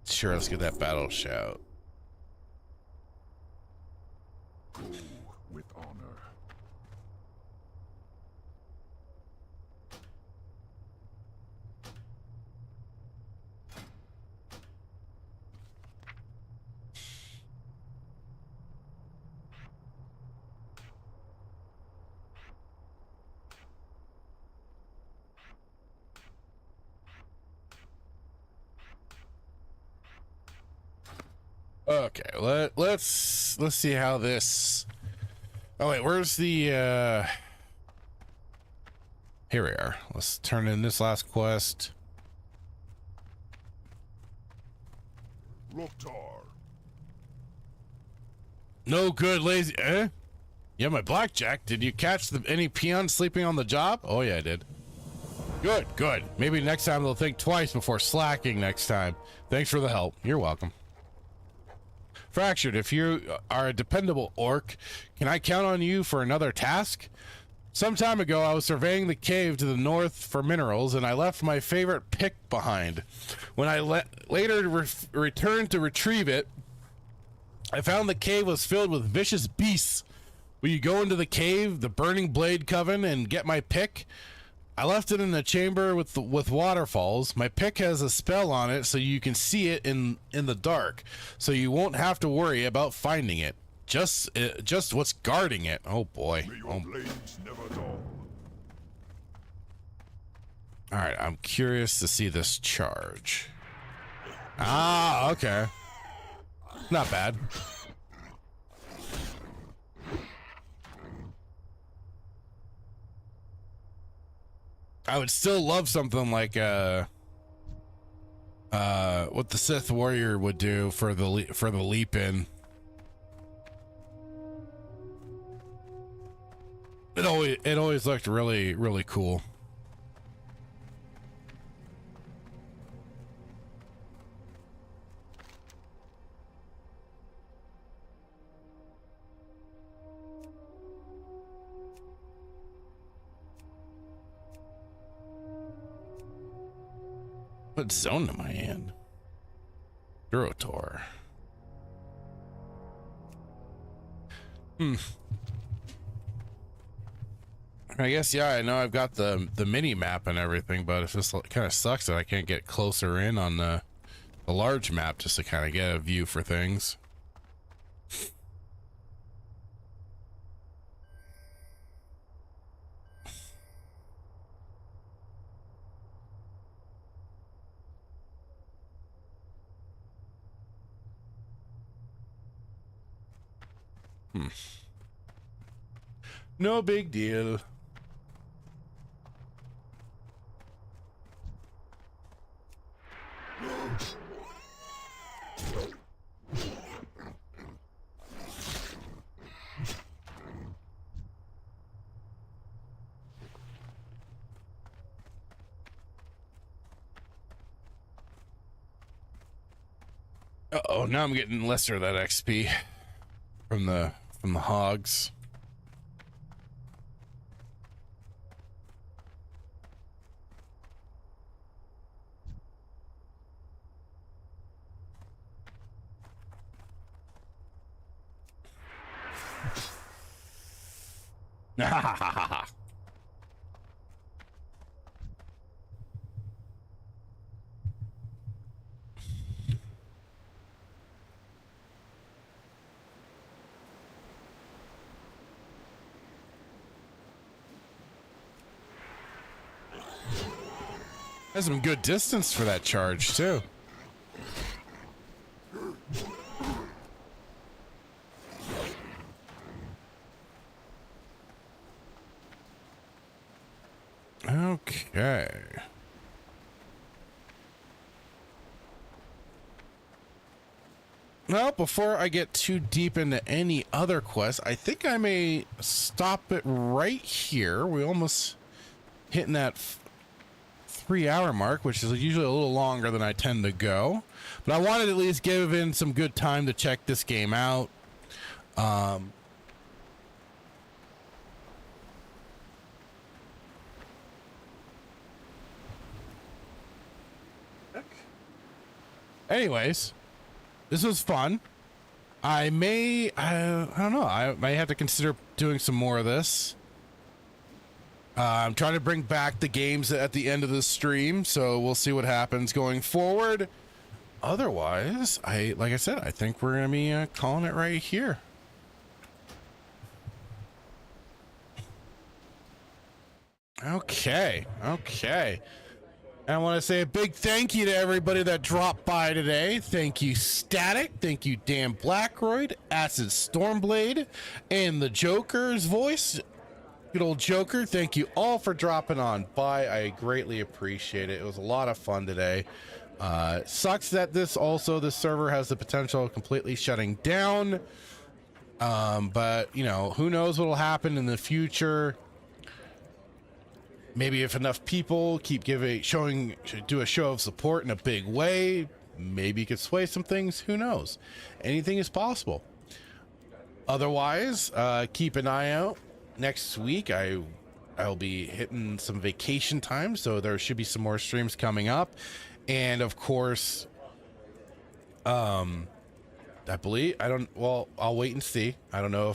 Sure, let's get that battle shout. Go with honor. Okay, let's see how this. Oh wait, where's the here we are. Let's turn in this last quest. Loktar. No good, lazy. Yeah, my blackjack. Did you catch any peons sleeping on the job? Oh yeah, I did. Good, good. Maybe next time they'll think twice before slacking next time. Thanks for the help. You're welcome. Fractured, if you are a dependable orc, can I count on you for another task? Some time ago, I was surveying the cave to the north for minerals, and I left my favorite pick behind. When I later returned to retrieve it, I found the cave was filled with vicious beasts. Will you go into the cave, the Burning Blade Coven, and get my pick? I left it in the chamber with waterfalls. My pick has a spell on it so you can see it in the dark, so you won't have to worry about finding it. Just what's guarding it. Oh boy. May your blades never dull. All right, I'm curious to see this charge. Ah, okay. Not bad. I would still love something like what the Sith warrior would do for the leap in. It always looked really, really cool. What zone am I in? Durotor. I guess, yeah, I know I've got the mini map and everything, but it just kind of sucks that I can't get closer in on the large map just to kind of get a view for things. No big deal. Uh-oh, now I'm getting lesser of that XP from the hogs. Has some good distance for that charge too. Okay. Well, before I get too deep into any other quests, I think I may stop it right here. We almost hitting that 3-hour mark, which is usually a little longer than I tend to go. But I wanted to at least give in some good time to check this game out. Anyways, this was fun. I don't know, I may have to consider doing some more of this. I'm trying to bring back the games at the end of the stream, so we'll see what happens going forward. Otherwise, like I said, I think we're gonna be calling it right here. Okay. I want to say a big thank you to everybody that dropped by today. Thank you, Static. Thank you, Dan Blackroyd, Acid Stormblade, and the Joker's voice. Good old Joker. Thank you all for dropping on by. I greatly appreciate it. It was a lot of fun today. Sucks that this server has the potential of completely shutting down. But, you know, who knows what will happen in the future. Maybe if enough people keep do a show of support in a big way, maybe you could sway some things. Who knows? Anything is possible. Otherwise, keep an eye out. Next week, I'll be hitting some vacation time, so there should be some more streams coming up. And of course, I'll wait and see. I don't know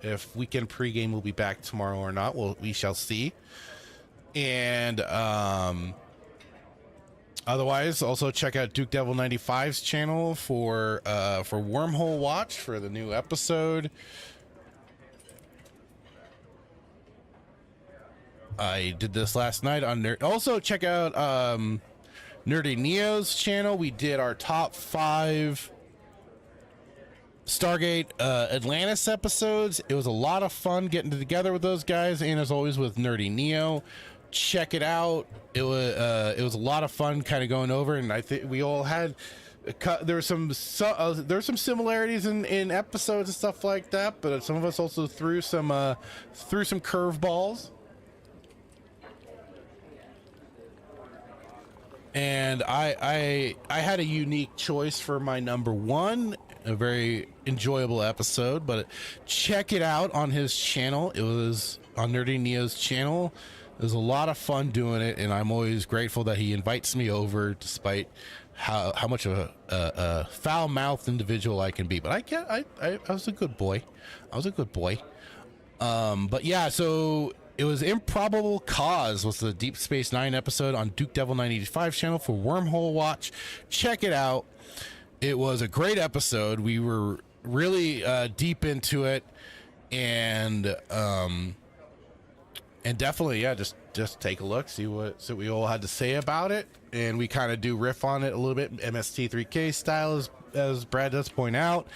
if weekend pregame will be back tomorrow or not. We shall see. And otherwise, also check out Duke Devil 95's channel for Wormhole Watch for the new episode. I did this last night on Nerd. Also, check out Nerdy Neo's channel. We did our top 5 Stargate Atlantis episodes. It was a lot of fun getting together with those guys, and as always with Nerdy Neo. Check it out. It was a lot of fun kind of going over, and I think we all had there were some similarities in episodes and stuff like that, but some of us also threw some curveballs. And I had a unique choice for my number 1, a very enjoyable episode, but check it out on his channel. It was on Nerdy Neo's channel. It was a lot of fun doing it, and I'm always grateful that he invites me over despite how much of a foul-mouthed individual I can be. But I was a good boy. But yeah, so it was Improbable Cause was the Deep Space Nine episode on Duke Devil 985 channel for Wormhole Watch. Check it out. It was a great episode. We were really deep into it, and definitely, yeah, just take a look, see what we all had to say about it, and we kind of do riff on it a little bit, MST3K style, as Brad does point out.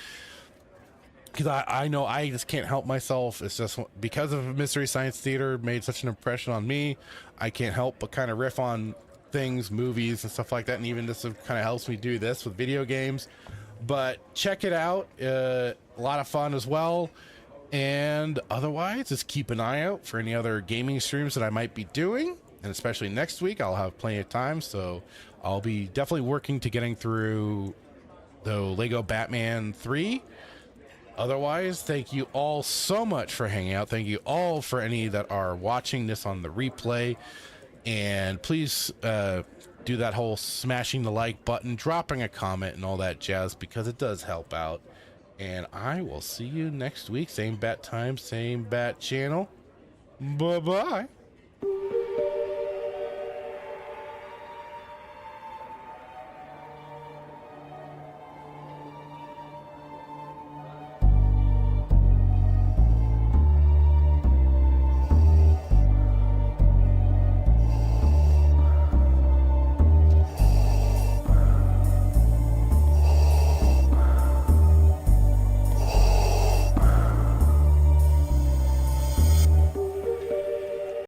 Because I know I just can't help myself. It's just because of Mystery Science Theater made such an impression on me. I can't help but kind of riff on things, movies, and stuff like that. And even this kind of helps me do this with video games. But check it out. A lot of fun as well. And otherwise, just keep an eye out for any other gaming streams that I might be doing. And especially next week, I'll have plenty of time. So I'll be definitely working to getting through the Lego Batman 3. Otherwise, thank you all so much for hanging out. Thank you all for any that are watching this on the replay. And please do that whole smashing the like button, dropping a comment, and all that jazz, because it does help out. And I will see you next week. Same bat time, same bat channel. Bye-bye.